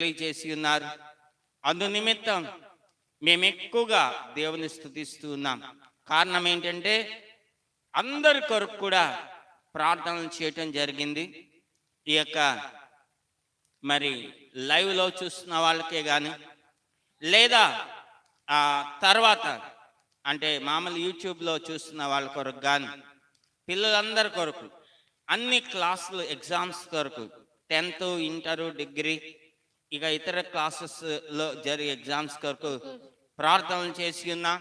తెలియజేసి ఉన్నారు. అందు నిమిత్తం మేము ఎక్కువగా దేవుని స్తుతిస్తూ ఉన్నాం. కారణం ఏంటంటే అందరి కొరకు కూడా ప్రార్థనలు చేయటం జరిగింది. ఈ యొక్క మరి లైవ్లో చూస్తున్న వాళ్ళకే కానీ లేదా తర్వాత అంటే మామూలు యూట్యూబ్లో చూస్తున్న వాళ్ళ కొరకు కానీ పిల్లలందరి కొరకు అన్ని క్లాసులు ఎగ్జామ్స్ కొరకు 10th, ఇంటరు, డిగ్రీ ఇక ఇతర క్లాసెస్లో జరిగే ఎగ్జామ్స్ కొరకు ప్రార్థనలు చేసి ఉన్నా.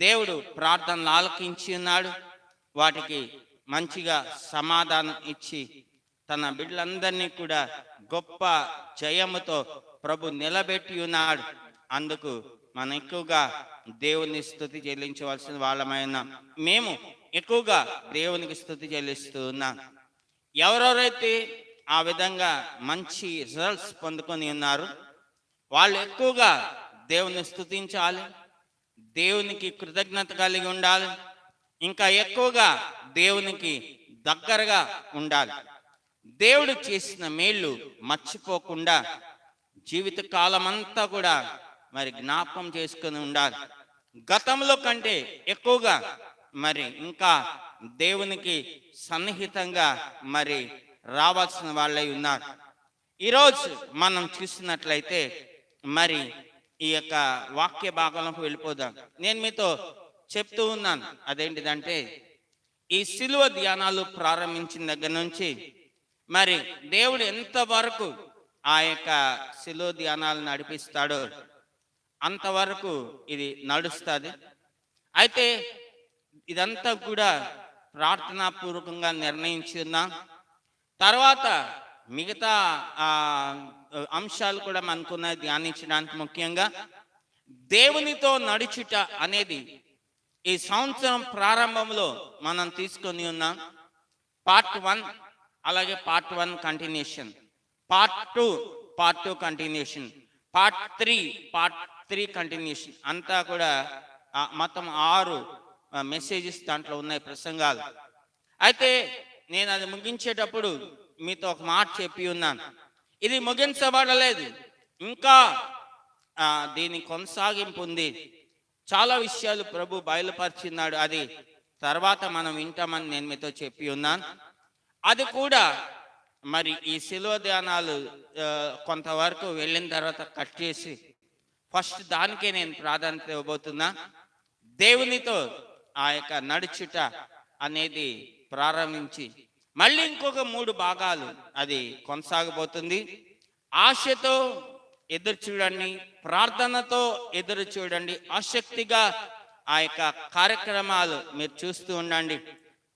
దేవుడు ప్రార్థనలు ఆలకించి ఉన్నాడు. వాటికి మంచిగా సమాధానం ఇచ్చి తన బిడ్డలందరినీ కూడా గొప్ప జయముతో ప్రభు నిలబెట్టి ఉన్నాడు. అందుకు మనం ఎక్కువగా దేవుని స్తుతి చెల్లించవలసిన వాళ్ళమైన మేము ఎక్కువగా దేవునికి స్తుతి చెల్లిస్తూ ఉన్నాం. ఎవరెవరైతే ఆ విధంగా మంచి రిజల్ట్స్ పొందుకొని ఉన్నారు వాళ్ళు ఎక్కువగా దేవుని స్తుతించాలి, దేవునికి కృతజ్ఞత కలిగి ఉండాలి, ఇంకా ఎక్కువగా దేవునికి దగ్గరగా ఉండాలి. దేవుడు చేసిన మేళ్ళు మర్చిపోకుండా జీవిత కాలం అంతా కూడా మరి జ్ఞాపకం చేసుకుని ఉండాలి. గతంలో కంటే ఎక్కువగా మరి ఇంకా దేవునికి సన్నిహితంగా మరి రావాల్సిన వాళ్ళై ఉన్నారు. ఈరోజు మనం చూసినట్లయితే మరి ఈ యొక్క వాక్య భాగంలోకి వెళ్ళిపోదాం. నేను మీతో చెప్తూ ఉన్నాను అదేంటిదంటే ఈ సిలువ ధ్యానాలు ప్రారంభించిన దగ్గర నుంచి మరి దేవుడు ఎంతవరకు ఆ యొక్క సిలువ ధ్యానాలు నడిపిస్తాడో అంతవరకు ఇది నడుస్తుంది. అయితే ఇదంతా కూడా ప్రార్థనాపూర్వకంగా నిర్ణయించి ఉన్నాం. తర్వాత మిగతా అంశాలు కూడా మనకున్నాయి ధ్యానించడానికి. ముఖ్యంగా దేవునితో నడుచుట అనేది ఈ సంవత్సరం ప్రారంభంలో మనం తీసుకొని ఉన్నాం. పార్ట్ 1 అలాగే part 1 continuation, part 2 continuation, part 3 continuation అంతా కూడా మొత్తం 6 మెసేజెస్ దాంట్లో ఉన్నాయి, ప్రసంగాలు. అయితే నేను అది ముగించేటప్పుడు మీతో ఒక మాట చెప్పి ఉన్నాను, ఇది ముగించబడలేదు, ఇంకా దీని కొనసాగింపు ఉంది. చాలా విషయాలు ప్రభు బయలుపరిచినాడు, అది తర్వాత మనం వింటామని నేను మీతో చెప్పి ఉన్నాను. అది కూడా మరి ఈ శిలువ ధ్యానాలు కొంతవరకు వెళ్ళిన తర్వాత కట్ చేసి ఫస్ట్ దానికే నేను ప్రాధాన్యత ఇవ్వబోతున్నా. దేవునితో ఆ యొక్క నడుచుట అనేది ప్రారంభించి మళ్ళీ ఇంకొక 3 భాగాలు అది కొనసాగబోతుంది. ఆశతో ఎదురు చూడండి, ప్రార్థనతో ఎదురు చూడండి, ఆసక్తిగా ఆ యొక్క కార్యక్రమాలు మీరు చూస్తూ ఉండండి.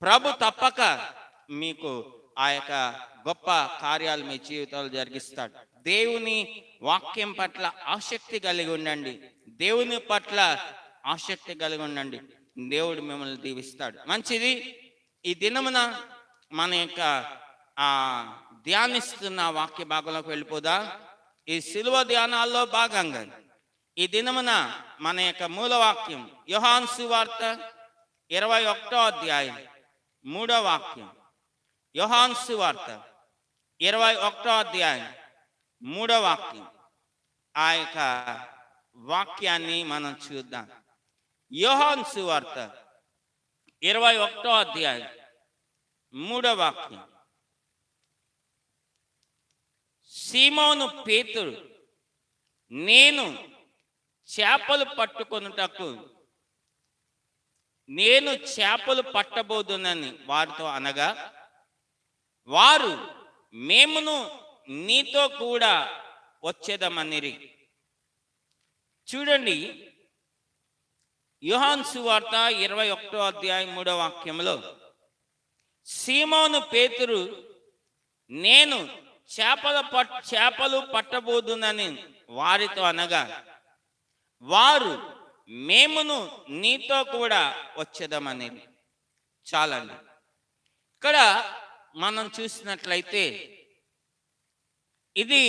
ప్రభు తప్పక మీకు ఆ యొక్క గొప్ప కార్యాలు మీ జీవితాలు జరిగిస్తాడు. దేవుని వాక్యం పట్ల ఆసక్తి కలిగి ఉండండి, దేవుని పట్ల ఆసక్తి కలిగి ఉండండి, దేవుడు మిమ్మల్ని దీవిస్తాడు. మంచిది. ఈ దినమున మన యొక్క ధ్యానిస్తున్న వాక్య భాగంలోకి వెళ్ళిపోదా. ఈ శిలువ ధ్యానాల్లో భాగంగా ఈ దినమున మన యొక్క మూలవాక్యం యోహాను సువార్త 21వ అధ్యాయం 3వ వాక్యం. యోహాను సువార్త 21వ అధ్యాయం 3వ వాక్యం. ఆ యొక్క వాక్యాన్ని మనం చూద్దాం. యోహాను సువార్త 21వ అధ్యాయం 3వ వాక్యం. సీమోను పేతురు, నేను చేపలు పట్టుకొనుటకు నేను చేపలు పట్టబోదునని వారితో అనగా, వారు మేమును నీతో కూడా వచ్చేదమనిరి. చూడండి, యోహాను సువార్త 21వ అధ్యాయం 3వ వాక్యంలో సీమోను పేతురు నేను చేపలు పట్టబోదునని వారితో అనగా, వారు మేమును నీతో కూడా వచ్చేదమని. చాలండి. ఇక్కడ మనం చూసినట్లయితే ఇది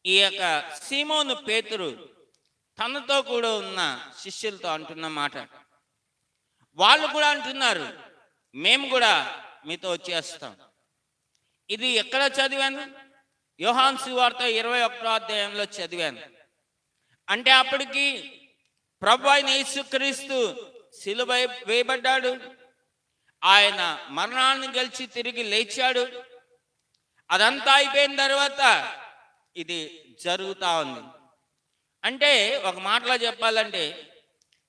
ఈ యొక్క సీమోను పేతురు తనతో కూడా ఉన్న శిష్యులతో అంటున్న మాట. వాళ్ళు కూడా అంటున్నారు, మేము కూడా మీతో వచ్చేస్తాం. ఇది ఎక్కడ చదివాను? యోహాను సువార్త 21వ అధ్యాయంలో చదివాను. అంటే అప్పటికి ప్రభు అయిన యేసుక్రీస్తు సిలువ వేయబడ్డాడు, ఆయన మరణాన్ని గెలిచి తిరిగి లేచాడు. అదంతా అయిపోయిన తర్వాత ఇది జరుగుతూ ఉంది. అంటే ఒక మాటలో చెప్పాలంటే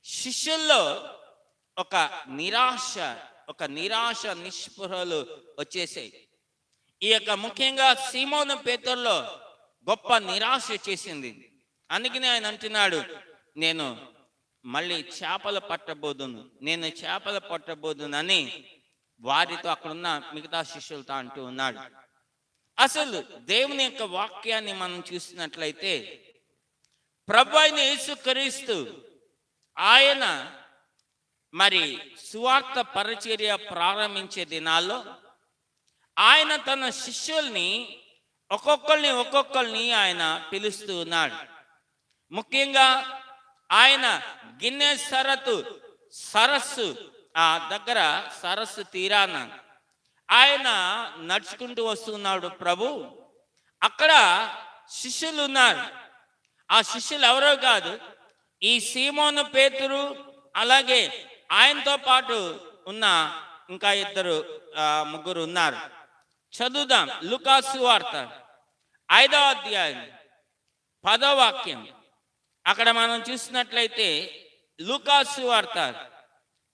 శిష్యుల్లో ఒక నిరాశ నిస్పృహలు వచ్చేసాయి. ఈ యొక్క ముఖ్యంగా సీమోను పేతురులో గొప్ప నిరాశ చేసింది. అందుకనే ఆయన అంటున్నాడు, నేను మళ్ళీ చేపలు పట్టబోదును అని వారితో అక్కడున్న మిగతా శిష్యులతో అంటూ ఉన్నాడు. అసలు దేవుని యొక్క వాక్యాన్ని మనం చూసినట్లయితే ప్రభు అయిన యేసుక్రీస్తు ఆయన మరి సువార్త పరిచర్య ప్రారంభించే దినాల్లో ఆయన తన శిష్యుల్ని ఒక్కొక్కరిని ఆయన పిలుస్తూ ఉన్నాడు. ముఖ్యంగా ఆయన గిన్నెసరతు సరస్సు దగ్గర సరస్సు తీరాన ఆయన నడుచుకుంటూ వస్తున్నాడు ప్రభు. అక్కడ శిష్యులు ఉన్నారు. ఆ శిష్యులు ఎవరో కాదు, ఈ సీమోను పేతురు, అలాగే ఆయనతో పాటు ఉన్న ఇంకా ముగ్గురు ఉన్నారు. చదువుదాం. లూకా సువార్త 5వ అధ్యాయం 10వ వాక్యం. అక్కడ మనం చూసినట్లయితే లూకా సువార్త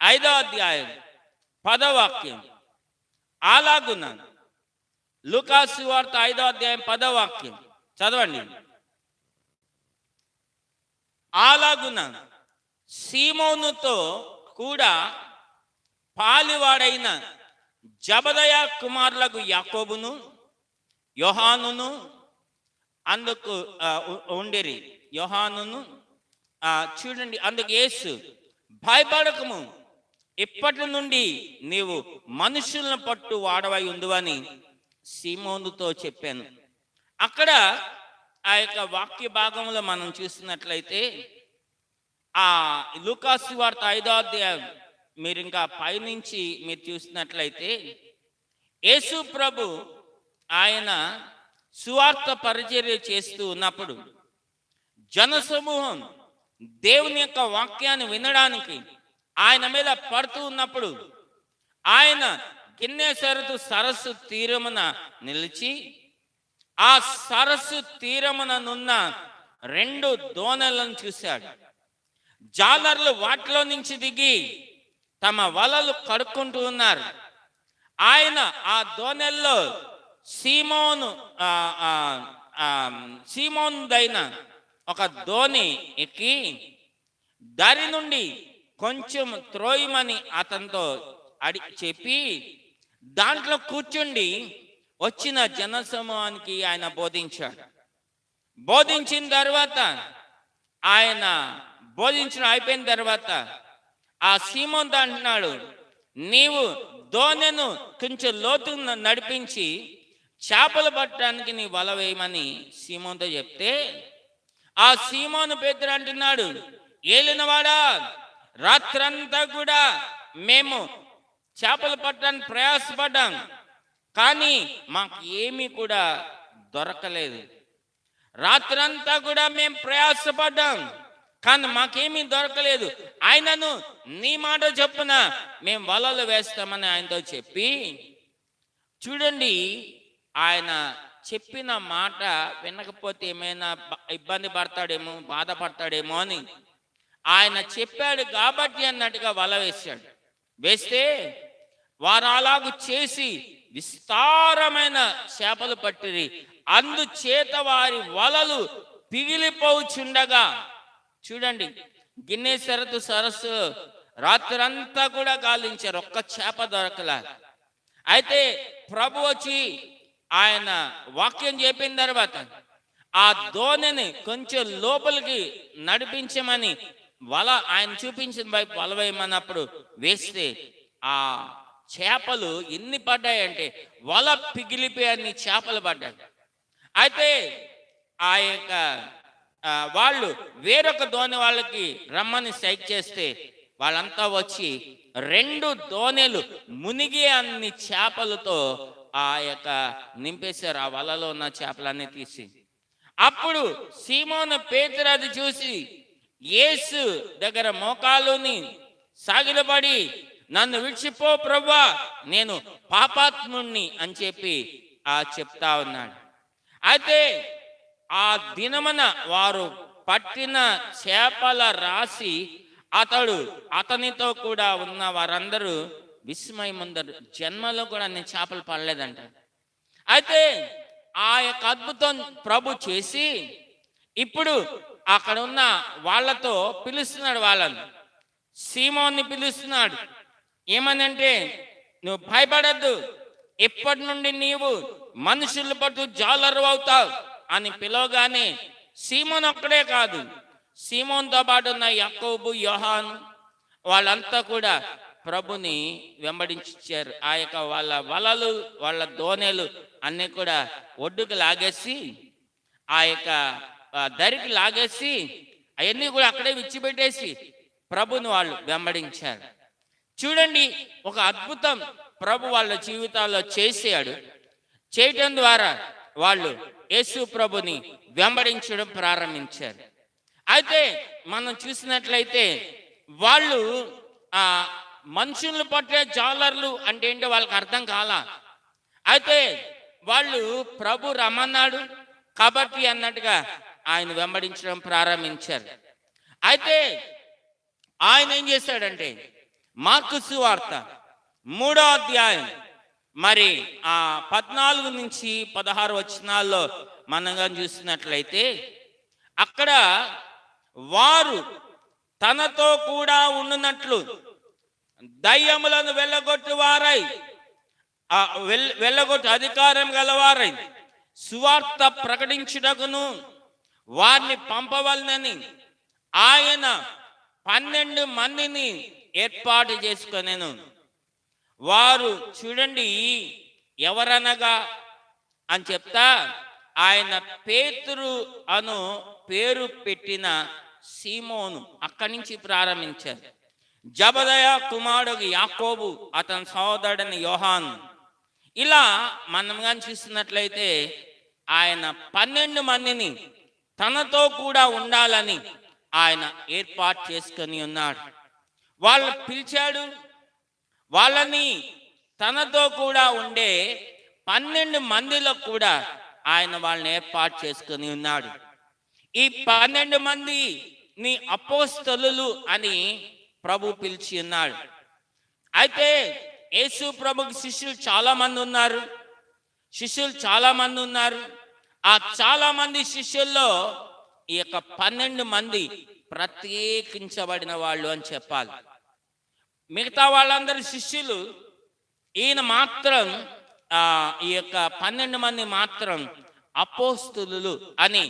5వ అధ్యాయం 10వ వాక్యం. అలాగున లూకా సువార్త 5వ అధ్యాయం 10వ వాక్యం చదవండి. అలాగున సీమోనుతో కూడా పాలివాడైన జబదయ కుమారులకు యాకోబును యోహానును అందుకు ఉండిరి. యోహానును చూడండి. అందుకు యేసు, భయపడకము, ఇప్పటి నుండి నీవు మనుషులను పట్టు వాడవై ఉండువని సీమోనుతో చెప్పాను. అక్కడ ఆ యొక్క వాక్య భాగంలో మనం చూసినట్లయితే ఆ లూకా సువార్త 5వ అధ్యాయం మీరు ఇంకా పైనుంచి మీరు చూసినట్లయితే యేసు ప్రభు ఆయన సువార్త పరిచర్య చేస్తూ ఉన్నప్పుడు జనసమూహం దేవుని యొక్క వాక్యాన్ని వినడానికి ఆయన మీద పడుతూ ఉన్నప్పుడు ఆయన గిన్నెసరతు సరస్సు తీరమున నిలిచి ఆ సరస్సు తీరముననున్న 2 దోణలను చూశాడు. జాలర్లు వాటిలో నుంచి దిగి తమ వలలు కడుక్కుంటూ ఉన్నారు. ఆయన ఆ దోణెల్లో సీమోనుదైన ఒక దోణి ఎక్కి దారి నుండి కొంచెం త్రోయమని అతనితో చెప్పి దాంట్లో కూర్చుండి వచ్చిన జనసమూహానికి ఆయన బోధించాడు. బోధించిన తర్వాత ఆయన బోధించడం అయిపోయిన తర్వాత ఆ సీమోనుతో అంటున్నాడు, నీవు దోణెను కొంచెం లోతు నడిపించి చేపలు పట్టడానికి నీ వల వేయమని సీమోనుతో చెప్తే ఆ సీమోను పేతురు అంటున్నాడు, ఏలినవాడా, రాత్రంతా కూడా మేము చేపలు పట్టడానికి ప్రయాసపడ్డాం, కానీ మాకు ఏమీ కూడా దొరకలేదు. రాత్రంతా కూడా మేము ప్రయాసపడ్డాం, కానీ మాకేమీ దొరకలేదు. ఆయనను నీ మాట చొప్పున మేము వలలు వేస్తామని ఆయనతో చెప్పి, చూడండి, ఆయన చెప్పిన మాట వినకపోతే ఏమైనా ఇబ్బంది పడతాడేమో, బాధపడతాడేమో అని ఆయన చెప్పాడు కాబట్టి అన్నట్టుగా వల వేశాడు. వేస్తే వారు అలాగూ చేసి విస్తారమైన చేపలు పట్టిరి. అందుచేత వారి వలలు పిగిలిపోచుండగా, చూడండి, గిన్నెసరతు సరస్సు రాత్రంతా కూడా గాలించారు, ఒక్క చేప దొరకలా. అయితే ప్రభు వచ్చి ఆయన వాక్యం చెప్పిన తర్వాత ఆ దోణిని కొంచెం లోపలికి నడిపించమని వల ఆయన చూపించిన వైపు వల వేయమన్నప్పుడు వేస్తే ఆ చేపలు ఎన్ని పడ్డాయంటే వల పిగిలిపోయి అన్ని చేపలు పడ్డాయి. అయితే ఆ యొక్క వాళ్ళు వేరొక దోణి వాళ్ళకి రమ్మని సైక్ చేస్తే వాళ్ళంతా వచ్చి 2 దోణెలు మునిగి అన్ని చేపలతో ఆ ఆ యొక్క నింపేశారు, ఆ వలలో ఉన్న చేపలన్నీ తీసి. అప్పుడు సీమోను పేతురు అది చూసి యేసు దగ్గర మోకాలుని సాగిలపడి, నన్ను విడిచిపో ప్రభువా, నేను పాపాత్ముణ్ణి అని చెప్పి చెప్తా ఉన్నాడు. అయితే ఆ దినమున వారు పట్టిన చేపల రాశి అతనితో కూడా ఉన్న వారందరూ విస్మయముందరు. జన్మలో కూడా నేను చేపలు పడలేదంట. అయితే ఆ యొక్క అద్భుతం ప్రభు చేసి ఇప్పుడు అక్కడ ఉన్న వాళ్ళతో పిలుస్తున్నాడు. వాళ్ళని, సీమోన్ని పిలుస్తున్నాడు. ఏమనంటే, నువ్వు భయపడద్దు, ఇప్పటి నుండి నీవు మనుషులు పట్టు జాలరు అవుతావు అని పిలవగానే సీమోన్ ఒక్కడే కాదు, సీమోన్తో పాటు ఉన్న యాకోబు, యోహాను వాళ్ళంతా కూడా ప్రభుని వెంబడించారు. ఆ యొక్క వాళ్ళ వలలు, వాళ్ళ దోణెలు అన్నీ కూడా ఒడ్డుకు లాగేసి, ఆ యొక్క దరికి లాగేసి అవన్నీ కూడా అక్కడే విడిచిపెట్టేసి ప్రభుని వాళ్ళు వెంబడించారు. చూడండి, ఒక అద్భుతం ప్రభు వాళ్ళ జీవితాల్లో చేశాడు. చేయటం ద్వారా వాళ్ళు యేసు ప్రభుని వెంబడించడం ప్రారంభించారు. అయితే మనం చూసినట్లయితే వాళ్ళు మనుషులను పట్టే జాలర్లు అంటే ఏంటో వాళ్ళకి అర్థం కాలా. అయితే వాళ్ళు ప్రభు రమ్మన్నాడు కాబట్టి అన్నట్టుగా ఆయన వెంబడించడం ప్రారంభించారు. అయితే ఆయన ఏం చేశాడంటే, మార్కు సువార్త 3వ అధ్యాయం మరి 14 నుంచి 16 వచనాల్లో మనం చూసినట్లయితే, అక్కడ వారు తనతో కూడా ఉండునట్లు దయ్యములను వెళ్ళగొట్టు అధికారం గలవారై సువార్త ప్రకటించుటకును వారిని పంపవలనని ఆయన 12 మందిని ఏర్పాటు చేసుకొనెను. వారు చూడండి ఎవరనగా అని చెప్తా, ఆయన పేతురు అను పేరు పెట్టిన సీమోను అక్కడి నుంచి ప్రారంభించారు. జబదయ కుమారుడు యాకోబు, అతని సోదరుడని యోహాను. ఇలా మనం కానీ చూస్తున్నట్లయితే ఆయన 12 మందిని తనతో కూడా ఉండాలని ఆయన ఏర్పాటు చేసుకొని ఉన్నాడు. వాళ్ళు పిలిచాడు. వాళ్ళని తనతో కూడా ఉండే 12 మందిలో కూడా ఆయన వాళ్ళని ఏర్పాటు చేసుకొని ఉన్నాడు. ఈ 12 మందిని అపోస్తలులు అని ప్రభు పిలిచి ఉన్నాడు. అయితే యేసు ప్రభుకి శిష్యులు చాలా మంది ఉన్నారు. ఆ చాలా మంది శిష్యుల్లో ఈ యొక్క 12 మంది ప్రత్యేకించబడిన వాళ్ళు అని చెప్పాలి. మిగతా వాళ్ళందరూ శిష్యులు, ఈయన మాత్రం ఈ యొక్క 12 మంది మాత్రం అపోస్తులు అని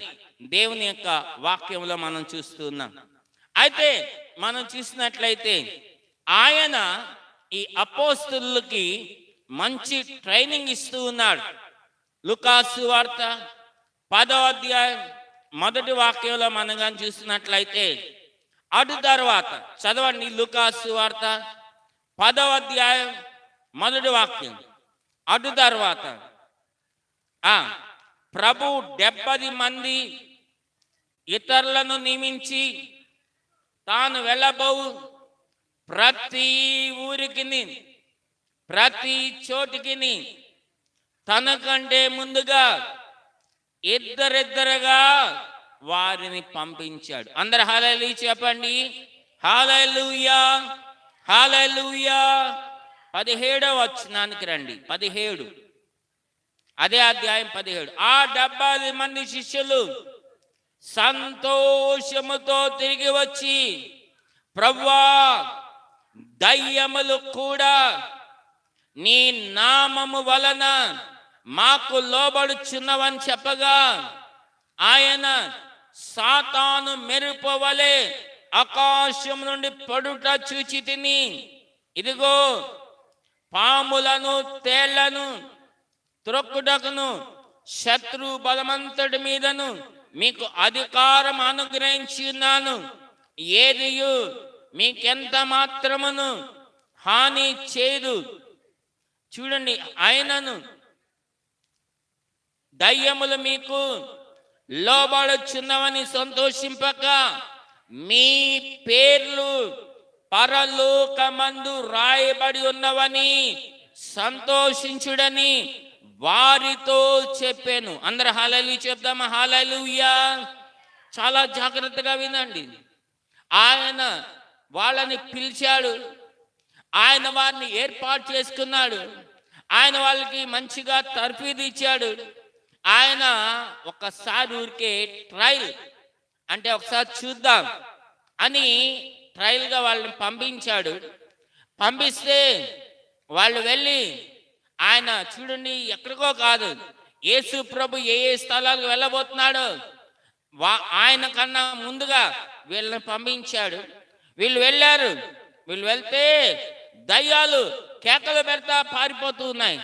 దేవుని యొక్క వాక్యంలో మనం చూస్తున్నాం. అయితే మనం చూసినట్లయితే ఆయన ఈ అపోస్తులకి మంచి ట్రైనింగ్ ఇస్తూ ఉన్నాడు. లూకాసు వార్త 10వ అధ్యాయం 1వ వాక్యంలో మనం కానీ చూసినట్లయితే, అటు తర్వాత చదవండి, లూకాసు వార్త 10వ అధ్యాయం 1వ వాక్యం. అటు తర్వాత ప్రభు 70 మంది ఇతరులను నియమించి తాను వెళ్ళబోవు ప్రతి ఊరికి, ప్రతి చోటికి తనకంటే ముందుగా ఇద్దరిద్దరుగా వారిని పంపించాడు. అందరు హల్లెలూయా చెప్పండి. హల్లెలూయా, హల్లెలూయా. 17వ వచనానికి రండి. 17, అదే అధ్యాయం 17. ఆ 70 మంది శిష్యులు సంతోషముతో తిరిగి వచ్చి, ప్రభువా, దయ్యములు కూడా నీ నామము వలన మాకు లోబడుచున్నవని చెప్పగా, ఆయన సాతాను మెరుపు వలె ఆకాశం నుండి పడుట చూచి తిని, ఇదిగో పాములను తేళ్లను త్రొక్కుటకును శత్రు బలమంతటి మీదను మీకు అధికారం అనుగ్రహించి ఉన్నాను, ఏదియు మీకెంత మాత్రమును హాని చేయదు. చూడండి, ఆయనను దయ్యములు మీకు లోబడుచున్నవని సంతోషింపక మీ పేర్లు పరలోకమందు రాయబడి ఉన్నవని సంతోషించుడని వారితో చెప్పాను. అందరు హల్లెలూయా చెప్దామా? హల్లెలూయా. చాలా జాగ్రత్తగా వినండి. ఆయన వాళ్ళని పిలిచాడు, ఆయన వారిని ఏర్పాటు చేసుకున్నాడు, ఆయన వాళ్ళకి మంచిగా తర్ఫీదు ఇచ్చాడు. ఆయన ఒక్కసారి ఊరికే ట్రయల్ అంటే ఒకసారి చూద్దాం అని ట్రయల్గా వాళ్ళని పంపించాడు. పంపిస్తే వాళ్ళు వెళ్ళి ఆయన చూడండి ఎక్కడికో కాదు, యేసు ప్రభు ఏ ఏ స్థలాలకు వెళ్ళబోతున్నాడో ఆయన కన్నా ముందుగా వీళ్ళని పంపించాడు. వీళ్ళు వెళ్ళారు. వీళ్ళు వెళ్తే దయ్యాలు కేకలు పెడతా పారిపోతూ ఉన్నాయి.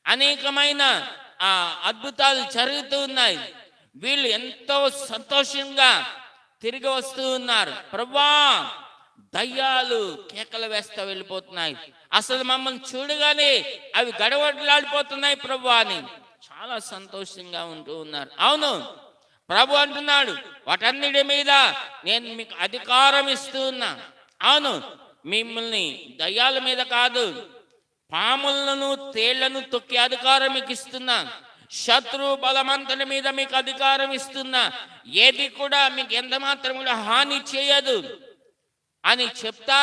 అనేకమైన అద్భుతాలు జరుగుతూ ఉన్నాయి. వీళ్ళు ఎంతో సంతోషంగా తిరిగి వస్తూ ఉన్నారు. ప్రభువా, దయ్యాలు కేకలు వేస్తా వెళ్ళిపోతున్నాయి, అసలు మమ్మల్ని చూడగానే అవి గడవడలాడిపోతున్నాయి ప్రభువా అని చాలా సంతోషంగా ఉంటూ ఉన్నారు. అవును, ప్రభు అంటున్నాడు, వాటన్నిటి మీద నేను మీకు అధికారం ఇస్తూ ఉన్నా. అవును, మిమ్మల్ని దయ్యాల మీద కాదు, పాములను తేళ్లను తొక్కే అధికారం మీకు ఇస్తున్నా, శత్రు బలమంతటి మీద మీకు అధికారం ఇస్తున్నా, ఏది కూడా మీకు ఎంత మాత్రం కూడా హాని చేయదు అని చెప్తా.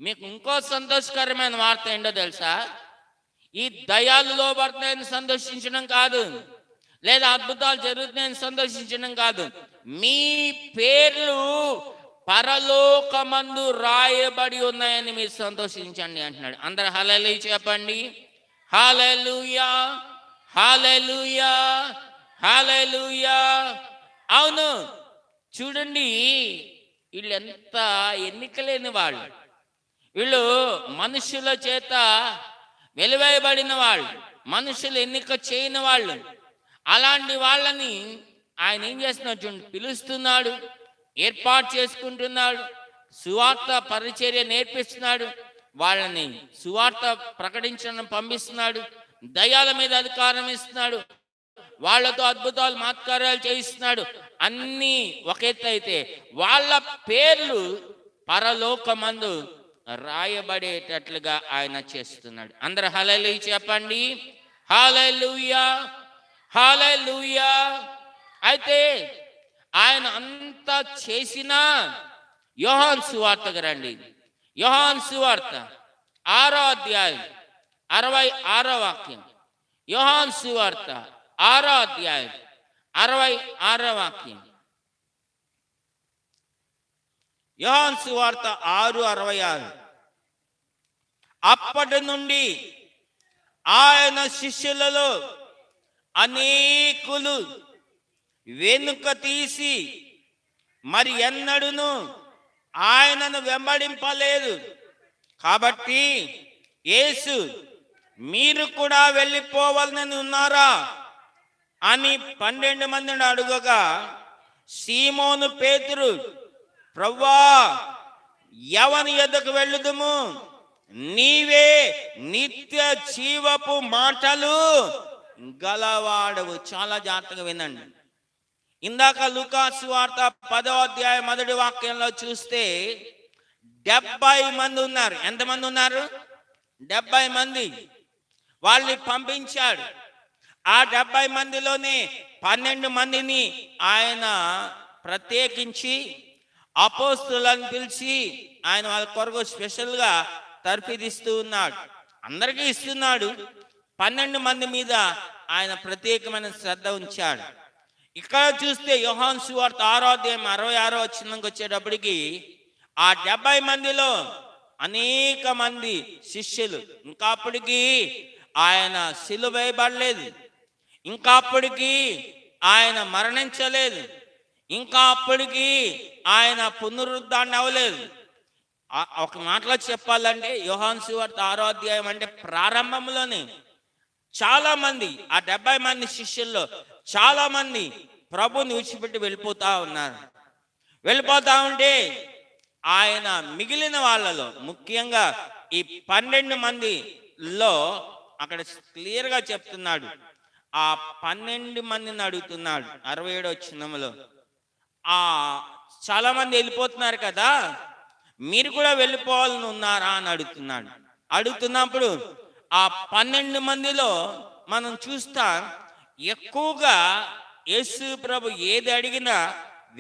మీకు ఇంకో సంతోషకరమైన వార్త ఏంటో తెలుసా? ఈ దయ్యాలు లోబడతాయని సంతోషించడం కాదు, లేదా అద్భుతాలు జరుగుతున్నాయని సంతోషించడం కాదు, మీ పేర్లు పరలోకమందు రాయబడి ఉన్నాయని మీరు సంతోషించండి అంటున్నాడు. అందరు హల్లెలూయా చెప్పండి. హల్లెలూయా, హల్లెలూయా, హల్లెలూయా. అవును, చూడండి, వీళ్ళు ఎంత ఎన్నికలేని వాళ్ళు, వీళ్ళు మనుషుల చేత వెలివేయబడిన వాళ్ళు, మనుషులు ఎన్నిక చేయని వాళ్ళు. అలాంటి వాళ్ళని ఆయన ఏం చేస్తున్నాడు చూడండి, పిలుస్తున్నాడు, ఏర్పాటు చేసుకుంటున్నాడు, సువార్త పరిచర్య నేర్పిస్తున్నాడు, వాళ్ళని సువార్త ప్రకటించడం పంపిస్తున్నాడు, దయ్యాల మీద అధికారం ఇస్తున్నాడు, వాళ్ళతో అద్భుతాలు మాత్కార్యాలు చేయిస్తున్నాడు. అన్నీ ఒక ఎత్తు అయితే వాళ్ళ పేర్లు పరలోకమందు రాయబడేటట్లుగా ఆయన చేస్తున్నాడు. అందరు హల్లెలూయా చెప్పండి. హల్లెలూయా, హల్లెలూయా. అయితే ఆయన అంతా చేసినా యోహాను సువార్తకు రండి. యోహాను సువార్త 6వ అధ్యాయం 66వ వాక్యం. యోహాను సువార్త 6వ అధ్యాయం 66వ వాక్యం. యోహాను సువార్త 6:66. అప్పటి నుండి ఆయన శిష్యులలో అనేకులు వెనుక తీసి మరి ఎన్నడూను ఆయనను వెంబడింపలేదు. కాబట్టి యేసు, మీరు కూడా వెళ్ళిపోవాలని ఉన్నారా అని 12 మందిని అడుగగా, సీమోను పేతురు, ప్రభువా, ఎవని యొద్దకు వెళ్ళుదుము? నీవే నిత్య జీవపు మాటలు గలవాడవు. చాలా జాగ్రత్తగా వినండి. ఇందాక లూకా సువార్త 10వ అధ్యాయం 1వ వాక్యంలో చూస్తే 70 మంది ఉన్నారు. ఎంతమంది ఉన్నారు? 70 మంది. వాళ్ళని పంపించాడు. ఆ 70 మందిలోనే 12 మందిని ఆయన ప్రత్యేకించి అపోస్తులను పిలిచి ఆయన వాళ్ళ కొరకు స్పెషల్గా తర్ఫీదిస్తూ ఉన్నాడు. అందరికీ ఇస్తున్నాడు. 12 మంది మీద ఆయన ప్రత్యేకమైన శ్రద్ధ ఉంచాడు. ఇక్కడ చూస్తే యోహాను సువార్త 6వ అధ్యాయం 66వ వచనంకి వచ్చేటప్పటికి ఆ 70 మందిలో అనేక మంది శిష్యులు. ఇంకా అప్పటికి ఆయన సిలువ వేయబడలేదు, ఇంకా అప్పటికి ఆయన మరణించలేదు, ఇంకా అప్పటికి ఆయన పునరుద్ధరణ అవ్వలేదు. ఒక మాటలో చెప్పాలంటే యోహాను సువార్త 6వ అధ్యాయం అంటే ప్రారంభంలోనే చాలా మంది, ఆ 70 మంది శిష్యుల్లో చాలా మంది ప్రభుని విడిచిపెట్టి వెళ్ళిపోతా ఉన్నారు. వెళ్ళిపోతా ఉంటే ఆయన మిగిలిన వాళ్ళలో, ముఖ్యంగా ఈ 12 మందిలో అక్కడ క్లియర్గా చెప్తున్నాడు, ఆ 12 మందిని అడుగుతున్నాడు 67 వచనంలో. ఆ చాలా మంది వెళ్ళిపోతున్నారు కదా, మీరు కూడా వెళ్ళిపోవాలని ఉన్నారా అని అడుగుతున్నాడు. అడుగుతున్నప్పుడు ఆ 12 మందిలో మనం చూస్తాం, ఎక్కువగా యేసు ప్రభు ఏది అడిగినా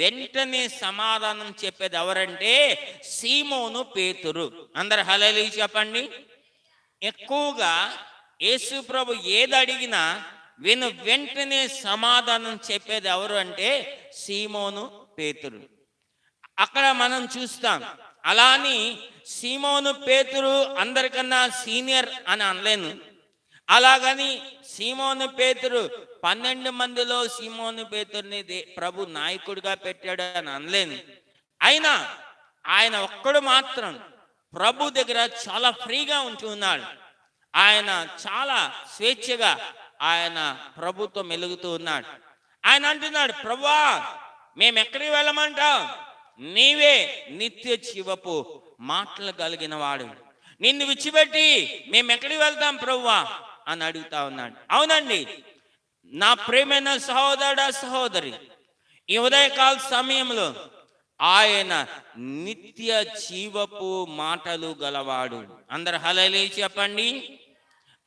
వెంటనే సమాధానం చెప్పేది ఎవరంటే సీమోను పేతురు. అందరు హల్లెలూయా చెప్పండి. ఎక్కువగా యేసు ప్రభు ఏది అడిగినా వెంటనే సమాధానం చెప్పేది ఎవరు అంటే సీమోను పేతురు. అక్కడ మనం చూస్తాం. అలాని సీమోను పేతురు అందరికన్నా సీనియర్ అని అనలేను, అలాగని సీమోను పేతురు 12 మందిలో సీమోను పేతుర్ని ప్రభు నాయకుడిగా పెట్టాడు అని అనలేను. అయినా ఆయన ఒక్కడు మాత్రం ప్రభు దగ్గర చాలా ఫ్రీగా ఉంటున్నాడు. ఆయన చాలా స్వేచ్ఛగా ఆయన ప్రభుతో మెలుగుతూ ఉన్నాడు. ఆయన అంటున్నాడు, ప్రభువా మేము ఎక్కడికి వెళ్ళమంటావు, నీవే నిత్య జీవపు మాటలు కలిగిన వాడు, నిన్ను విడిచిపెట్టి మేము ఎక్కడికి వెళ్తాం ప్రభువా అని అడుగుతా ఉన్నాడు. అవునండి నా ప్రియమైన సహోదరుడా సహోదరి, ఈ ఉదయకాల సమయంలో ఆయన నిత్య జీవపు మాటలు గలవాడు. అందరు హల్లెలూయా చెప్పండి.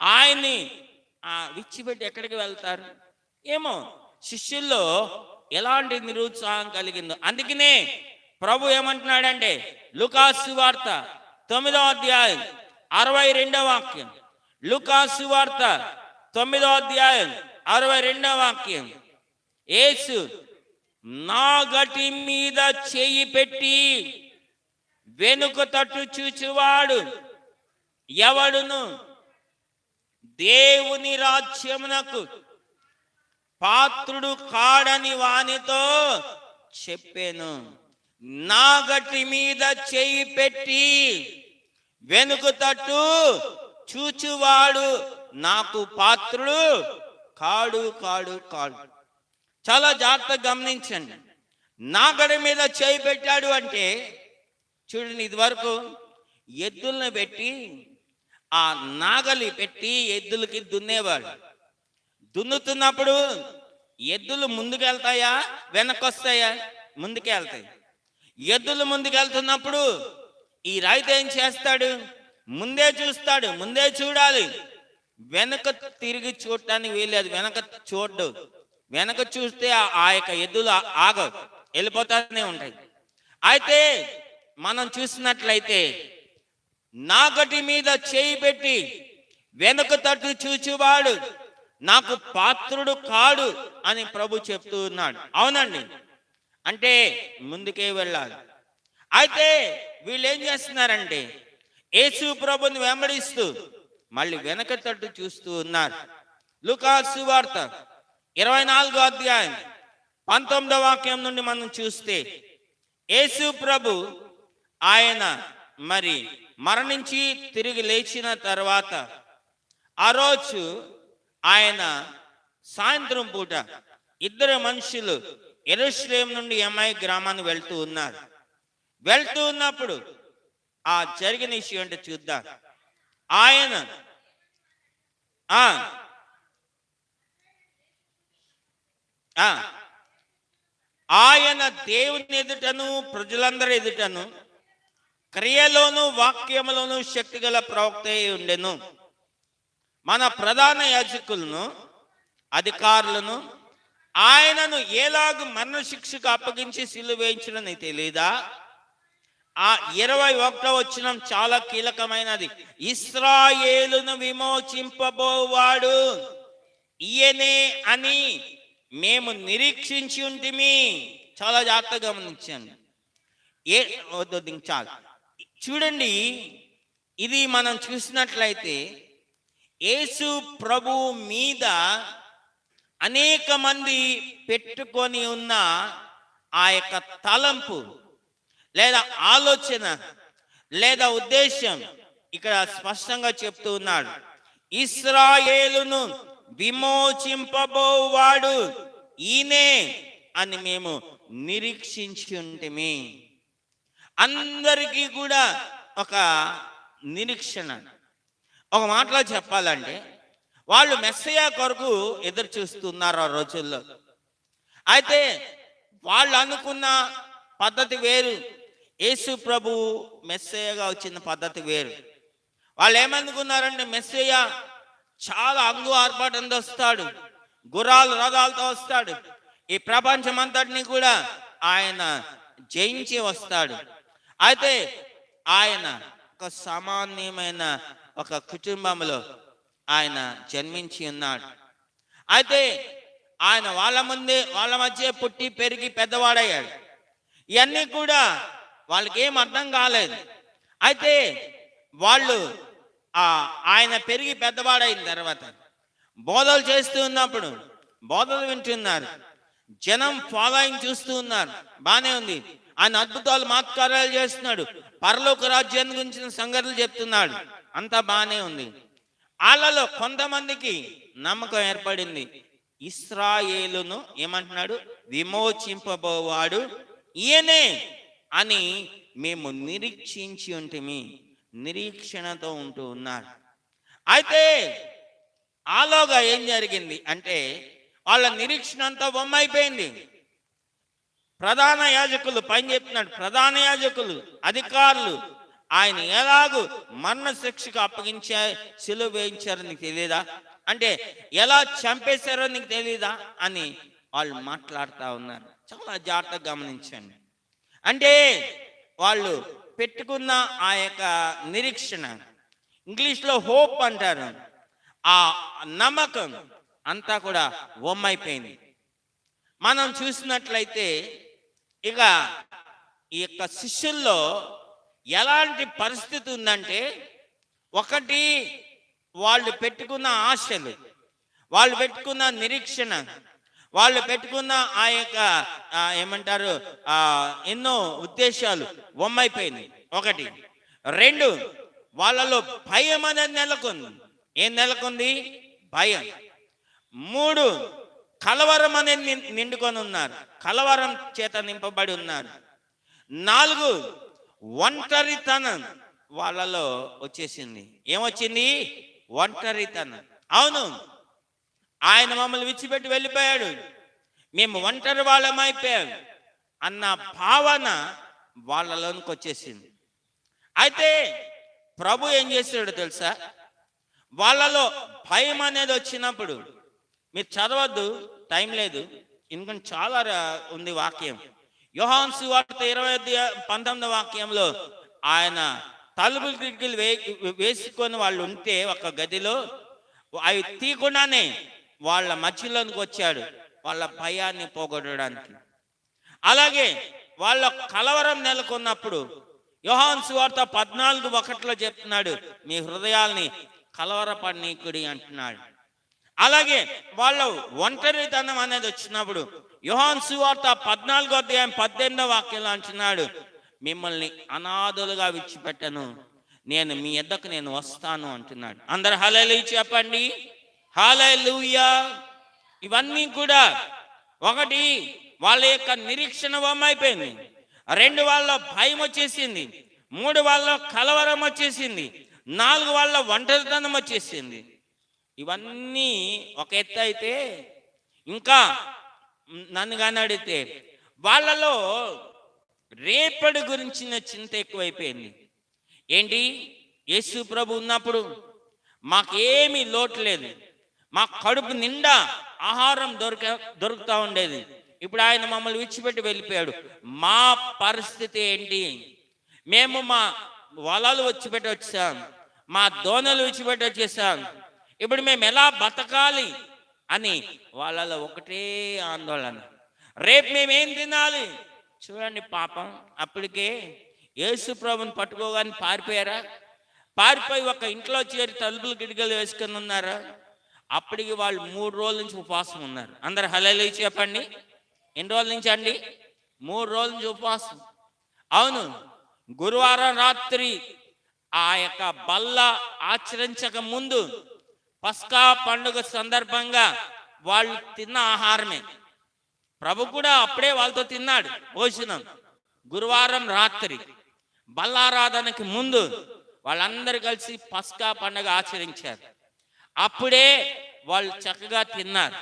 ఆయన్ని విడిచిపెట్టి ఎక్కడికి వెళ్తారు? ఏమో శిష్యుల్లో ఎలాంటి నిరుత్సాహం కలిగిందో. అందుకనే ప్రభు ఏమంటున్నాడంటే లూకాసు వార్త 9వ అధ్యాయం 62వ వాక్యం. లూకాసు వార్త 9వ అధ్యాయం 62వ వాక్యం. యేసు నా గటి మీద చేయి పెట్టి వెనుక తట్టు చూచువాడు ఎవడును దేవుని రాజ్యమునకు పాత్రుడు కాడని వానితో చెప్పాను. నా గట్టి మీద చేయి పెట్టి వెనుక తట్టు చూచువాడు నాకు పాత్రుడు కాడు కాడు కాడు. చాలా జాగ్రత్తగా గమనించండి. నా గడి మీద చేయి పెట్టాడు అంటే చూడండి, ఇది వరకు ఎద్దులను పెట్టి ఆ నాగలి పెట్టి ఎద్దులకి దున్నేవాడు. దున్నుతున్నప్పుడు ఎద్దులు ముందుకెళ్తాయా వెనకొస్తాయా? ముందుకే వెళ్తాయి. ఎద్దులు ముందుకెళ్తున్నప్పుడు ఈ రైతు ఏం చేస్తాడు? ముందే చూస్తాడు, ముందే చూడాలి, వెనక తిరిగి చూడటానికి వీలేదు. వెనక చూడ్డు. వెనక చూస్తే ఆ యొక్క ఎద్దులు ఆగవు, వెళ్ళిపోతానే ఉంటాయి. అయితే మనం చూసినట్లయితే నా గటి మీద చేయి పెట్టి వెనుక తట్టు చూచువాడు నాకు పాత్రుడు కాడు అని ప్రభు చెప్తూ ఉన్నాడు. అవునండి, అంటే ముందుకే వెళ్ళాలి. అయితే వీళ్ళు ఏం చేస్తున్నారంటే యేసు ప్రభుని వెంబడిస్తూ మళ్ళీ వెనక తట్టు చూస్తూ ఉన్నారు. లూకాసు వార్త 24వ అధ్యాయం 19వ వాక్యం నుండి మనం చూస్తే యేసు ప్రభు ఆయన మరి మరణించి తిరిగి లేచిన తర్వాత ఆ రోజు ఆయన సాయంత్రం పూట ఇద్దరు మనుషులు యెరూషలేము నుండి ఎమ్మాయి గ్రామాన్ని వెళ్తూ ఉన్నారు. వెళ్తూ ఉన్నప్పుడు ఆ జరిగిన విషయం అంటే చూద్దాం. ఆయన దేవుని ఎదుటను ప్రజలందరి ఎదుటను క్రియలోను వాక్యములోను శక్తిగల ప్రవక్త ఉండెను. మన ప్రధాన యాజకులను అధికారులను ఆయనను ఎలాగూ మరణ శిక్షకు అప్పగించి సిలువ వేయించడని తెలీదా? ఆ 21వ వచనం చాలా కీలకమైనది. ఇశ్రాయేలును విమోచింపబోవాడు ఈయనే అని మేము నిరీక్షించి ఉంటిమి. చాలా జాగ్రత్తగా గమనించండి. చాలు చూడండి, ఇది మనం చూసినట్లయితే యేసు ప్రభు మీద అనేక మంది పెట్టుకొని ఉన్న ఆ యొక్క తలంపు లేదా ఆలోచన లేదా ఉద్దేశం ఇక్కడ స్పష్టంగా చెప్తూ ఉన్నాడు. ఇశ్రాయేలును విమోచింపబోవాడు ఈయనే అని మేము నిరీక్షించి ఉంటిమి. అందరికీ కూడా ఒక నిరీక్షణ. ఒక మాటలో చెప్పాలంటే వాళ్ళు మెస్సయ్య కొరకు ఎదురు చూస్తున్నారు ఆ రోజుల్లో. అయితే వాళ్ళు అనుకున్న పద్ధతి వేరు, యేసు ప్రభు మెస్సయ్యగా వచ్చిన పద్ధతి వేరు. వాళ్ళు ఏమనుకున్నారంటే మెస్సయ్య చాలా అంగు ఆర్భాటంతో వస్తాడు, గుర్రాలు రథాలతో వస్తాడు, ఈ ప్రపంచం అంతటిని కూడా ఆయన జయించి వస్తాడు. అయితే ఆయన ఒక సామాన్యమైన ఒక కుటుంబంలో ఆయన జన్మించి ఉన్నాడు. అయితే ఆయన వాళ్ళ మధ్య పుట్టి పెరిగి పెద్దవాడయ్యాడు. ఇవన్నీ కూడా వాళ్ళకి ఏం అర్థం కాలేదు. అయితే వాళ్ళు ఆయన పెరిగి పెద్దవాడైన తర్వాత బోధలు చేస్తూ ఉన్నప్పుడు బోధలు వింటున్నారు, జనం ఫాలోయింగ్ చూస్తూ ఉన్నారు, బానే ఉంది. ఆయన అద్భుతాలు మాత్కార్యాలు చేస్తున్నాడు, పరలోక రాజ్యాన్ని గురించిన సంగతులు చెప్తున్నాడు, అంతా బానే ఉంది. వాళ్ళలో కొంతమందికి నమ్మకం ఏర్పడింది, ఇశ్రాయేలును ఏమంటున్నాడు, విమోచింపబోవాడు ఈయనే అని మేము నిరీక్షించి ఉంటిమి, నిరీక్షణతో ఉంటూ ఉన్నారు. అయితే ఆలోగా ఏం జరిగింది అంటే వాళ్ళ నిరీక్షణ అంతా బొమ్మైపోయింది. ప్రధాన యాజకులు పైన చెప్తున్నాడు, ప్రధాన యాజకులు అధికారులు ఆయన ఎలాగూ మరణ శిక్షకు అప్పగించే సిలువ వేయించారో నీకు తెలియదా, అంటే ఎలా చంపేశారో నీకు తెలియదా అని వాళ్ళు మాట్లాడుతూ ఉన్నారు. చాలా జాగ్రత్తగా గమనించండి. అంటే వాళ్ళు పెట్టుకున్న ఆ యొక్క నిరీక్షణ, ఇంగ్లీష్లో హోప్ అంటారు, ఆ నమ్మకం అంతా కూడా ఒమ్మైపోయింది. మనం చూసినట్లయితే ఇక ఈ యొక్క శిష్యుల్లో ఎలాంటి పరిస్థితి ఉందంటే, ఒకటి వాళ్ళు పెట్టుకున్న ఆశలు, వాళ్ళు పెట్టుకున్న నిరీక్షణ, వాళ్ళు పెట్టుకున్న ఆ యొక్క ఏమంటారు ఎన్నో ఉద్దేశాలు ఒమ్మైపోయింది. ఒకటి. రెండు, వాళ్ళలో భయం అనేది నెలకొంది. ఏం నెలకొంది? భయం. మూడు, కలవరం అనేది నిండుకొని ఉన్నారు, కలవరం చేత నింపబడి ఉన్నారు. నాలుగు, ఒంటరితనం వాళ్ళలో వచ్చేసింది. ఏమొచ్చింది? ఒంటరితనం. అవును, ఆయన మమ్మల్ని విడిచిపెట్టి వెళ్ళిపోయాడు, మేము ఒంటరి వాళ్ళమైపోయాం అన్న భావన వాళ్ళలోనికి వచ్చేసింది. అయితే ప్రభు ఏం చేశాడో తెలుసా, వాళ్ళలో భయం అనేది వచ్చినప్పుడు, మీరు చదవద్దు, టైం లేదు, ఎందుకంటే చాలా ఉంది వాక్యం. యోహాను సువార్త 20:19 వాక్యంలో ఆయన తలుపులు కిటికీలు వేసుకొని వాళ్ళు ఉంటే ఒక గదిలో, అవి తీయకుండానే వాళ్ళ మధ్యలోనికి వచ్చాడు, వాళ్ళ భయాన్ని పోగొట్టడానికి. అలాగే వాళ్ళ కలవరం నెలకొన్నప్పుడు యోహాను సువార్త 14:1 చెప్తున్నాడు, మీ హృదయాల్ని కలవరపడనీకుడి అంటున్నాడు. అలాగే వాళ్ళ ఒంటరితనం అనేది వచ్చినప్పుడు యోహాను సువార్త 14:18 అంటున్నాడు, మిమ్మల్ని అనాథులుగా విడిచిపెట్టను, నేను మీ యొద్దకు నేను వస్తాను అంటున్నాడు. అందరు హల్లెలూయా చెప్పండి, హల్లెలూయా. ఇవన్నీ కూడా, ఒకటి వాళ్ళ యొక్క నిరీక్షణ వమ్మైపోయింది, రెండు వాళ్ళ భయం వచ్చేసింది, మూడు వాళ్ళ కలవరం వచ్చేసింది, నాలుగు వాళ్ళ ఒంటరితనం వచ్చేసింది. ఇవన్నీ ఒక ఎత్తు అయితే, ఇంకా నన్ను కానీ అడిగితే వాళ్ళలో రేపటి గురించిన చింత ఎక్కువైపోయింది. ఏంటి? యేసు ప్రభు ఉన్నప్పుడు మాకేమీ లోటు లేదు, మా కడుపు నిండా ఆహారం దొరుకుతూ ఉండేది. ఇప్పుడు ఆయన మమ్మల్ని విడిచిపెట్టి వెళ్ళిపోయాడు, మా పరిస్థితి ఏంటి? మేము మా వలలు విడిచిపెట్టి వచ్చాం, మా దోణలు విడిచిపెట్టి వచ్చేసాం, ఇప్పుడు మేము ఎలా బతకాలి అని వాళ్ళలో ఒకటే ఆందోళన. రేపు మేమేం తినాలి? చూడండి పాపం, అప్పటికే యేసు ప్రభుని పట్టుకోగానే పారిపోయారా? పారిపోయి ఒక ఇంట్లో చేరి తలుపులు కిటికీలు వేసుకొని ఉన్నారా? అప్పటికి వాళ్ళు 3 రోజుల నుంచి ఉపవాసం ఉన్నారు. అందరు హల్లెలూయా చెప్పండి. ఎన్ని రోజుల నుంచి అండి? 3 రోజుల నుంచి ఉపవాసం. అవును, గురువారం రాత్రి ఆ యొక్క బల్ల ఆచరించక ముందు పస్కా పండుగ సందర్భంగా వాళ్ళు తిన్న ఆహారమే. ప్రభు కూడా అప్పుడే వాళ్ళతో తిన్నాడు భోజనం. గురువారం రాత్రి బల్లారాధనకి ముందు వాళ్ళందరూ కలిసి పస్కా పండుగ ఆచరించారు. అప్పుడే వాళ్ళు చక్కగా తిన్నారు.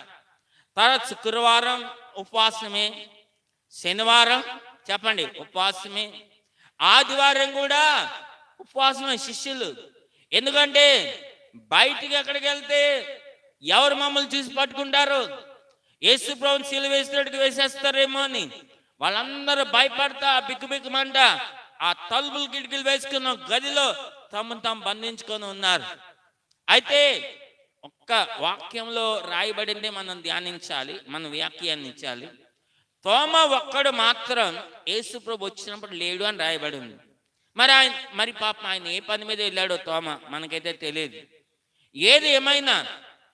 తర్వాత శుక్రవారం ఉపవాసమే, శనివారం చెప్పండి ఉపవాసమే, ఆదివారం కూడా ఉపవాసమే శిష్యులు. ఎందుకంటే బయటికి ఎక్కడికి వెళ్తే ఎవరు మమ్మల్ని చూసి పట్టుకుంటారు, యేసు ప్రభువుని సిలువ వేసినట్టుగా వేసేస్తారేమో అని వాళ్ళందరూ భయపడతా బిక్కుబిక్కుమంట ఆ తలుపులు కిటికీలు వేసుకున్న గదిలో తమను తాము బంధించుకొని ఉన్నారు. అయితే ఒక్క వాక్యంలో రాయబడింది మనం ధ్యానించాలి, మనం వ్యాఖ్యానించాలి. తోమ ఒక్కడు మాత్రం యేసు ప్రభు వచ్చినప్పుడు లేడు అని రాయబడింది. మరి పాపం ఆయన ఏ పని మీద వెళ్ళాడో తోమ మనకైతే తెలియదు. ఏది ఏమైనా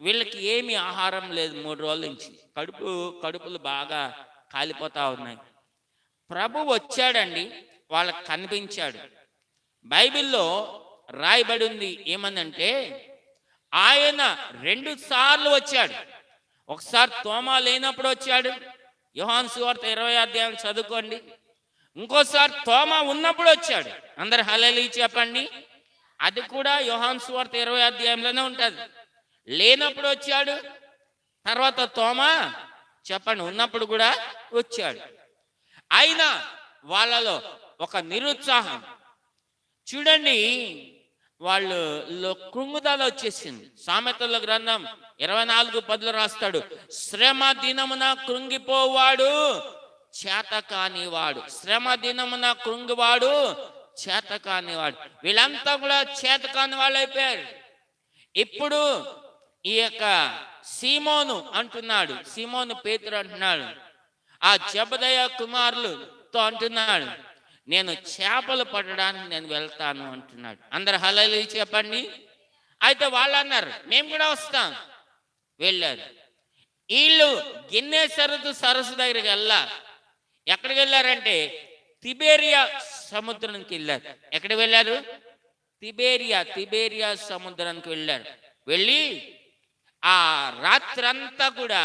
వీళ్ళకి ఏమి ఆహారం లేదు 3 రోజుల నుంచి, కడుపులు బాగా కాలిపోతా ఉన్నాయి. ప్రభు వచ్చాడండి, వాళ్ళకి కనిపించాడు. బైబిల్లో రాయబడి ఉంది ఏమనంటే ఆయన 2 సార్లు వచ్చాడు. ఒకసారి తోమా లేనప్పుడు వచ్చాడు, యోహాను సువార్త 20వ అధ్యాయం చదువుకోండి. ఇంకోసారి తోమా ఉన్నప్పుడు వచ్చాడు. అందరు హల్లెలూయా చెప్పండి. అది కూడా యోహాను సువార్త 20వ అధ్యాయంలోనే ఉంటుంది. లేనప్పుడు వచ్చాడు, తర్వాత తోమా చెప్పండి ఉన్నప్పుడు కూడా వచ్చాడు. అయినా వాళ్ళలో ఒక నిరుత్సాహం చూడండి, వాళ్ళు కృంగుదల వచ్చేసింది. సామెతల గ్రంథం 24:10 రాస్తాడు, శ్రమ దినమున కృంగిపోవాడు చేత కానివాడు, శ్రమ దినమున కృంగివాడు చేత కానివాడు. వీళ్ళంతా కూడా చేత కాని వాళ్ళు అయిపోయారు. ఇప్పుడు ఈ యొక్క సీమోను అంటున్నాడు, సీమోను పేతురు అంటున్నాడు, ఆ జెబెదయి కుమారులతో అంటున్నాడు, నేను చేపలు పట్టడానికి నేను వెళ్తాను అంటున్నాడు. అందరు హల్లెలూయా చెప్పండి. అయితే వాళ్ళు అన్నారు మేము కూడా వస్తాం. వెళ్ళారు. వీళ్ళు గిన్నెసరతు సరస్సు దగ్గరికి ఎక్కడికి వెళ్ళారంటే తిబేరియా సముద్రానికి వెళ్ళారు. ఎక్కడికి వెళ్ళారు? తిబేరియా సముద్రానికి వెళ్ళారు. వెళ్ళి ఆ రాత్రంతా కూడా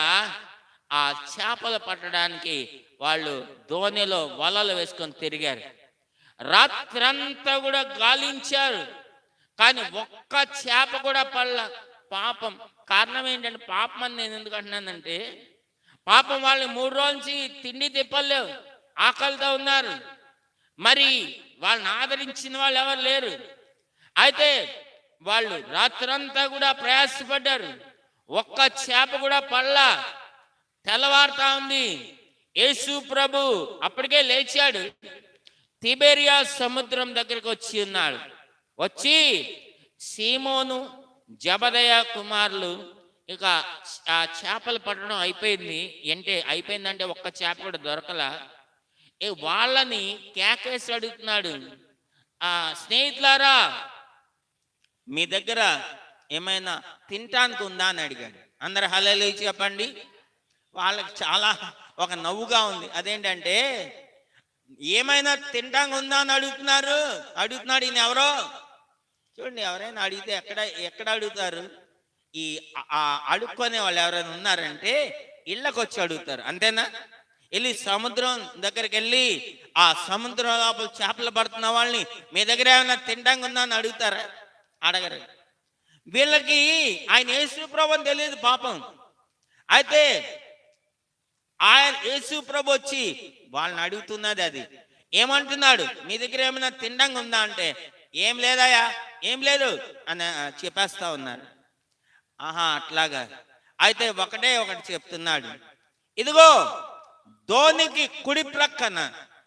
ఆ చేపలు పట్టడానికి వాళ్ళు దోణిలో వలలు వేసుకొని తిరిగారు. రాత్రంతా కూడా గాలించారు, కానీ ఒక్క చేప కూడా పడల. పాపం. కారణం ఏంటంటే పాపం అని నేను ఎందుకు అంటున్నానంటే, పాపం వాళ్ళు 3 రోజుల నుంచి తిండి తిప్పలేవు, ఆకలితో ఉన్నారు. మరి వాళ్ళని ఆదరించిన వాళ్ళు ఎవరు లేరు. అయితే వాళ్ళు రాత్రంతా కూడా ప్రయాసపడ్డారు, ఒక్క చేప కూడా పడలా. తెల్లవారుతా ఉంది. యేసు ప్రభు అప్పటికే లేచాడు, తిబేరియా సముద్రం దగ్గరికి వచ్చి ఉన్నాడు. వచ్చి సీమోను జెబెదయి కుమారులు ఇక ఆ చేపలు పట్టడం అయిపోయిందంటే ఒక్క చేప కూడా దొరకలా. వాళ్ళని కేకేసి అడుగుతున్నాడు, స్నేహితులారా మీ దగ్గర ఏమైనా తినటానికి ఉందా అని అడిగాడు. అందరు హల్లెలూయా చెప్పండి. వాళ్ళకి చాలా ఒక నవ్వుగా ఉంది. అదేంటంటే ఏమైనా తినటానికి ఉందా అని అడుగుతున్నాడు ఈయన. ఎవరో చూడండి, ఎవరైనా అడిగితే ఎక్కడ అడుగుతారు? ఈ అడుక్కునే వాళ్ళు ఎవరైనా ఉన్నారంటే ఇళ్ళకి వచ్చి అడుగుతారు, అంతేనా? వెళ్ళి సముద్రం దగ్గరికి వెళ్ళి ఆ సముద్రం లోపల చేపలు పడుతున్న వాళ్ళని మీ దగ్గర ఏమైనా తినడానికి ఉందా అని అడుగుతారా? అడగరు. వీళ్ళకి ఆయన యేసు ప్రభు అని తెలియదు పాపం. అయితే ఆయన యేసు ప్రభు వచ్చి వాళ్ళని అడుగుతున్నది అది. ఏమంటున్నాడు? మీ దగ్గర ఏమైనా తినడానికి ఉందా అంటే ఏం లేదాయా, ఏం లేదు అని చెప్పేస్తా ఉన్నారు. అట్లాగా. అయితే ఒకటి చెప్తున్నాడు, ఇదిగో ధోనికి కుడి ప్రక్కన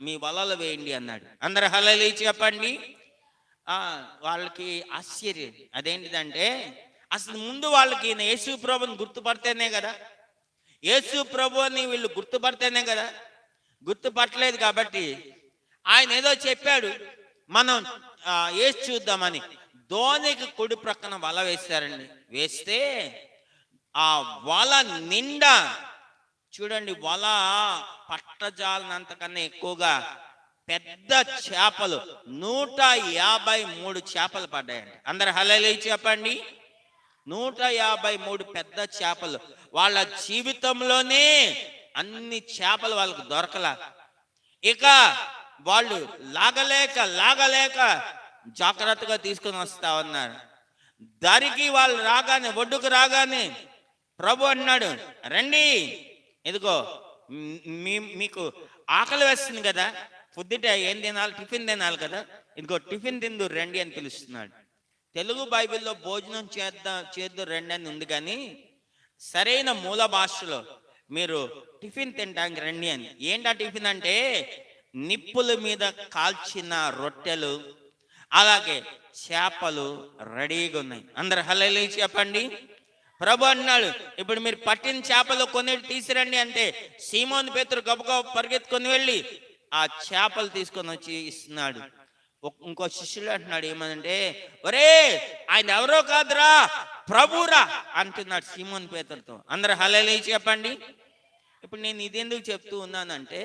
మీ వలలు వేయండి అన్నాడు. అందరు హల్లెలూయా చెప్పండి. వాళ్ళకి ఆశ్చర్యం. అదేంటిదంటే అసలు ముందు వాళ్ళకి యేసు ప్రభుని గుర్తుపడితేనే కదా, యేసు ప్రభు అని వీళ్ళు గుర్తుపడితేనే కదా. గుర్తుపట్టలేదు కాబట్టి ఆయన ఏదో చెప్పాడు, మనం వేసి చూద్దామని ధోనికి కుడి ప్రక్కన వల వేస్తారండి. వేస్తే ఆ వల నిండా చూడండి, వల పట్టజాలనంతకన్నా ఎక్కువగా పెద్ద చేపలు 153 చేపలు పడ్డాయండి. అందరు హల్లెలూయా చెప్పండి. 153 పెద్ద చేపలు. వాళ్ళ జీవితంలోనే అన్ని చేపలు వాళ్ళకు దొరకలా. ఇక వాళ్ళు లాగలేక జాగ్రత్తగా తీసుకుని వస్తా ఉన్నారు. దారికి వాళ్ళు రాగానే, ఒడ్డుకు రాగానే ప్రభు అన్నాడు, రండి, ఇదిగో మీకు ఆకలి వేస్తుంది కదా, పొద్దుట ఏం తినాలి, టిఫిన్ తినాలి కదా, ఇదిగో టిఫిన్ తిందు రండి అని పిలుస్తున్నాడు. తెలుగు బైబిల్లో భోజనం చేద్దు రండి అని ఉంది, కానీ సరైన మూల భాషలో మీరు టిఫిన్ తినడానికి రండి అని. ఏంటా టిఫిన్ అంటే నిప్పుల మీద కాల్చిన రొట్టెలు, అలాగే చేపలు రెడీగా ఉన్నాయి. అందరు హల్లెలూయా చెప్పండి. ప్రభు అన్నాడు, ఇప్పుడు మీరు పట్టిన చేపలు కొన్ని తీసిరండి అంటే సీమోను పేతురు గబగబ పరిగెత్తుకొని వెళ్ళి ఆ చేపలు తీసుకొని వచ్చి ఇస్తున్నాడు. ఇంకో శిష్యుడు అంటున్నాడు ఏమనంటే, ఒరే ఆయన ఎవరో కాదురా, ప్రభురా అంటున్నాడు సీమోను పేతురుతో. అందరు హల్లెలూయా చెప్పండి. ఇప్పుడు నేను ఇదెందుకు చెప్తూ ఉన్నానంటే,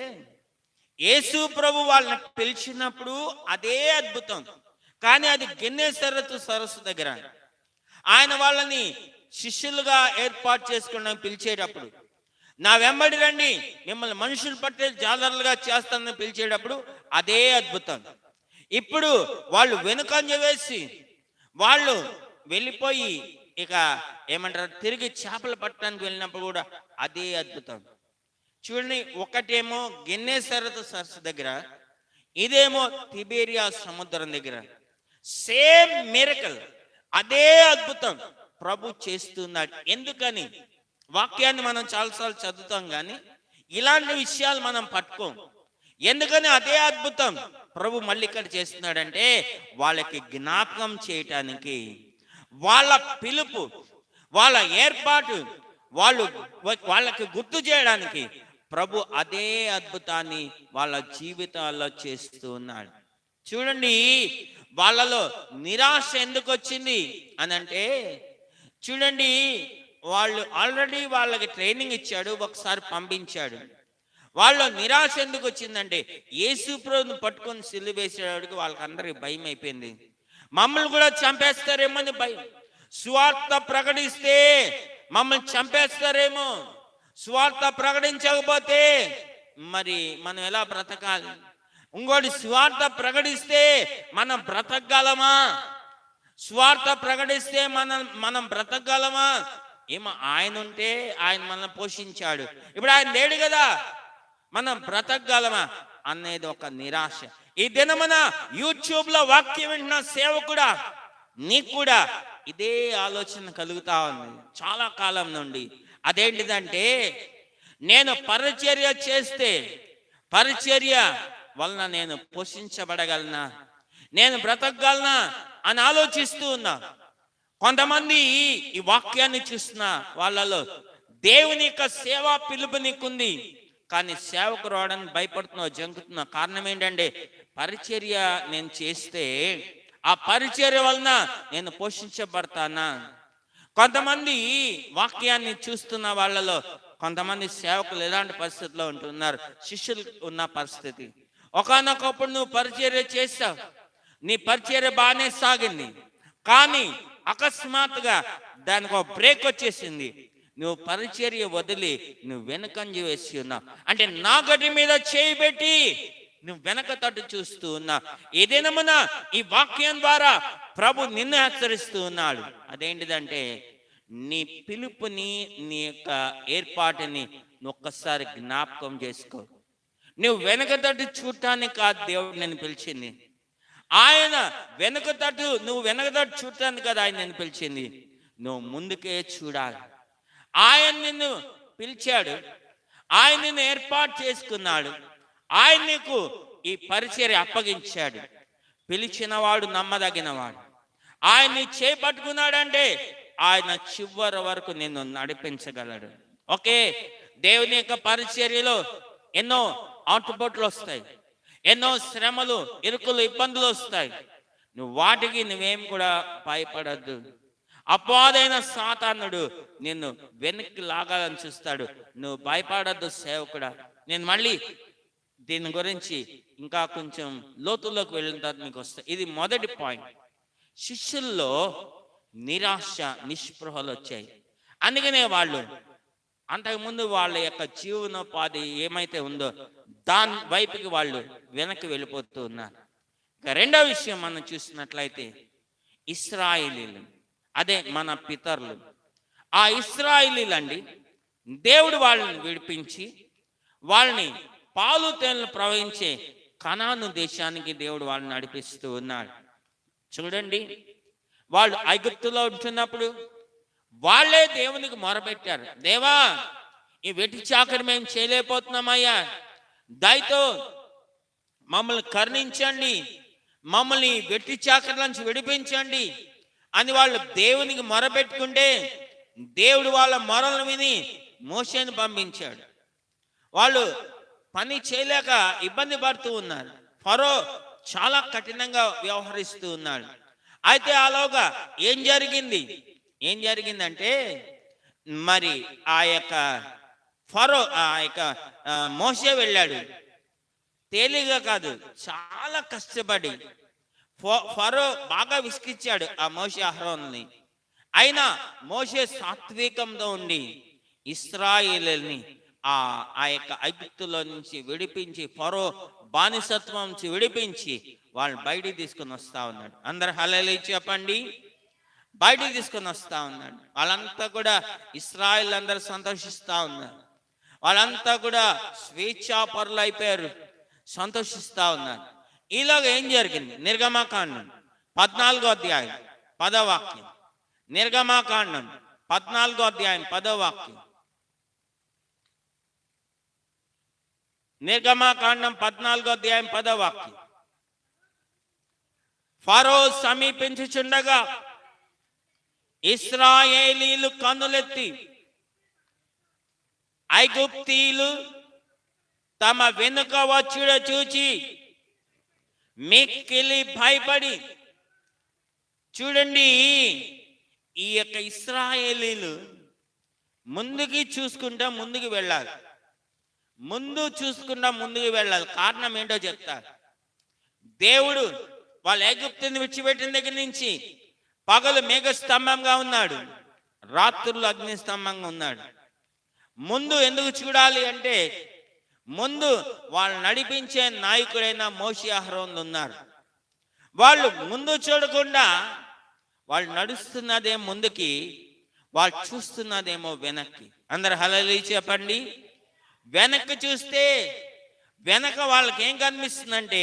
యేసు ప్రభు వాళ్ళని పిలిచినప్పుడు అదే అద్భుతం, కానీ అది గెన్నేసరతు సరస్సు దగ్గర ఆయన వాళ్ళని శిష్యులుగా ఏర్పాటు చేసుకోవడానికి పిలిచేటప్పుడు, నా వెంబడి రండి మిమ్మల్ని మనుషులు పట్టే జాలర్లుగా చేస్తానని పిలిచేటప్పుడు అదే అద్భుతం. ఇప్పుడు వాళ్ళు వెనుకంజ వేసి వాళ్ళు వెళ్ళిపోయి ఇక ఏమంటారు, తిరిగి చేపలు పట్టడానికి వెళ్ళినప్పుడు కూడా అదే అద్భుతం. చూడండి, ఒకటేమో గెన్నేసరతు సరస్సు దగ్గర, ఇదేమో తిబేరియా సముద్రం దగ్గర. సేమ్ మిరకల్, అదే అద్భుతం ప్రభు చేస్తున్నాడు. ఎందుకని? వాక్యాన్ని మనం చాలాసార్లు చదువుతాం, కానీ ఇలాంటి విషయాలు మనం పట్టుకోం. ఎందుకని అదే అద్భుతం ప్రభు మళ్ళీ ఇక్కడ చేస్తున్నాడంటే, వాళ్ళకి జ్ఞాపకం చేయటానికి, వాళ్ళ పిలుపు, వాళ్ళ ఏర్పాటు, వాళ్ళకి గుర్తు చేయడానికి ప్రభు అదే అద్భుతాన్ని వాళ్ళ జీవితాల్లో చేస్తూ ఉన్నాడు. చూడండి, వాళ్ళలో నిరాశ ఎందుకు వచ్చింది అని అంటే, చూడండి, వాళ్ళు ఆల్రెడీ వాళ్ళకి ట్రైనింగ్ ఇచ్చాడు, ఒకసారి పంపించాడు. వాళ్ళ నిరాశ ఎందుకు వచ్చిందంటే, యేసు ప్రభువుని పట్టుకొని సిలువ వేసేవాడికి వాళ్ళకందరికి భయం అయిపోయింది. మమ్మల్ని కూడా చంపేస్తారేమో అని భయం. సువార్త ప్రకటిస్తే మమ్మల్ని చంపేస్తారేమో, సువార్త ప్రకటించకపోతే మరి మనం ఎలా బ్రతకాలి, ఇంకోటి సువార్త ప్రకటిస్తే మనం బ్రతకగలమా, సువార్త ప్రకటిస్తే మనం బ్రతకగలమా, ఏమో ఆయన ఉంటే ఆయన మనల్ని పోషించాడు, ఇప్పుడు ఆయన లేడు కదా, మనం బ్రతకగలమా అనేది ఒక నిరాశ. ఈ దినమున యూట్యూబ్ లో వాక్యం వింటున్న సేవకుడా, నీకు కూడా ఇదే ఆలోచన కలుగుతా ఉంది చాలా కాలం నుండి. అదేంటిదంటే, నేను పరిచర్య చేస్తే పరిచర్య వలన నేను పోషించబడగలనా, నేను బ్రతకగలనా అని ఆలోచిస్తూ ఉన్నా. కొంతమంది ఈ వాక్యాన్ని చూస్తున్న వాళ్ళలో దేవుని యొక్క సేవా పిలుపు నీకుంది, కానీ సేవకు రావడానికి భయపడుతున్నావు, జంకుతున్నావు. కారణం ఏంటంటే, పరిచర్య నేను చేస్తే ఆ పరిచర్య వలన నేను పోషించబడతానా. కొంతమంది వాక్యాన్ని చూస్తున్న వాళ్ళలో కొంతమంది సేవకులు ఎలాంటి పరిస్థితిలో ఉంటున్నారు, శిష్యులు ఉన్న పరిస్థితి. ఒకానొకప్పుడు నువ్వు పరిచర్య చేస్తావు, నీ పరిచర్య బాగానే సాగింది, కానీ అకస్మాత్తుగా దానికి ఒక బ్రేక్ వచ్చేసింది. నువ్వు పరిచర్య వదిలి నువ్వు వెనకంజ వేసి ఉన్నావు. అంటే నా గడ్డి మీద చేయి పెట్టి నువ్వు వెనక తట్టు చూస్తూ ఉన్నావు. ఈ దినమున ఈ వాక్యం ద్వారా ప్రభు నిన్ను హెచ్చరిస్తూ ఉన్నాడు. అదేంటిదంటే, నీ పిలుపుని, నీ యొక్క ఏర్పాటుని ఒక్కసారి జ్ఞాపకం చేసుకో. నువ్వు వెనక తట్టు చూడటానికి కాదు దేవుడు నేను పిలిచింది. ఆయన నువ్వు వెనక తట్టు చూడటానికి కదా ఆయన నేను పిలిచింది. నువ్వు ముందుకే చూడాలి. ఆయన నిన్ను పిలిచాడు, ఆయన నిన్ను ఏర్పాటు చేసుకున్నాడు, ఆయన నీకు ఈ పరిచర్య అప్పగించాడు. పిలిచినవాడు నమ్మదగినవాడు. ఆయన్ని చేపట్టుకున్నాడంటే ఆయన చివరి వరకు నిన్ను నడిపించగలడు. ఓకే, దేవుని యొక్క పరిచర్యలో ఎన్నో ఆటుపోట్లు వస్తాయి, ఎన్నో శ్రమలు, ఇరుకులు, ఇబ్బందులు వస్తాయి. వాటికి నువ్వేం కూడా భయపడద్దు. అపవాదైన సాతానుడు నిన్ను వెనక్కి లాగాలని చూస్తాడు. నువ్వు భయపడద్దు సేవకుడా. నేను మళ్ళీ దీని గురించి ఇంకా కొంచెం లోతుల్లోకి వెళ్ళిన తర్వాత మీకు వస్తాయి. ఇది మొదటి పాయింట్. శిష్యుల్లో నిరాశ, నిస్పృహలు వచ్చాయి. అందుకనే వాళ్ళు అంతకుముందు వాళ్ళ యొక్క జీవనోపాధి ఏమైతే ఉందో దాని వైపుకి వాళ్ళు వెనక్కి వెళ్ళిపోతూ ఉన్నారు. ఇక రెండో విషయం మనం చూసినట్లయితే, ఇశ్రాయేలీలు అదే మన పితరులు. ఆ ఇశ్రాయేలీలండి, దేవుడు వాళ్ళని విడిపించి వాళ్ళని పాలు తేనెలు ప్రవహించే కనాను దేశానికి దేవుడు వాళ్ళని నడిపిస్తూ ఉన్నాడు. చూడండి, వాళ్ళు ఐగుప్తులో ఉంటున్నప్పుడు వాళ్ళే దేవునికి మొరపెట్టారు, దేవా ఈ వెట్టి చాకరి మేము చేయలేకపోతున్నామయ్యా, దయతో మమ్మల్ని కరుణించండి, మమ్మల్ని వెట్టి చాకరి నుంచి విడిపించండి అని వాళ్ళు దేవునికి మొరపెట్టుకుంటే దేవుడు వాళ్ళ మొరలను విని మోషేను పంపించాడు. వాళ్ళు పని చేయలేక ఇబ్బంది పడుతూ ఉన్నారు. ఫరో చాలా కఠినంగా వ్యవహరిస్తూ ఉన్నాడు. అయితే ఆలోగా ఏం జరిగిందంటే మరి ఆ యొక్క ఫరో మోషే వెళ్ళాడు. తేలిగా కాదు, చాలా కష్టపడి ఫరో బాగా విసిగిచ్చాడు ఆ మోషే అహరోనుని. అయినా మోషే సాత్వికంతో ఉండి ఇశ్రాయేలుని ఆ యొక్క ఐగుప్తులో నుంచి విడిపించి, ఫరో బానిసత్వం నుంచి విడిపించి వాళ్ళని బయటికి తీసుకొని వస్తా ఉన్నాడు. అందరు హల్లెలూయా చెప్పండి. బయటికి తీసుకొని వస్తా ఉన్నాడు. వాళ్ళంతా కూడా ఇశ్రాయేలు అందరూ సంతోషిస్తా ఉన్నారు. వాళ్ళంతా కూడా స్వేచ్ఛాపరులు అయిపోయారు, సంతోషిస్తా ఉన్నారు. ఈలోగా ఏం జరిగింది? నిర్గమకాండం 14వ అధ్యాయం 10వ వాక్యం. నిర్గమకాండం 14వ అధ్యాయం 10వ వాక్యం. నిర్గమకాండం 14వ అధ్యాయం 10వ వాక్యం. ఫరో సమీపించుచుండగా ఇశ్రాయేలీలు కన్నులెత్తి ఐగుప్తీయులు తమ వెనుక వచ్చుడ చూచి మిక్కిలి భయపడి. చూడండి, ఈ యొక్క ఇశ్రాయేలీలు ముందుకి చూసుకుంటా ముందుకు వెళ్ళాలి, ముందుకు వెళ్ళాలి. కారణం ఏంటో చెప్తారు. దేవుడు వాళ్ళ ఐగుప్తుని విడిచిపెట్టిన దగ్గర నుంచి పగలు మేఘస్తంభంగా ఉన్నాడు, రాత్రులు అగ్నిస్తంభంగా ఉన్నాడు. ముందు ఎందుకు చూడాలి అంటే, ముందు వాళ్ళు నడిపించే నాయకుడైన మోషే అహరోనులు ఉన్నారు. వాళ్ళు ముందు చూడకుండా వాళ్ళు నడుస్తున్నదేమో ముందుకి, వాళ్ళు చూస్తున్నదేమో వెనక్కి. అందరు హల్లెలూయా చెప్పండి. వెనక్కి చూస్తే వెనక వాళ్ళకి ఏం కనిపిస్తుందంటే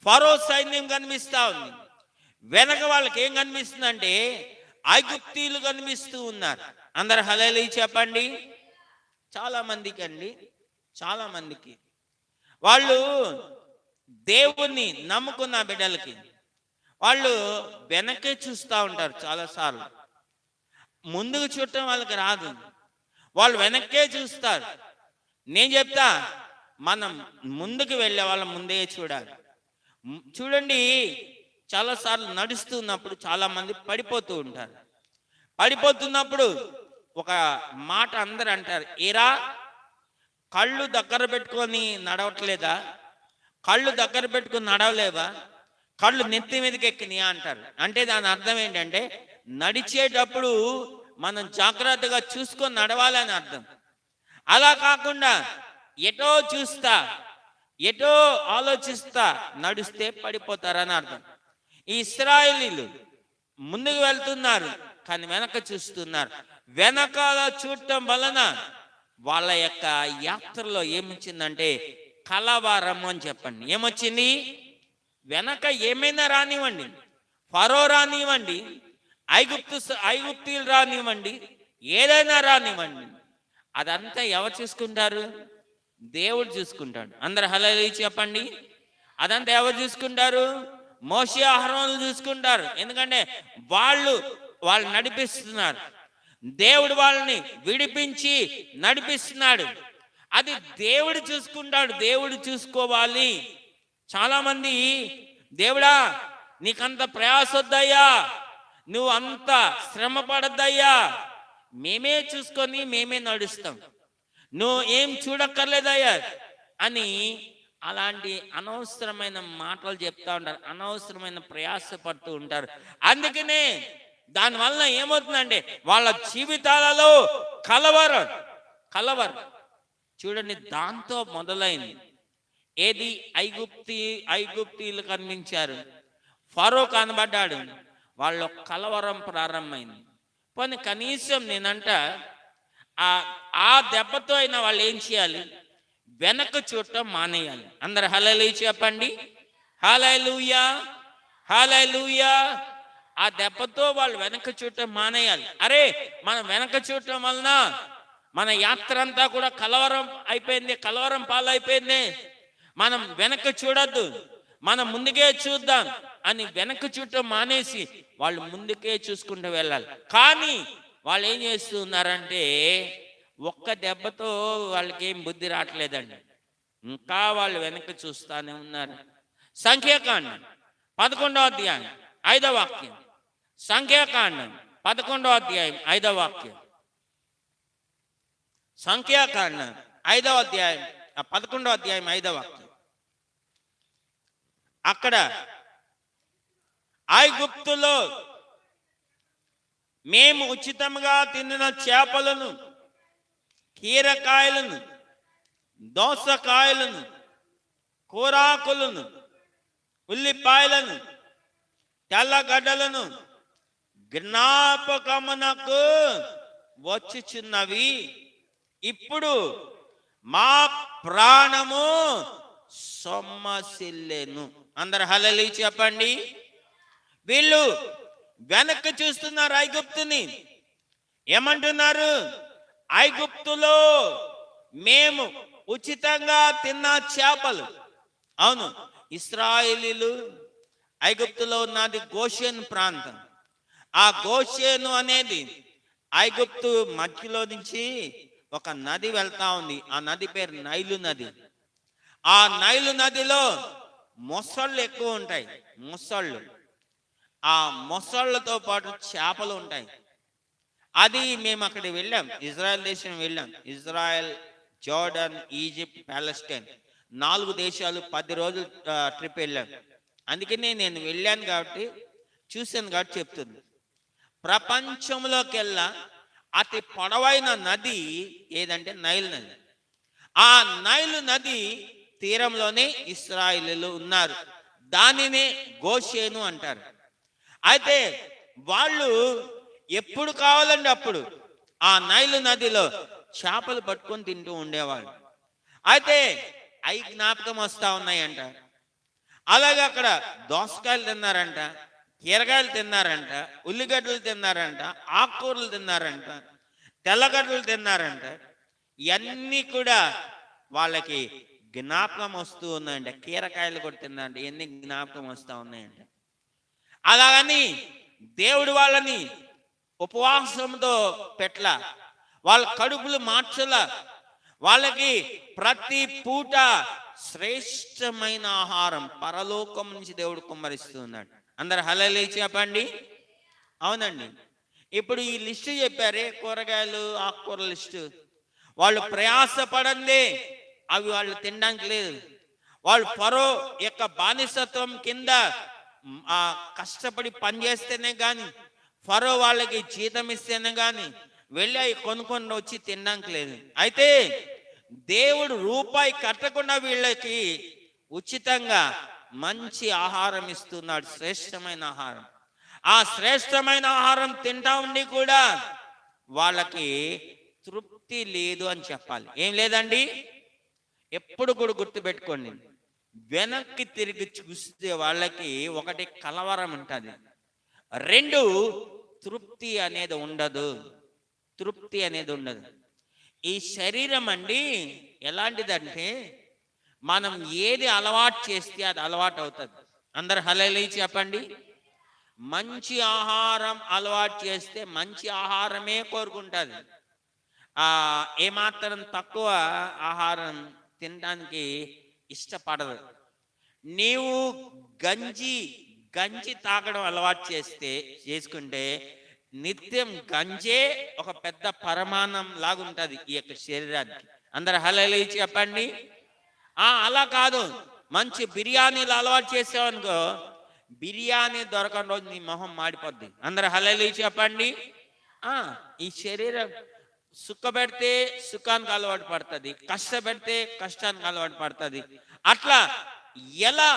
ఫరో సైన్యం కనిపిస్తా ఉంది. వెనక వాళ్ళకి ఏం కనిపిస్తుందంటే ఐగుప్తీయులు కనిపిస్తూ ఉన్నారు. అందరు హల్లెలూయా చెప్పండి. చాలా మందికి వాళ్ళు దేవుణ్ణి నమ్ముకున్న బిడ్డలకి వాళ్ళు వెనకే చూస్తూ ఉంటారు. చాలాసార్లు ముందుకు చూడటం వాళ్ళకి రాదు, వాళ్ళు వెనక్కే చూస్తారు. నేను చెప్తా, మనం ముందుకు వెళ్ళే వాళ్ళ ముందే చూడాలి. చూడండి, చాలాసార్లు నడుస్తున్నప్పుడు చాలా మంది పడిపోతూ ఉంటారు. పడిపోతున్నప్పుడు ఒక మాట అందరు అంటారు, ఏరా కళ్ళు దగ్గర పెట్టుకొని నడవట్లేదా, కళ్ళు దగ్గర పెట్టుకొని నడవలేవా, కళ్ళు నెత్తి మీదకి ఎక్కినాయా అంటారు. అంటే దాని అర్థం ఏంటంటే నడిచేటప్పుడు మనం జాగ్రత్తగా చూసుకొని నడవాలని అర్థం. అలా కాకుండా ఎటో చూస్తా ఎటో ఆలోచిస్తా నడిస్తే పడిపోతారని అర్థం. ఈ ఇశ్రాయేలీలు ముందుకు వెళ్తున్నారు కానీ వెనక చూస్తున్నారు. వెనకాల చూడటం వలన వాళ్ళ యొక్క యాత్రలో ఏమొచ్చిందంటే కలవరం అని చెప్పండి. ఏమొచ్చింది? వెనక ఏమైనా రానివ్వండి, ఫరో రానివ్వండి, ఐగుప్తీయులు రానివ్వండి, ఏదైనా రానివ్వండి, అదంతా ఎవరు చూసుకుంటారు? దేవుడు చూసుకుంటాడు. అందరు హల్లెలూయా చెప్పండి. అదంతా ఎవరు చూసుకుంటారు? మోషే అహరోనులు చూసుకుంటారు. ఎందుకంటే వాళ్ళు నడిపిస్తున్నారు. దేవుడు వాళ్ళని విడిపించి నడిపిస్తున్నాడు. అది దేవుడు చూసుకుంటాడు. దేవుడు చూసుకోవాలి. చాలా మంది, దేవుడా నీకంత ప్రయాస వద్దయ్యా, నువ్వు అంత శ్రమ పడద్దయ్యా, మేమే చూసుకొని మేమే నడుస్తాం, నువ్వు ఏం చూడక్కర్లేదయ్యా అని అలాంటి అనవసరమైన మాటలు చెప్తా ఉంటారు, అనవసరమైన ప్రయాస పడుతూ ఉంటారు. అందుకనే దానివల్ల ఏమవుతుందంటే వాళ్ళ జీవితాలలో కలవరం చూడండి, దాంతో మొదలైంది. ఏది? ఐగుప్తీయులు కనిపించారు, ఫరో కనబడ్డాడు, వాళ్ళ కలవరం ప్రారంభమైంది. పోనీ కనీసం నేనంట ఆ ఆ దెబ్బతో అయినా వాళ్ళు ఏం చేయాలి? వెనక చూడటం మానేయాలి. అందరు హల్లెలూయా చెప్పండి. హల్లెలూయా, హల్లెలూయా. ఆ దెబ్బతో వాళ్ళు వెనక చూడటం మానేయాలి. అరే, మనం వెనక చూడటం వలన మన యాత్ర అంతా కూడా కలవరం అయిపోయింది, కలవరం పాలైపోయింది. మనం వెనక చూడొద్దు, మనం ముందుకే చూద్దాం అని వెనక చూడటం మానేసి వాళ్ళు ముందుకే చూసుకుంటూ వెళ్ళాలి. కానీ వాళ్ళు ఏం చేస్తున్నారంటే ఒక్క దెబ్బతో వాళ్ళకి ఏం బుద్ధి రావట్లేదండి. ఇంకా వాళ్ళు వెనక చూస్తానే ఉన్నారు. సంఖ్యాకాండం 11వ అధ్యాయం 5వ వాక్యం. సంఖ్యాకాండం 11వ అధ్యాయం 5వ వాక్యం. సంఖ్యాకాండం 5వ అధ్యాయం 11వ అధ్యాయం 5వ వాక్యం. అక్కడ ఐగుప్తులో మేము ఉచితంగా తిన్న చేపలను, కీరకాయలను, దోసకాయలను, కూరాకులను, ఉల్లిపాయలను, తెల్లగడ్డలను జ్ఞాపకమునకు వచ్చుచున్నవి. ఇప్పుడు మా ప్రాణము సొమ్మసిల్లెను. అందరు హల్లెలూయా చెప్పండి. వీళ్ళు వెనక్కి చూస్తున్నారు ఐగుప్తుని. ఏమంటున్నారు? ఐగుప్తులో మేము ఉచితంగా తిన్న చేపలు. అవును, ఇశ్రాయేలీలు ఐగుప్తులో ఉన్నది గోషెను ప్రాంతం. ఆ గోషెను అనేది ఐగుప్తు మధ్యలో నుంచి ఒక నది వెళ్తా ఉంది. ఆ నది పేరు నైలు నది. ఆ నైలు నదిలో మొసళ్ళు ఎక్కువ ఉంటాయి. మొసళ్ళు, ఆ మొసళ్ళతో పాటు చేపలు ఉంటాయి. అది మేము అక్కడికి వెళ్ళాం, ఇజ్రాయెల్ దేశం వెళ్ళాం. ఇజ్రాయెల్, జోర్డన్, ఈజిప్ట్, పాలెస్టైన్ 4 దేశాలు 10 రోజులు ట్రిప్ వెళ్ళాం. అందుకనే నేను వెళ్ళాను కాబట్టి, చూశాను కాబట్టి చెప్తుంది. ప్రపంచంలోకెల్లా అతి పొడవైన నది ఏదంటే నైల్ నది. ఆ నైలు నది తీరంలోనే ఇశ్రాయేలీలు ఉన్నారు. దానినే గోషేను అంటారు. అయితే వాళ్ళు ఎప్పుడు కావాలండి అప్పుడు ఆ నైలు నదిలో చేపలు పట్టుకొని తింటూ ఉండేవాళ్ళు. అయితే అవి జ్ఞాపకం వస్తా ఉన్నాయంట. అలాగే అక్కడ దోసకాయలు తిన్నారంట, కీరకాయలు తిన్నారంట, ఉల్లిగడ్డలు తిన్నారంట, ఆకుకూరలు తిన్నారంట, తెల్లగడ్డలు తిన్నారంట. ఇవన్నీ కూడా వాళ్ళకి జ్ఞాపకం వస్తూ ఉన్నాయంట. కీరకాయలు కూడా తిన్నారంట. ఎన్ని జ్ఞాపకం వస్తూ ఉన్నాయంట. అలాగని దేవుడు వాళ్ళని ఉపవాసంతో పెట్ల, వాళ్ళ కడుపులు మార్చల. వాళ్ళకి ప్రతి పూట శ్రేష్టమైన ఆహారం పరలోకం నుంచి దేవుడు కుమ్మరిస్తూ ఉన్నాడు. అందరు హల్లెలూయా చెప్పండి. అవునండి. ఇప్పుడు ఈ లిస్టు చెప్పారే, కూరగాయలు, ఆకుకూరల లిస్టు, వాళ్ళు ప్రయాసపడందే అవి వాళ్ళు తినడానికి లేదు. వాళ్ళు ఫరో యొక్క బానిసత్వం కింద కష్టపడి పనిచేస్తేనే కానీ, ఫరో వాళ్ళకి జీతం ఇస్తేనే కానీ వెళ్ళి అవి కొనుక్కొని వచ్చి తినడానికి లేదు. అయితే దేవుడు రూపాయి కట్టకుండా వీళ్ళకి ఉచితంగా మంచి ఆహారం ఇస్తున్నాడు, శ్రేష్టమైన ఆహారం. ఆ శ్రేష్టమైన ఆహారం తింటా ఉండి కూడా వాళ్ళకి తృప్తి లేదు అని చెప్పాలి. ఏం లేదండి? ఎప్పుడు కూడా గుర్తుపెట్టుకోండి, వెనక్కి తిరిగి చూస్తే వాళ్ళకి ఒకటి కలవరం ఉంటుంది, 2 తృప్తి అనేది ఉండదు. తృప్తి అనేది ఉండదు. ఈ శరీరం అండి ఎలాంటిదంటే మనం ఏది అలవాటు చేస్తే అది అలవాటు అవుతుంది. అందరు హల్లెలూయా చెప్పండి. మంచి ఆహారం అలవాటు చేస్తే మంచి ఆహారమే కోరుకుంటుంది. ఏమాత్రం తక్కువ ఆహారం తినడానికి ఇష్టపడదు. నీవు గంజి తాగడం అలవాటు చేసుకుంటే నిత్యం గంజే ఒక పెద్ద పరమాణం లాగుంటది ఈ యొక్క శరీరానికి. అందరు హల్లెలూయా చెప్పండి. అలా కాదు, మంచి బిర్యానీలు అలవాటు చేసావనుకో, బిర్యానీ దొరకని రోజు నీ మొహం మాడిపోద్ది. అందరు హల్లెలూయా చెప్పండి. ఈ శరీరం సుఖపెడితే సుఖానికి అలవాటు పడుతుంది, కష్టపెడితే కష్టానికి అలవాటు పడుతుంది. అట్లా ఎలా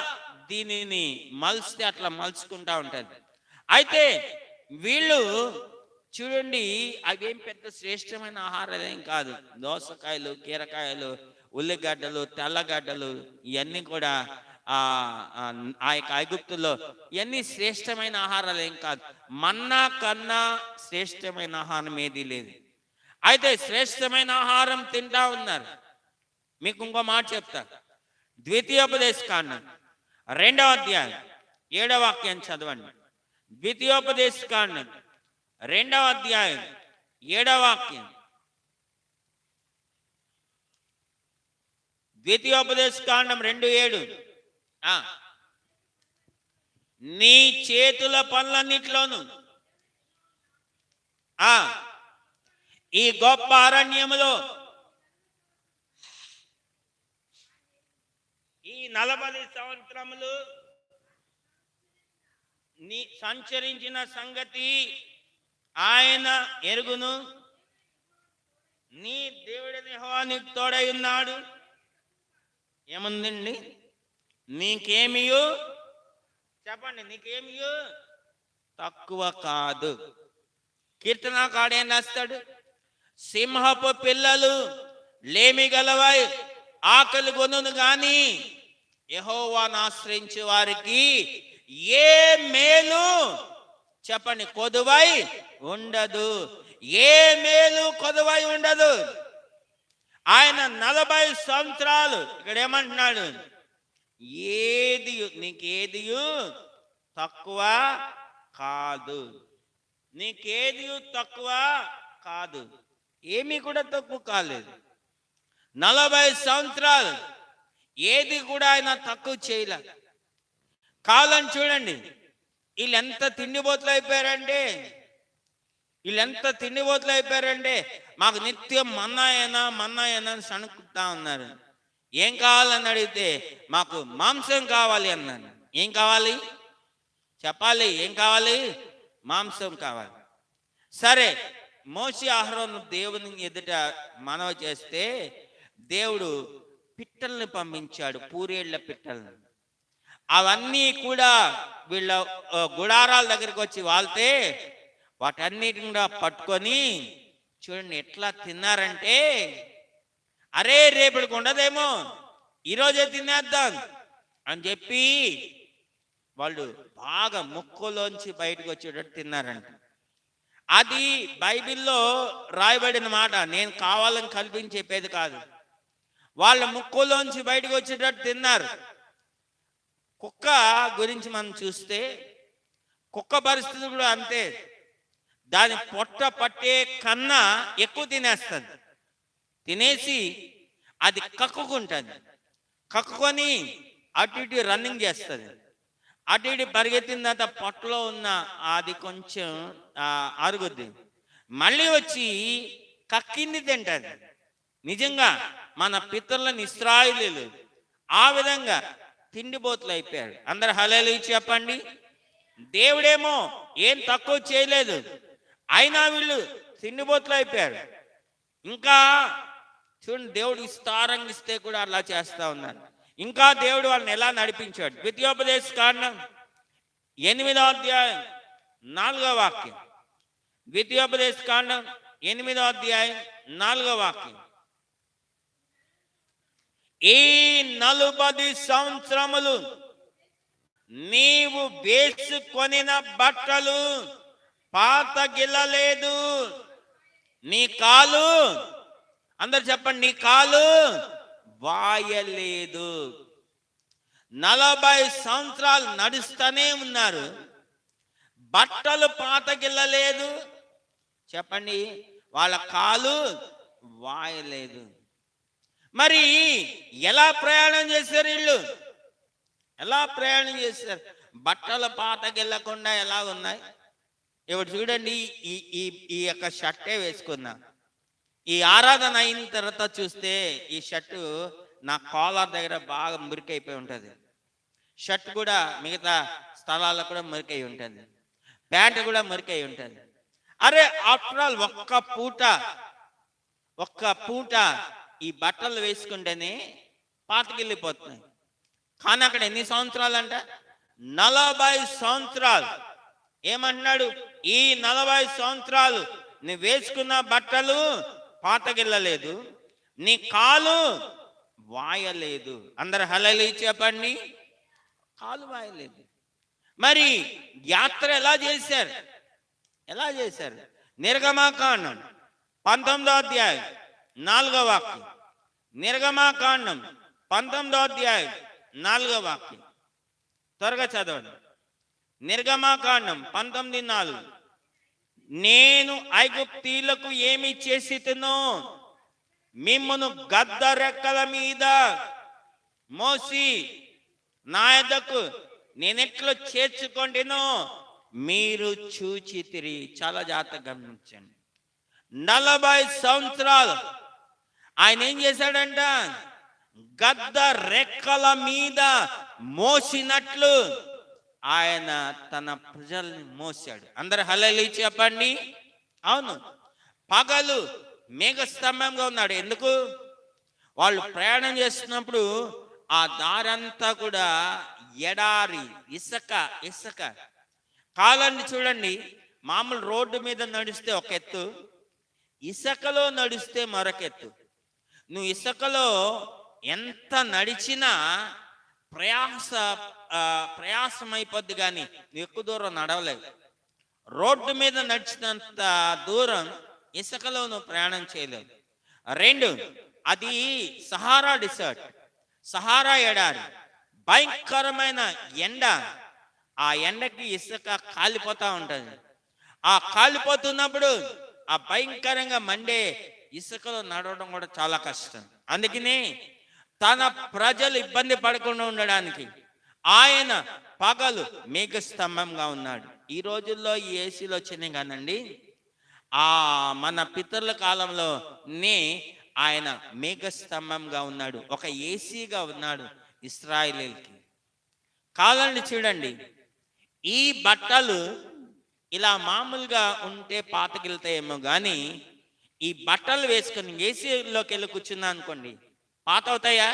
దీనిని మలిస్తే అట్లా మలుచుకుంటా ఉంటుంది. అయితే వీళ్ళు చూడండి, అవేం పెద్ద శ్రేష్టమైన ఆహారాలేం కాదు. దోసకాయలు, కీరకాయలు, ఉల్లిగడ్డలు, తెల్లగడ్డలు, ఇవన్నీ కూడా ఆ ఆ యొక్క ఐగుప్తుల్లో ఇవన్నీ శ్రేష్టమైన ఆహారాలు ఏం కాదు. మన్నా కన్నా శ్రేష్టమైన ఆహారం ఏదీ లేదు. అయితే శ్రేష్టమైన ఆహారం తింటా ఉన్నారు. మీకు ఇంకో మాట చెప్తా. ద్వితీయోపదేశ కాండం 2వ అధ్యాయం 7వ వాక్యం చదవండి. ద్వితీయోపదేశ కాండం 2వ అధ్యాయం 7వ వాక్యం. ద్వితీయోపదేశ కాండం 2:7. నీ చేతుల పనులన్నిట్లోను ఈ గొప్ప అరణ్యములో ఈ 40 సంవత్సరములు నీ సంచరించిన సంగతి ఆయన ఎరుగును. నీ దేవుడైన యెహోవా నీకు తోడై ఉన్నాడు. ఏముందండి? నీకేమియు, చెప్పండి, నీకేమియు తక్కువ కాదు. కీర్తనకాడు ఏం రాస్తాడు? సింహపు పిల్లలు లేమి గలవై ఆకలి కొనును గాని యెహోవాను ఆశ్రయించే వారికి ఏ మేలు, చెప్పండి, కొదువై ఉండదు. ఏ మేలు కొదువై ఉండదు. ఆయన 40 సంవత్సరాలు ఇక్కడ ఏమంటున్నాడు? ఏది నీకేదియు తక్కువ కాదు. నీకేది తక్కువ కాదు. ఏమీ కూడా తక్కువ కాలేదు. 40 సంవత్సరాలు ఏది కూడా ఆయన తక్కువ చేయలే. కాలం చూడండి, వీళ్ళెంత తిండిపోతులు అయిపోయారంటే, మాకు నిత్యం మన్నాయనా అని సణుకుతా ఉన్నారు. ఏం కావాలని అడిగితే మాకు మాంసం కావాలి అన్నాను. ఏం కావాలి చెప్పాలి? ఏం కావాలి? మాంసం కావాలి. సరే, మోషే అహరోను దేవుని ఎదుట మనవి చేస్తే దేవుడు పిట్టల్ని పంపించాడు, పూరేళ్ల పిట్టల్ని. అవన్నీ కూడా వీళ్ళ గుడారాల దగ్గరికి వచ్చి వాళ్తే వాటన్నిటిని కూడా పట్టుకొని చూడండి ఎట్లా తిన్నారంటే, అరే రేపటికి ఉండదేమో, ఈరోజే తినేద్దాం అని చెప్పి వాళ్ళు బాగా ముక్కులోంచి బయటకు వచ్చేటట్టు తిన్నారంట. అది బైబిల్లో రాయబడిన మాట, నేను కావాలని కల్పించి చెప్పేది కాదు. వాళ్ళ ముక్కులోంచి బయటకు వచ్చేటట్టు తిన్నారు. కుక్క గురించి మనం చూస్తే కుక్క పరిస్థితి కూడా అంతే. దాని పొట్ట పట్టే కన్నా ఎక్కువ తినేస్తుంది. తినేసి అది కక్కుకుంటుంది. కక్కుకొని అటు ఇటు రన్నింగ్ చేస్తుంది. అటు ఇటు పరిగెత్తిన తర్వాత పొట్టలో ఉన్న అది కొంచెం అరుగుద్ది. మళ్ళీ వచ్చి కక్కింది తింటుంది. నిజంగా మన పితరులను ఇశ్రాయేలీయులు ఆ విధంగా తిండిపోతులు అయిపోయారు. అందరు హల్లెలూయా చెప్పండి. దేవుడేమో ఏం తక్కువ చేయలేదు, అయినా వీళ్ళు తిండిపోతులు అయిపోయారు. ఇంకా చూడండి, దేవుడు విస్తారంగా ఇస్తే కూడా అలా చేస్తా ఉన్నారు. ఇంకా దేవుడు వాళ్ళని ఎలా నడిపించాడు? ద్వితీయోపదేశ కాండం 8వ అధ్యాయం 4వ వాక్యం. ద్వితీయోపదేశ కాండం 8వ అధ్యాయం 4వ వాక్యం. ఈ 40 సంవత్సరములు నీవు వేసుకొనిన బట్టలు పాత గిల్లలేదు. నీ కాలు, అందరు చెప్పండి, నీ కాలు వాయలేదు. 40 సంవత్సరాలు నడుస్తూనే ఉన్నారు, బట్టలు పాత గిల్లలేదు. చెప్పండి, వాళ్ళ కాలు వాయలేదు. మరి ఎలా ప్రయాణం చేశారు వీళ్ళు? ఎలా ప్రయాణం చేశారు? బట్టలు పాతకెళ్ళకుండా ఎలా ఉన్నాయి? ఇప్పుడు చూడండి, ఈ యొక్క షర్టే వేసుకున్నా. ఈ ఆరాధన అయిన తర్వాత చూస్తే ఈ షర్టు నా కాలర్ దగ్గర బాగా మురికైపోయి ఉంటుంది. షర్ట్ కూడా మిగతా స్థలాల్లో కూడా మురికై ఉంటుంది. ప్యాంట్ కూడా మురికై ఉంటుంది. అరే ఆఫ్టర్ ఆల్ ఒక్క పూట ఈ బట్టలు వేసుకుంటేనే పాతకెళ్ళిపోతున్నాయి. కానీ అక్కడ ఎన్ని సంవత్సరాలు అంట? 40 సంవత్సరాలు ఏమంటున్నాడు? ఈ 40 సంవత్సరాలు నువ్వు వేసుకున్న బట్టలు పాతగిల్లలేదు, నీ కాలు వాయలేదు. అందరు హల్లెలూయా చెప్పండి. కాలు వాయలేదు. మరి యాత్ర ఎలా చేశారు? ఎలా చేశారు? నిర్గమకాండం 19వ అధ్యాయం 4వ వాక్యం. నిర్గమకాండం 19వ అధ్యాయం 4వ వాక్యం. త్వరగా చదవండి. నిర్గమకాండం 19:4. నేను ఐగుప్తీయులకు ఏమి చేసితునో మిమ్మును గద్ద రెక్కల మీద మోసి నా యొద్దకు నేనెట్లు చేర్చుకొంటినో మీరు చూచితిరి. చాలా జాగ్రత్తగా గమనించండి. 40 సంవత్సరాలు ఆయన ఏం చేశాడంట? గద్ద రెక్కల మీద మోసినట్లు ఆయన తన ప్రజల్ని మోసాడు. అందరు హల్లెలూయా చెప్పండి. అవును, పగలు మేఘస్తంభంగా ఉన్నాడు. ఎందుకు? వాళ్ళు ప్రయాణం చేస్తున్నప్పుడు ఆ దారంతా కూడా ఎడారి, ఇసుక ఇసుక. కాలాన్ని చూడండి, మామూలు రోడ్డు మీద నడిస్తే ఒక ఎత్తు, ఇసుకలో నడిస్తే మరొకెత్తు. నువ్వు ఇసుకలో ఎంత నడిచినా ప్రయాసం అయిపోద్ది, కానీ నువ్వు ఎక్కువ దూరం నడవలేవు. రోడ్డు మీద నడిచినంత దూరం ఇసుకలో నువ్వు ప్రయాణం చేయలేవు. 2, అది సహారా డిసర్ట్, సహారా ఎడారి, భయంకరమైన ఎండ. ఆ ఎండకి ఇసుక కాలిపోతా ఉంటుంది. ఆ కాలిపోతున్నప్పుడు ఆ భయంకరంగా మండే ఇసుకలో నడవడం కూడా చాలా కష్టం. అందుకనే తన ప్రజలు ఇబ్బంది పడకుండా ఉండడానికి ఆయన పగలు మేఘస్తంభంగా ఉన్నాడు. ఈ రోజుల్లో ఈ ఏసీలు వచ్చినాయి కానండి, మన పితరుల కాలంలోనే ఆయన మేఘస్తంభంగా ఉన్నాడు, ఒక ఏసీగా ఉన్నాడు ఇశ్రాయేలీయులకి. కాలాన్ని చూడండి, ఈ బట్టలు ఇలా మామూలుగా ఉంటే పాతకిళ్తాయేమో కానీ ఈ బట్టలు వేసుకొని ఏసీలోకి వెళ్ళి కూర్చున్నా అనుకోండి, పాత అవుతాయా?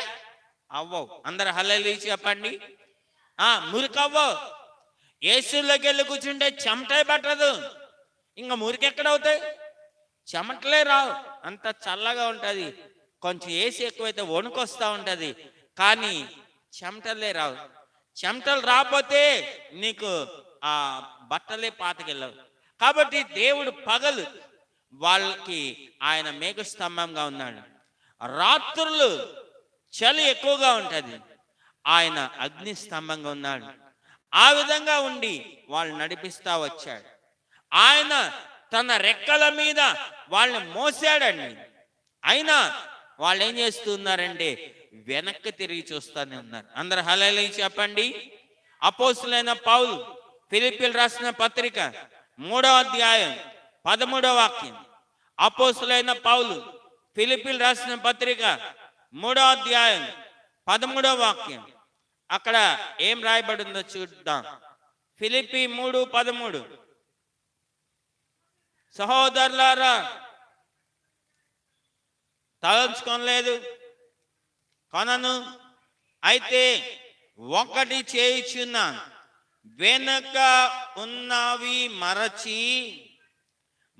అవ్వవు. అందరు హల్లెలూయా చెప్పండి. మురికవ్వవు. ఏసీలోకి వెళ్ళి కూర్చుంటే చెమటే పట్టదు, ఇంకా మురికెక్కడవుతాయి? చెమటలే రావు, అంత చల్లగా ఉంటుంది. కొంచెం ఏసీ ఎక్కువైతే వణుకొస్తూ ఉంటుంది, కానీ చెమటలే రావు. చెమటలు రాకపోతే నీకు ఆ బట్టలే పాతకెళ్ళవు. కాబట్టి దేవుడు పగలు వాళ్ళకి ఆయన మేఘస్తంభంగా ఉన్నాడు, రాత్రులు చలి ఎక్కువగా ఉంటుంది, ఆయన అగ్ని స్తంభంగా ఉన్నాడు. ఆ విధంగా ఉండి వాళ్ళు నడిపిస్తా వచ్చాడు. ఆయన తన రెక్కల మీద వాళ్ళని మోసాడండి. అయినా వాళ్ళు ఏం చేస్తున్నారంటే వెనక్కి తిరిగి చూస్తూనే ఉన్నారు. అందరు హల్లెలూయా చెప్పండి. అపోస్తులైన పౌలు ఫిలిప్పీయులకు రాసిన పత్రిక 3వ అధ్యాయం 13వ వాక్యం. అపోస్తులైన పౌలు ఫిలిప్పీయులకు రాసిన పత్రిక 3వ అధ్యాయం 13వ వాక్యం. అక్కడ ఏం రాయబడిందో చూద్దాం. ఫిలిప్పీ 3:13. సహోదరులారా, తలంచుకోలేదు కొనను, అయితే ఒకటి చేయుచున్నాను, వెనుక ఉన్నవి మరచి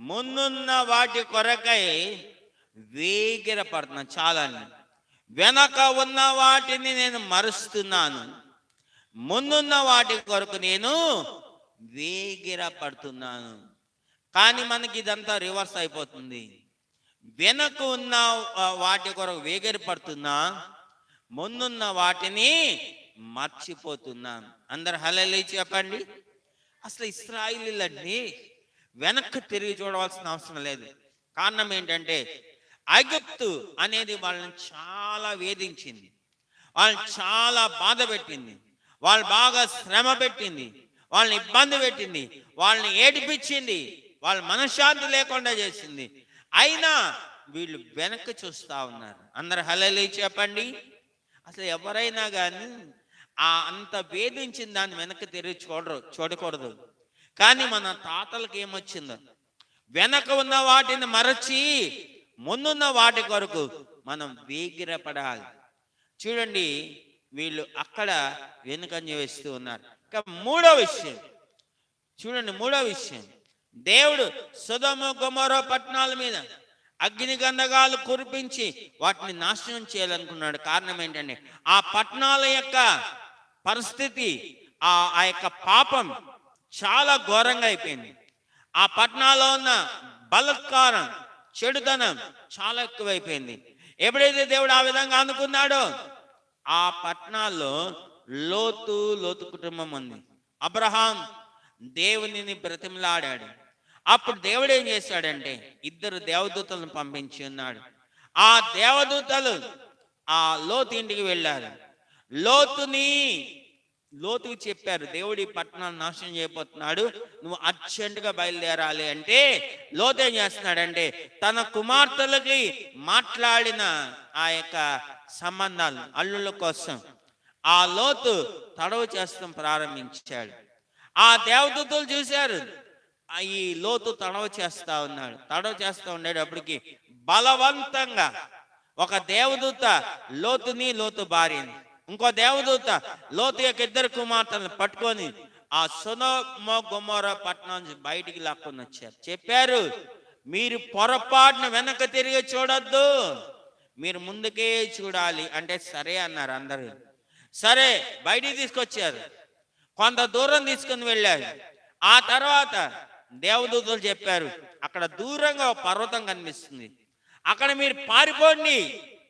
ముందున్న వాటి కొరకై వేగిరపడుతున్నాను. చాలండి. వెనక ఉన్న వాటిని నేను మరుస్తున్నాను, ముందున్న వాటి కొరకు నేను వేగిరపడుతున్నాను. కానీ మనకి ఇదంతా రివర్స్ అయిపోతుంది. వెనక ఉన్న వాటి కొరకు వేగిరపడుతున్నా, ముందున్న వాటిని మర్చిపోతున్నాం. అందరు హల్లెలూయా చెప్పండి. అసలు ఇశ్రాయేలీయులని వెనక్కి తిరిగి చూడవలసిన అవసరం లేదు. కారణం ఏంటంటే ఐగుప్తు అనేది వాళ్ళని చాలా వేధించింది, వాళ్ళని చాలా బాధ పెట్టింది, వాళ్ళు బాగా శ్రమ పెట్టింది, వాళ్ళని ఇబ్బంది పెట్టింది, వాళ్ళని ఏడిపించింది, వాళ్ళ మనశ్శాంతి లేకుండా చేసింది. అయినా వీళ్ళు వెనక్కి చూస్తూ ఉన్నారు. అందరు హల్లెలూయా చెప్పండి. అసలు ఎవరైనా కానీ అంత వేధించిన దాన్ని వెనక్కి తిరిగి చూడకూడదు. కానీ మన తాతలకు ఏమొచ్చిందో, వెనక ఉన్న వాటిని మరచి ముందున్న వాటి కొరకు మనం వేగిరపడాలి. చూడండి, వీళ్ళు అక్కడ వెనుకంజ వేస్తూ ఉన్నారు. ఇక 3వ విషయం చూడండి, మూడో విషయం, దేవుడు సొదొమ గొమొర్రా పట్టణాల మీద అగ్ని గంధకాలు కురిపించి వాటిని నాశనం చేయాలనుకున్నాడు. కారణం ఏంటంటే ఆ పట్టణాల యొక్క పరిస్థితి, ఆ యొక్క పాపం చాలా ఘోరంగా అయిపోయింది. ఆ పట్టణాల్లో ఉన్న బలత్కారం, చెడుతనం చాలా ఎక్కువైపోయింది. ఎప్పుడైతే దేవుడు ఆ విధంగా అనుకున్నాడో ఆ పట్టణాల్లో లోతు కుటుంబం ఉంది. అబ్రహాం దేవునిని బ్రతిమలాడాడు. అప్పుడు దేవుడు ఏం చేశాడంటే 2 దేవదూతలను పంపించి ఉన్నాడు. ఆ దేవదూతలు ఆ లోతు ఇంటికి వెళ్ళారు. లోతుకి చెప్పారు, దేవుడు ఈ పట్టణాన్ని నాశనం చేయబోతున్నాడు, నువ్వు అర్జెంటుగా బయలుదేరాలి. అంటే లోతు ఏం చేస్తున్నాడంటే తన కుమార్తెలకి మాట్లాడిన ఆ యొక్క సంబంధాలు, అల్లుల కోసం ఆ లోతు తడవ చేస్తాం ప్రారంభించాడు. ఆ దేవదూతలు చూశారు, ఈ లోతు తడవ చేస్తా ఉన్నాడు. తడవ చేస్తా ఉండేటప్పటికి బలవంతంగా ఒక దేవదూత లోతు భార్యని, ఇంకో దేవదూత లోతు యొక్క 2 కుమార్తెలను పట్టుకొని ఆ సొదొమ గొమొర్రా పట్టణం నుంచి బయటికి లాక్కొని వచ్చారు. చెప్పారు, మీరు పొరపాటున వెనక తిరిగి చూడొద్దు, మీరు ముందుకే చూడాలి. అంటే సరే అన్నారు అందరూ. సరే బయటికి తీసుకొచ్చారు. కొంత దూరం తీసుకుని వెళ్ళారు. ఆ తర్వాత దేవదూతలు చెప్పారు, అక్కడ దూరంగా ఒక పర్వతం కనిపిస్తుంది, అక్కడ మీరు పారిపోండి,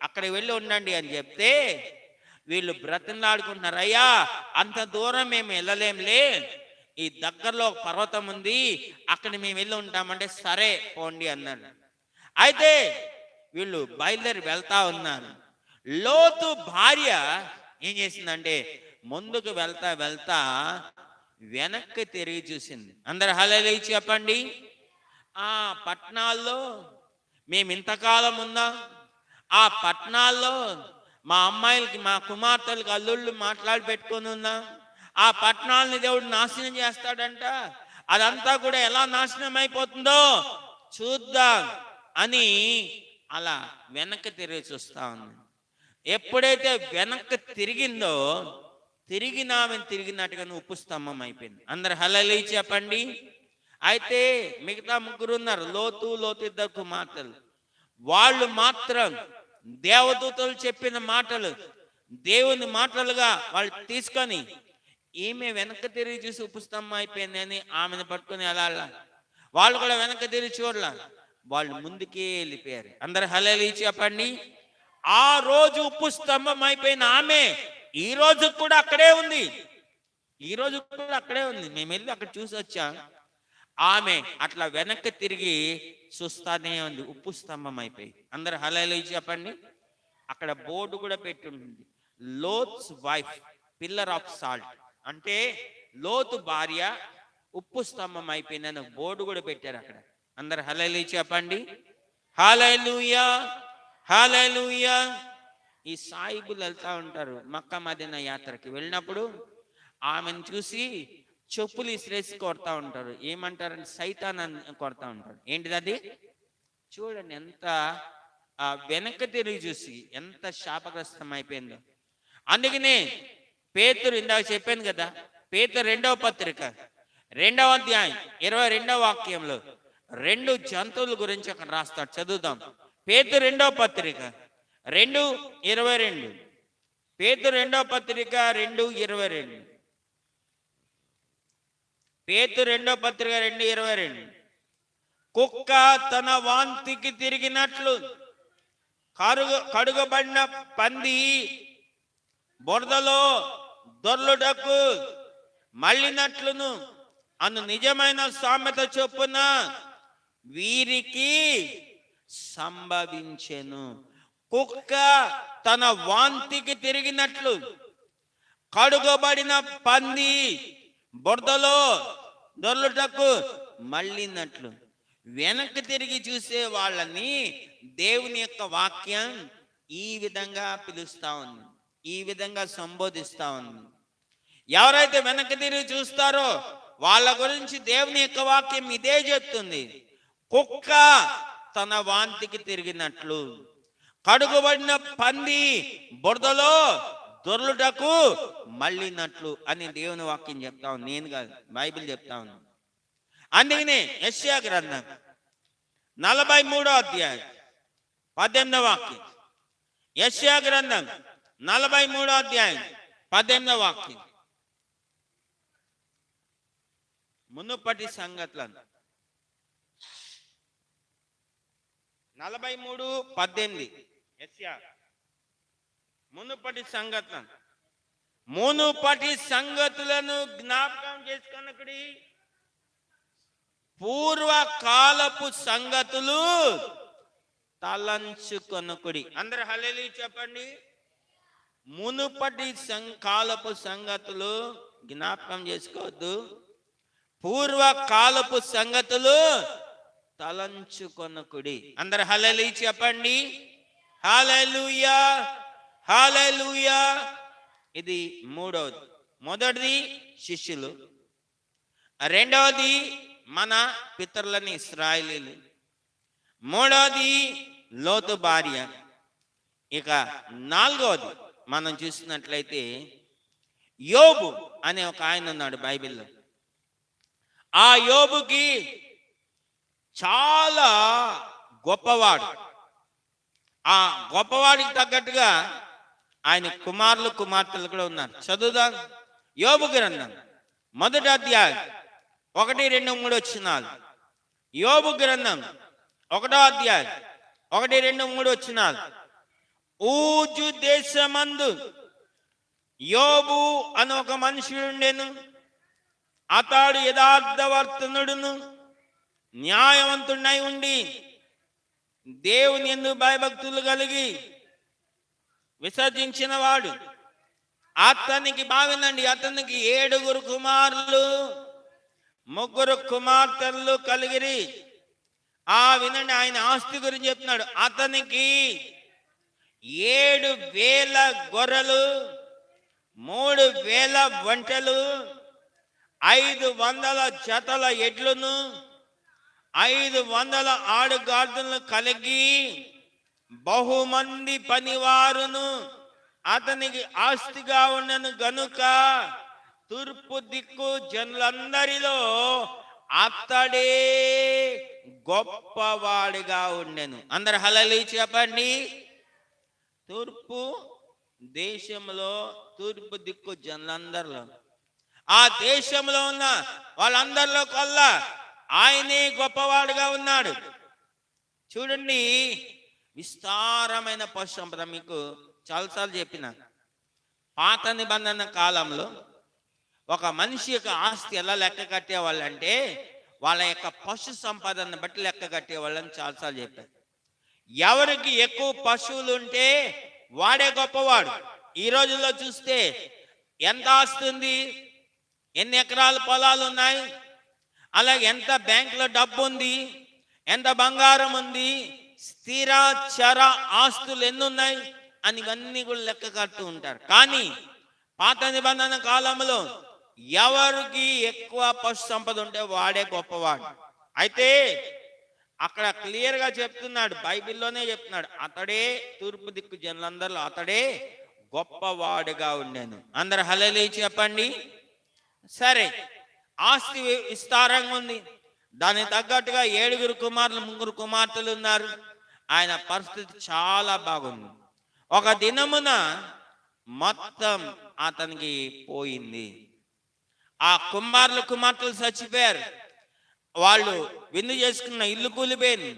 అక్కడ వెళ్ళి ఉండండి అని చెప్తే వీళ్ళు బ్రతిమలాడుకుంటున్నారు, అయ్యా అంత దూరం మేము వెళ్ళలేంలే, ఈ దగ్గరలో ఒక పర్వతం ఉంది, అక్కడ మేము వెళ్ళి ఉంటామంటే సరే పోండి అన్నాడు. అయితే వీళ్ళు బయలుదేరి వెళ్తా ఉన్నారు. లోతు భార్య ఏం చేసిందంటే ముందుకు వెళ్తా వెనక్కి తిరిగి చూసింది. అందరు హల్లెలూయా చెప్పండి. ఆ పట్టణాల్లో మేము ఇంతకాలం ఉన్నాం, ఆ పట్టణాల్లో మా అమ్మాయిలకి, మా కుమార్తెలకి అల్లుళ్ళు మాట్లాడి పెట్టుకొని ఉన్నాం, ఆ పట్టణాలని దేవుడు నాశనం చేస్తాడంట, అదంతా కూడా ఎలా నాశనం అయిపోతుందో చూద్దాం అని అలా వెనక్కి తిరిగి చూస్తా ఉంది. ఎప్పుడైతే వెనక్కి తిరిగిందో తిరిగినట్టుగా ఉప్పు స్తంభం అయిపోయింది. అందరు హల్లెలూయా చెప్పండి. అయితే మిగతా 3 ఉన్నారు, లోతు 2 కుమార్తెలు. వాళ్ళు మాత్రం దేవదూతలు చెప్పిన మాటలు దేవుని మాటలుగా వాళ్ళు తీసుకొని, ఈమె వెనక్కి తిరిగి చూసి ఉప్పు స్తంభం అయిపోయింది అని ఆమెను పట్టుకొని అలా వాళ్ళు కూడా వెనక్కి తిరిగి చూడలా, వాళ్ళు ముందుకే వెళ్ళిపోయారు. అందరు హల్లెలూయా చెప్పండి. ఆ రోజు ఉప్పు స్తంభం అయిపోయిన ఆమె ఈ రోజు కూడా అక్కడే ఉంది. మేము వెళ్ళి అక్కడ చూసి వచ్చాం. ఆమె అట్లా వెనక్కి తిరిగి చూస్తానే ఉంది, ఉప్పు స్తంభం అయిపోయి. అందరు హల్లెలూయా చెప్పండి. అక్కడ బోర్డు కూడా పెట్టి ఉంటుంది, లోత్స్ వైఫ్ పిల్లర్ ఆఫ్ సాల్ట్, అంటే లోతు భార్య ఉప్పు స్తంభం అయిపోయిందని బోర్డు కూడా పెట్టారు అక్కడ. అందరు హల్లెలూయా చెప్పండి. హల్లెలూయా హల్లెలూయా. ఈ సాయిబులు వెళ్తా ఉంటారు మక్కా మదీనా యాత్రకి వెళ్ళినప్పుడు, ఆమెను చూసి చెప్పులు ఇసిరేసి కొడతా ఉంటారు. ఏమంటారంటే సైతాన్ అని కొడతా ఉంటారు. ఏంటిది అది? చూడండి ఎంత వెనక్కి తిరిగి చూసి ఎంత శాపగ్రస్తం అయిపోయిందో. అందుకనే పేతురు, ఇందాక చెప్పాను కదా, పేతురు 2వ పత్రిక 2వ అధ్యాయం 22వ వాక్యంలో 2 జంతువుల గురించి అక్కడ రాస్తాడు. చదువుదాం. పేతురు 2వ పత్రిక 2:22. పేతురు 2వ పత్రిక 2:22. పేతురు 2వ పత్రిక 2:22. కుక్క తన వాంతికి తిరిగినట్లు కడుగబడిన పంది బురదలో దొర్లుటకు మళ్ళినట్లును అను నిజమైన సామెత చొప్పున వీరికి సంభవించెను. కుక్క తన వాంతికి తిరిగినట్లు కడుగబడిన పంది బురదలో దొర్లుటకు మళ్ళినట్లు. వెనక్కి తిరిగి చూసే వాళ్ళని దేవుని యొక్క వాక్యం ఈ విధంగా పిలుస్తా ఉంది, ఈ విధంగా సంబోధిస్తా ఉంది. ఎవరైతే వెనక్కి తిరిగి చూస్తారో వాళ్ళ గురించి దేవుని యొక్క వాక్యం ఇదే చెప్తుంది. కుక్క తన వాంతికి తిరిగినట్లు, కడుగుబడిన పంది బురదలో దొర్లుటకు మళ్ళినట్లు అని దేవుని వాక్యం చెప్తా ఉంది. నేను కాదు, బైబిల్ చెప్తా ఉంది. అందుకనే యెషయా గ్రంథం 43వ అధ్యాయం 18వ వాక్యం. యెషయా గ్రంథం 43వ అధ్యాయం 18వ వాక్యం. మునుపటి సంగతులను 43:18 యెషయా మునుపటి సంగతులను జ్ఞాపకం చేసుకొనకుడి, పూర్వకాలపు సంగతులు తలంచుకొనకుడి. అందరు హల్లెలూయా చెప్పండి. మునుపటి కాలపు సంగతులు జ్ఞాపకం చేసుకోవద్దు, పూర్వకాలపు సంగతులు తలంచుకొనకుడి. అందరు హల్లెలూయా చెప్పండి. హల్లెలూయా, హల్లెలూయా. ఇది మూడవది. మొదటిది శిష్యులు, రెండవది మన పితరులని ఇశ్రాయేలీలు, మూడవది లోతు భార్య. ఇక నాలుగవది మనం చూసినట్లయితే యోబు అనే ఒక ఆయన ఉన్నాడు బైబిల్లో. ఆ యోబుకి చాలా గొప్పవాడు. ఆ గొప్పవాడికి తగ్గట్టుగా ఆయన కుమారులు కుమార్తెలు కూడా ఉన్నారు. చదువుదాం. యోబు గ్రంథం 1వ అధ్యాయం 1, 2, 3 వచనాలు. యోబు గ్రంథం 1వ అధ్యాయం 1, 2, 3 వచనాలు. ఊజు దేశమందు యోబు అని ఒక మనుషుడు ఉండెను. అతడు యథార్థవర్తనుడును న్యాయవంతుడై ఉండి దేవుని యందు భయభక్తులు కలిగి విసర్జించిన వాడు. అతనికి బావినండి, అతనికి 7 కుమారులు 3 కుమార్తెలు కలిగిరి. వినండి, ఆయన ఆస్తి గురించి చెప్తున్నాడు. అతనికి 7,000 గొర్రెలు, 3,000 ఒంటెలు, 500 జతల ఎడ్లను, 500 ఆడుగాడిదలను కలిగి బహుమంది పనివారును అతనికి ఆస్తిగా ఉండను గనుక తూర్పు దిక్కు జనులందరిలో అతడే గొప్పవాడిగా ఉండెను. అందరు హల్లెలూయా చెప్పండి. తూర్పు దేశంలో, తూర్పు దిక్కు జనులందరిలో, ఆ దేశంలో ఉన్న వాళ్ళందరిలో కల్లా ఆయనే గొప్పవాడుగా ఉన్నాడు. చూడండి, విస్తారమైన పశు సంపద. మీకు చాలాసార్లు చెప్పిన, పాత నిబంధన కాలంలో ఒక మనిషి యొక్క ఆస్తి ఎలా లెక్క కట్టేవాళ్ళు అంటే వాళ్ళ యొక్క పశు సంపదను బట్టి లెక్క కట్టేవాళ్ళని చాలాసార్లు చెప్పారు. ఎవరికి ఎక్కువ పశువులు ఉంటే వాడే గొప్పవాడు. ఈ రోజుల్లో చూస్తే ఎంత ఆస్తి ఉంది, ఎన్ని ఎకరాల పొలాలు ఉన్నాయి, అలాగే ఎంత బ్యాంకులో డబ్బు ఉంది, ఎంత బంగారం ఉంది, స్థిర చర ఆస్తులు ఎన్ని ఉన్నాయి అని ఇవన్నీ కూడా లెక్క కడుతూ ఉంటారు. కానీ పాత నిబంధన కాలంలో ఎవరికి ఎక్కువ పశు సంపద ఉంటే వాడే గొప్పవాడు. అయితే అక్కడ క్లియర్ గా చెప్తున్నాడు, బైబిల్లోనే చెప్తున్నాడు, అతడే తూర్పు దిక్కు జనులందరిలో అతడే గొప్పవాడుగా ఉండేను. అందరు హల్లెలూయా చెప్పండి. సరే, ఆస్తి విస్తారంగా ఉంది, దానికి తగ్గట్టుగా 7 కుమారులు 3 కుమార్తెలు ఉన్నారు. ఆయన పరిస్థితి చాలా బాగుంది. ఒక దినమున మొత్తం అతనికి పోయింది. ఆ కుమారులు కుమార్తెలు చచ్చిపోయారు. వాళ్ళు విందు చేసుకున్న ఇల్లు కూలిపోయింది.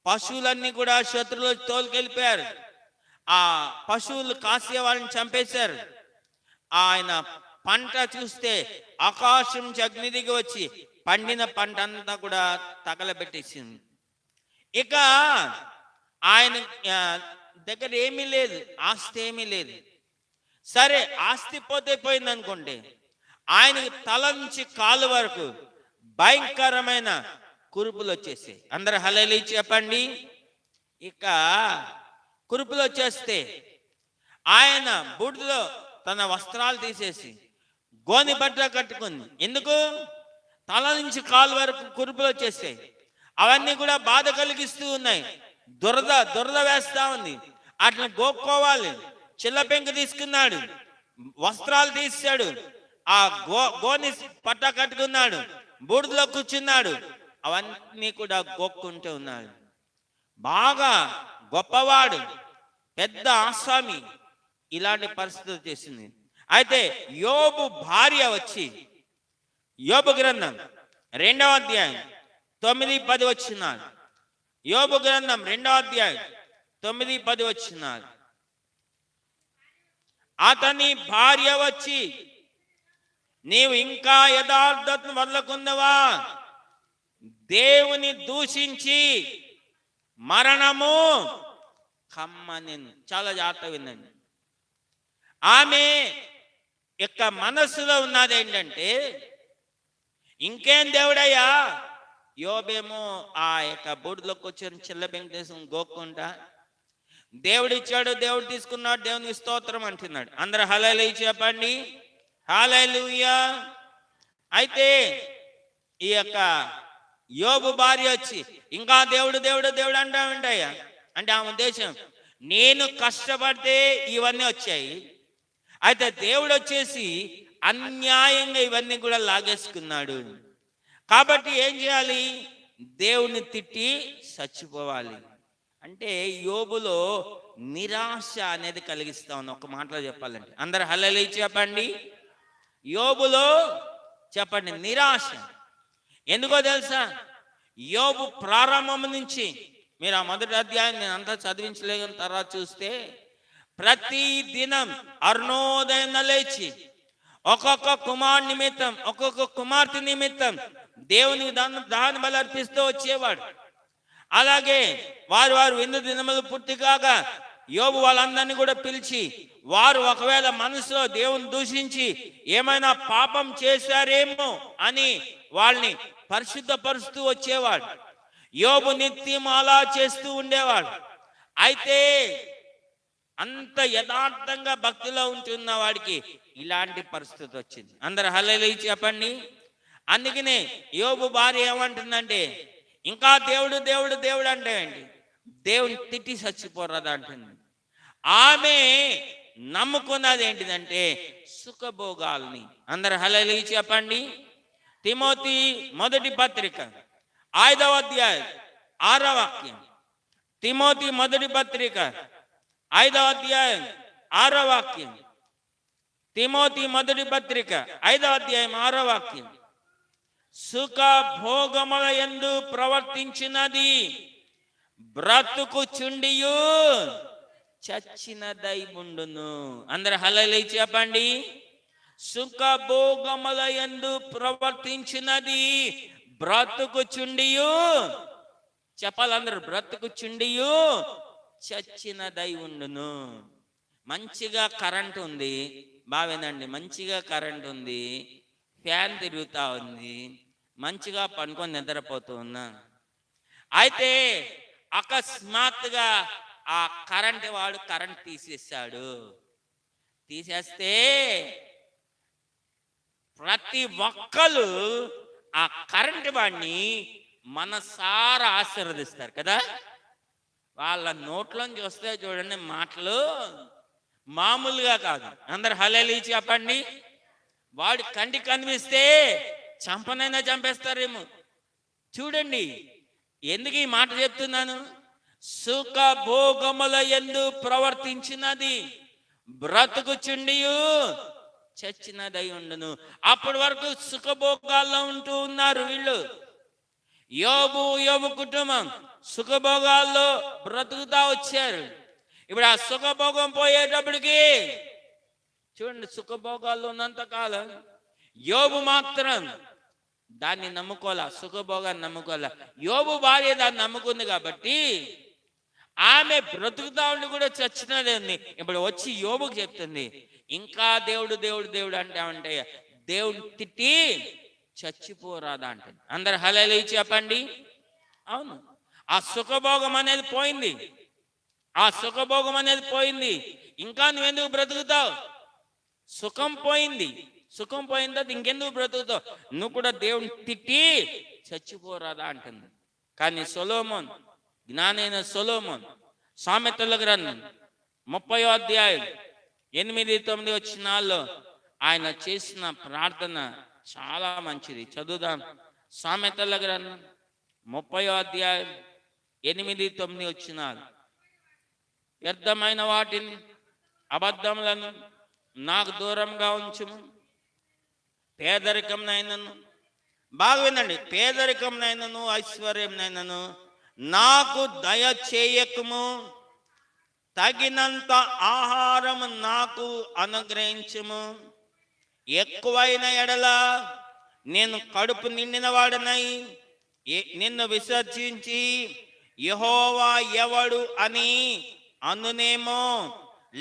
పశువులన్నీ కూడా శత్రువులు తోలుకెళ్ళిపోయారు. ఆ పశువులు కాసే వాళ్ళని చంపేశారు. ఆయన పంట చూస్తే ఆకాశం నుంచి అగ్ని దిగి వచ్చి పండిన పంట అంతా కూడా తగలబెట్టేసింది. ఇక ఆయన దగ్గర ఏమీ లేదు, ఆస్తి ఏమీ లేదు. సరే, ఆస్తి పోతే పోయింది అనుకోండి, ఆయనకి తల నుంచి కాలు వరకు భయంకరమైన కురుపులు వచ్చేసాయి. అందరు హల్లెలూయా చెప్పండి. ఇక కురుపులు వచ్చేస్తే ఆయన బూడిదలో తన వస్త్రాలు తీసేసి గోని బట్ట కట్టుకుంది. ఎందుకు? తల నుంచి కాలు వరకు కురుపులు వచ్చేసాయి. అవన్నీ కూడా బాధ కలిగిస్తూ ఉన్నాయి. దురద వేస్తా ఉంది. అట్లా గోక్కోవాలి. చిల్లపెంక తీసుకున్నాడు, వస్త్రాలు తీసాడు, ఆ గోని పట్ట కట్టుకున్నాడు, బూడిదలో కూర్చున్నాడు, అవన్నీ కూడా గోక్కుంటూ ఉన్నాడు. బాగా గొప్పవాడు, పెద్ద ఆసామి, ఇలాంటి పరిస్థితి చేసింది. అయితే యోబు భార్య వచ్చి, యోబు గ్రంథం 2వ అధ్యాయం 9-10 వచనాలు, యోబు గ్రంథం 2వ అధ్యాయం 9-10 వచనాలు. అతని భార్య వచ్చి, నీవు ఇంకా యథార్థతను వదలకుందవా? దేవుని దూషించి మరణము కమ్మనెను. చాలా జాగ్రత్త వినండి. ఆమె యొక్క మనస్సులో ఉన్నది ఏంటంటే, ఇంకేం దేవుడయ్యా, యోబేమో ఆ యొక్క బూడిలోకి వచ్చిన చిల్ల వెంకటేశం గోక్కుంటా, దేవుడిచ్చాడు, దేవుడు తీసుకున్నాడు, దేవునికి స్తోత్రం అంటున్నాడు. అందరు హల్లెలూయా చెప్పండి, హల్లెలూయా. అయితే ఈ యొక్క యోబు భార్య వచ్చి ఇంకా దేవుడు దేవుడు దేవుడు అంటా ఉంటాయా అంటే, ఆ ఉద్దేశం నేను కష్టపడితే ఇవన్నీ వచ్చాయి, అయితే దేవుడు వచ్చేసి అన్యాయంగా ఇవన్నీ కూడా లాగేసుకున్నాడు, కాబట్టి ఏం చేయాలి, దేవుని తిట్టి చచ్చిపోవాలి. అంటే యోబులో నిరాశ అనేది కలిగిస్తా ఉంది. ఒక మాటలో చెప్పాలంటే, అందరు హల్లెలూయా చెప్పండి, యోబులో చెప్పండి నిరాశ. ఎందుకో తెలుసా, యోబు ప్రారంభం నుంచి, మీరు ఆ మొదటి అధ్యాయం నేను అంతా చదివించలేని తర్వాత చూస్తే, ప్రతి దినం అరుణోదయం లేచి ఒక్కొక్క కుమార్ నిమిత్తం, ఒక్కొక్క కుమార్తె నిమిత్తం దేవునికి దహన బలి అర్పిస్తూ వచ్చేవాడు. అలాగే వారు విందు దినములు పూర్తి కాగా యోబు వాళ్ళందరినీ కూడా పిలిచి, వారు ఒకవేళ మనసులో దేవుని దూషించి ఏమైనా పాపం చేశారేమో అని వాళ్ళని పరిశుద్ధపరుస్తూ వచ్చేవాడు. యోబు నిత్యం అలా చేస్తూ ఉండేవాడు. అయితే అంత యథార్థంగా భక్తిలో ఉంటున్న వాడికి ఇలాంటి పరిస్థితి వచ్చింది. అందరు హల్లెలూయా చెప్పండి. అందుకనే యోబు భార్య ఏమంటుందంటే, ఇంకా దేవుడు దేవుడు దేవుడు అంటే ఏంటి, దేవుని తిట్టి చచ్చిపోరాదా అంటుంది. ఆమె నమ్ముకున్నది ఏంటిదంటే సుఖభోగాల్ని. అందరు హల్లెలూయా చెప్పండి. తిమోతి మొదటి పత్రిక 5వ అధ్యాయం 6వ వాక్యం. తిమోతి మొదటి పత్రిక 5వ అధ్యాయం 6వ వాక్యం. తిమోతి మొదటి పత్రిక 5వ అధ్యాయం 6వ వాక్యం. సుఖ భోగముల యందు ప్రవర్తించినది బ్రతుకు చుండియు చచ్చినదై ఉండును. అందరు హల్లెలూయా చెప్పండి. సుఖ భోగముల యందు ప్రవర్తించినది బ్రతుకు చుండియు, చెప్పాలందరూ, బ్రతుకు చుండియు చచ్చినదై ఉండును. మంచిగా కరెంట్ ఉంది, బావేనండి, మంచిగా కరెంట్ ఉంది, ఫ్యాన్ తిరుగుతా ఉంది, మంచిగా పనుకొని నిద్రపోతూ ఉన్నా. అయితే అకస్మాత్తుగా ఆ కరెంట్ వాడు కరెంట్ తీసేస్తాడు. తీసేస్తే ప్రతి ఒక్కరు ఆ కరెంట్ వాడిని మనసారా ఆశీర్వదిస్తారు కదా. వాళ్ళ నోట్లోంచి వస్తే చూడండి మాటలు మామూలుగా కాదు. అందరు హల్లెలూయా చెప్పండి. వాడి కంటికి కనిపిస్తే చంపనైనా చంపేస్తారేమో. చూడండి, ఎందుకు ఈ మాట చెప్తున్నాను, సుఖ భోగముల యందు ప్రవర్తించినది బ్రతుకు చుండియు చచ్చినదై ఉండును. అప్పటి వరకు సుఖభోగాల్లో ఉంటూ ఉన్నారు వీళ్ళు. యోబు కుటుంబం సుఖభోగాల్లో బ్రతుకుతా వచ్చారు. ఇప్పుడు ఆ సుఖభోగం పోయేటప్పటికి చూడండి, సుఖభోగాల్లో ఉన్నంత కాలం యోబు మాత్రం దాన్ని నమ్ముకోలే, సుఖభోగాన్ని నమ్ముకోలే. యోబు భార్య దాన్ని నమ్ముకుంది కాబట్టి ఆమె బ్రతుకుతా ఉండి కూడా చచ్చినది. ఇప్పుడు వచ్చి యోబుకి చెప్తుంది, ఇంకా దేవుడు దేవుడు దేవుడు అంటే దేవుడు తిట్టి చచ్చిపోరాదా అంటే. అందరు హల్లెలూయా చెప్పండి. అవును, ఆ సుఖభోగం అనేది పోయింది, ఆ సుఖభోగం అనేది పోయింది. ఇంకా నువ్వెందుకు బ్రతుకుతావు? సుఖం పోయింది, సుఖం పోయిన తర్వాత ఇంకెందుకు బ్రతుకుతావు? నువ్వు కూడా దేవుని తిట్టి చచ్చిపోరాదా అంటుంది. కానీ సొలొమోన్, జ్ఞానైన సొలొమోన్, సామెతల గ్రంథం 30వ అధ్యాయం 8-9 వచనాల్లో ఆయన చేసిన ప్రార్థన చాలా మంచిది. చదువుదాం. సామెతల గ్రంథం 30వ అధ్యాయం 8-9 వచనాలు. వ్యర్థమైన వాటిని, అబద్ధములను నాకు దూరంగా ఉంచుము. పేదరికంనైనను, బాగా వినండి, పేదరికంనైనను ఐశ్వర్యంనైనను నాకు దయ చేయకము. తగినంత ఆహారము నాకు అనుగ్రహించుము. ఎక్కువైన ఎడల నేను కడుపు నిండిన వాడనై నిన్ను విసర్జించి యెహోవా ఎవడు అని అనునేమో,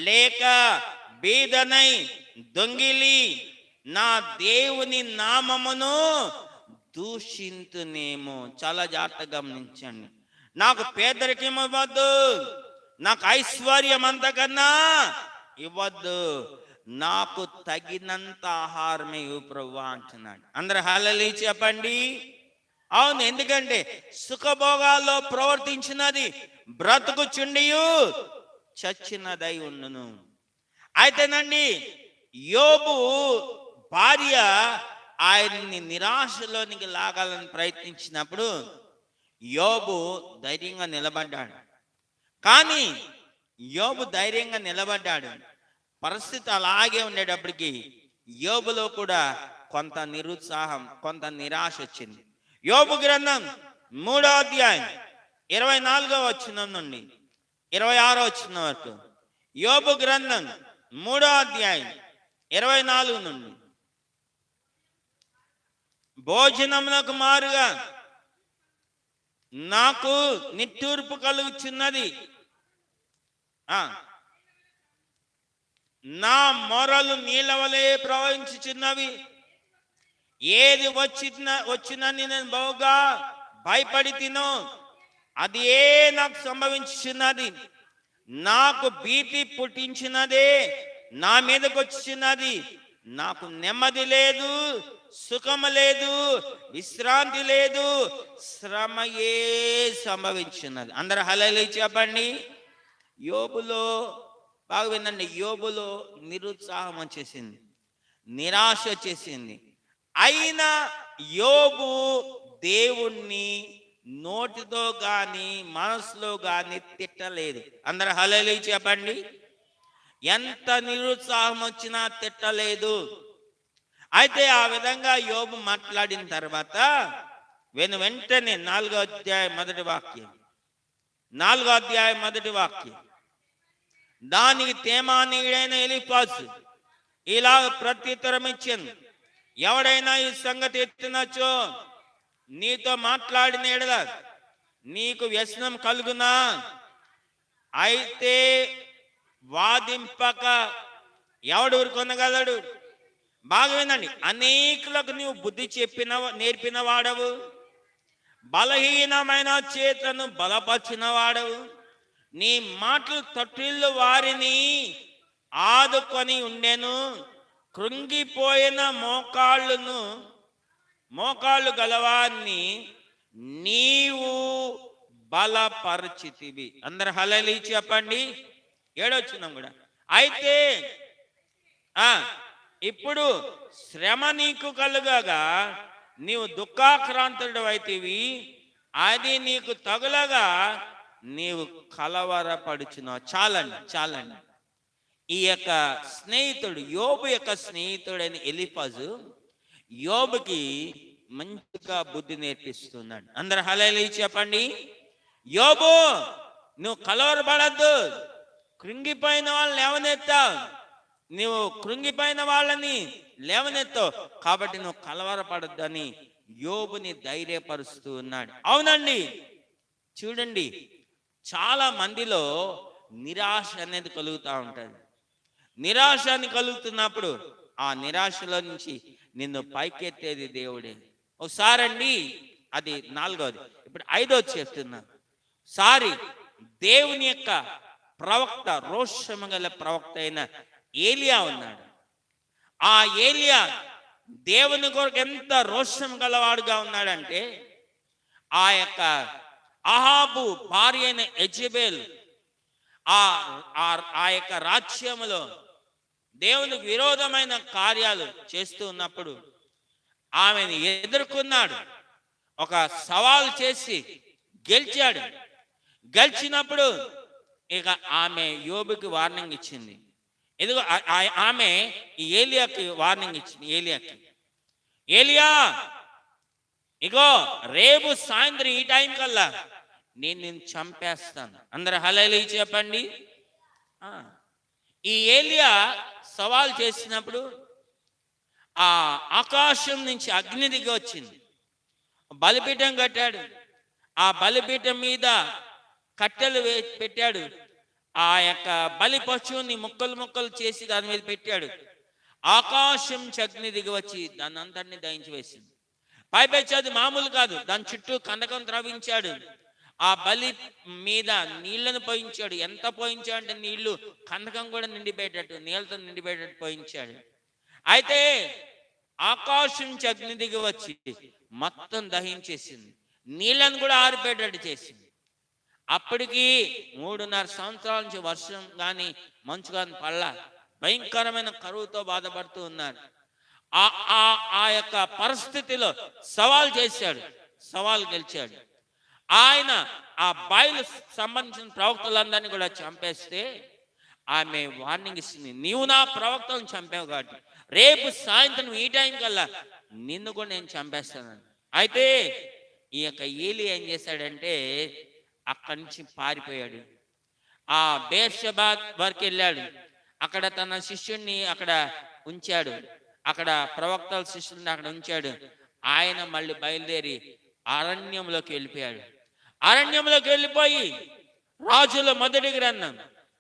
లేక బీదనై దొంగిలి నా దేవుని నామమును దూషింతునేమో. చాలా జాగ్రత్తగా గమనించండి. నాకు పేదరికం ఇవ్వద్దు, నాకు ఐశ్వర్యం అంతకన్నా ఇవ్వద్దు, నాకు తగినంత ఆహారమే ఇవ్వు ప్రభువా అంటున్నాడు. అందరూ హల్లెలూయా చెప్పండి. అవును, ఎందుకంటే సుఖభోగాల్లో ప్రవర్తించినది బ్రతుకుచుండియు చచ్చినదై ఉండును. అయితేనండి, యోబు భార్య ఆయన్ని నిరాశలోనికి లాగాలని ప్రయత్నించినప్పుడు యోబు ధైర్యంగా నిలబడ్డాడు. కానీ యోబు ధైర్యంగా నిలబడ్డాడు. పరిస్థితి అలాగే ఉండేటప్పటికి యోబులో కూడా కొంత నిరుత్సాహం, కొంత నిరాశ వచ్చింది. యోబు గ్రంథం 3వ అధ్యాయం 24వ వచనం నుండి 26వ వచనం వరకు. యోబు గ్రంథం 3వ అధ్యాయం 24 నుండి. భోజనమునకు మారుగా నాకు నిట్టూర్పు కలుగుచున్నది, నా మొరలు నీళ్ళ వలె ప్రవహించుచున్నవి. ఏది వచ్చినని నేను బహుగా భయపడి తినో అది నాకు సంభవించుచున్నది. నాకు భీతి పుట్టించినదే నా మీదకి వచ్చినది. నాకు నెమ్మది లేదు, సుఖము లేదు, విశ్రాంతి లేదు, శ్రమయే సంభవించున్నది. అందరూ హల్లెలూయా చెప్పండి. యోబులో బాగా వినండి, యోబులో నిరుత్సాహం వచ్చేసింది, నిరాశ వచ్చేసింది. అయినా యోబు దేవుణ్ణి నోటితో గాని మనసులో గాని తిట్టలేదు. అందరూ హల్లెలూయా చెప్పండి. ఎంత నిరుత్సాహం వచ్చినా తిట్టలేదు. అయితే ఆ విధంగా యోబు మాట్లాడిన తర్వాత వెంటనే 4వ అధ్యాయం 1వ వాక్యం, 4వ అధ్యాయం 1వ వాక్యం, దానికి తేమానీయుడైన ఎలీఫజు ఇలా ప్రత్యుత్తరం ఇచ్చాను, ఎవడైనా ఈ సంగతి ఎత్తినచో నీతో మాట్లాడిన ఎడల నీకు వ్యసనం కలుగునా? అయితే వాదింపక ఎవడు ఊరుకొనగలడు? బాగా వినండి, అనేకులకు నీవు బుద్ధి నేర్పిన వాడవు, బలహీనమైన చేతులను బలపరిచిన వాడవు, నీ మాటలు తొట్టిల్లు వారిని ఆదుకొని ఉండెను, కృంగిపోయిన మోకాళ్ళు గలవాన్ని నీవు బలపరిచితివి. అందరు హల్లెలూయా చెప్పండి. 7వ వచనం కూడా, అయితే ఇప్పుడు శ్రమ నీకు కలుగగా నీవు దుఃఖాక్రాంతుడు అయితివి, అది నీకు తగులగా నీవు కలవరపడుచున్నావు. చాలండి. ఈ యొక్క స్నేహితుడు, యోబు యొక్క స్నేహితుడైన ఎలీఫజు యోబుకి మంచిగా బుద్ధి నేర్పిస్తున్నాడు. అందరు హల్లెలూయా చెప్పండి. యోబు, నువ్వు కలవరపడద్దు, కృంగిపోయిన వాళ్ళని లేవనెత్తావు, నువ్వు కృంగిపోయిన వాళ్ళని లేవనెత్తావు, కాబట్టి నువ్వు కలవరపడద్దని యోబుని ధైర్యపరుస్తూ ఉన్నాడు. అవునండి, చూడండి, చాలా మందిలో నిరాశ అనేది కలుగుతూ ఉంటుంది. నిరాశ అని కలుగుతున్నప్పుడు ఆ నిరాశలో నుంచి నిన్ను పైకెత్తేది దేవుడే. ఒకసారి అండి, అది 4వది, ఇప్పుడు 5వది చెప్తున్నా. సారి దేవుని యొక్క ప్రవక్త, రోషము గల ప్రవక్త అయిన ఏలియా ఉన్నాడు. ఆ ఏలియా దేవుని కొరకు ఎంత రోషం గలవాడుగా ఉన్నాడంటే, ఆ యొక్క అహాబు భార్య అయిన యెజెబెల్ ఆ యొక్క రాజ్యములో దేవునికి విరోధమైన కార్యాలు చేస్తూ ఉన్నప్పుడు ఆమెను ఎదుర్కొన్నాడు. ఒక సవాల్ చేసి గెలిచాడు. గెలిచినప్పుడు ఇక ఆమె యోబుకి వార్నింగ్ ఇచ్చింది. ఇదిగో ఆమె ఈ ఏలియాకి వార్నింగ్ ఇచ్చింది. ఏలియా ఇగో రేపు సాయంత్రం ఈ టైం కల్లా నేను నిన్ను చంపేస్తాను. అందరు హల్లెలూయా చెప్పండి. ఈ ఏలియా సవాల్ చేసినప్పుడు ఆ ఆకాశం నుంచి అగ్ని దిగి వచ్చింది. బలిపీఠం కట్టాడు. ఆ బలిపీఠం మీద కట్టెలు పెట్టాడు. ఆ యొక్క బలి పశువుని ముక్కలు ముక్కలు చేసి దాని మీద పెట్టాడు. ఆకాశం నుంచి అగ్ని దిగి వచ్చి దాన్ని అంతటిని దహించి వేసింది. పైపెచ్చి అది మామూలు కాదు, దాని చుట్టూ కందకం త్రవించాడు. ఆ బలి మీద నీళ్లను పోయించాడు. ఎంత పోయించాడు అంటే నీళ్లు కందకం కూడా నిండిపోయేటట్టు, నీళ్ళతో నిండిపోయేటట్టు పోయించాడు. అయితే ఆకాశం నుంచి అగ్ని దిగి వచ్చి మొత్తం దహించేసింది. నీళ్ళను కూడా ఆరిపోయేటట్టు చేసింది. అప్పటికి 3.5 సంవత్సరాల నుంచి వర్షం కానీ మంచు కానీ పడలా. భయంకరమైన కరువుతో బాధపడుతూ ఉన్నారు. ఆ యొక్క పరిస్థితిలో సవాల్ చేశాడు, సవాల్ గెలిచాడు. ఆయన ఆ బయలు సంబంధించిన ప్రవక్తలందరినీ కూడా చంపేస్తే ఆమె వార్నింగ్ ఇస్తుంది, నీవు నా ప్రవక్తలను చంపావు కాబట్టి రేపు సాయంత్రం ఈ టైం కల్లా నిన్ను కూడా నేను చంపేస్తానని. అయితే ఈ యొక్క ఏలియా ఏం చేశాడంటే అక్కడి నుంచి పారిపోయాడు. ఆ బేర్షెబా వరకు వెళ్ళాడు. అక్కడ తన శిష్యుణ్ణి అక్కడ ఉంచాడు. అక్కడ ప్రవక్తల శిష్యుల్ని అక్కడ ఉంచాడు. ఆయన మళ్ళీ బయలుదేరి అరణ్యంలోకి వెళ్ళిపోయాడు. అరణ్యంలోకి వెళ్ళిపోయి రాజుల మొదటి గ్రంథం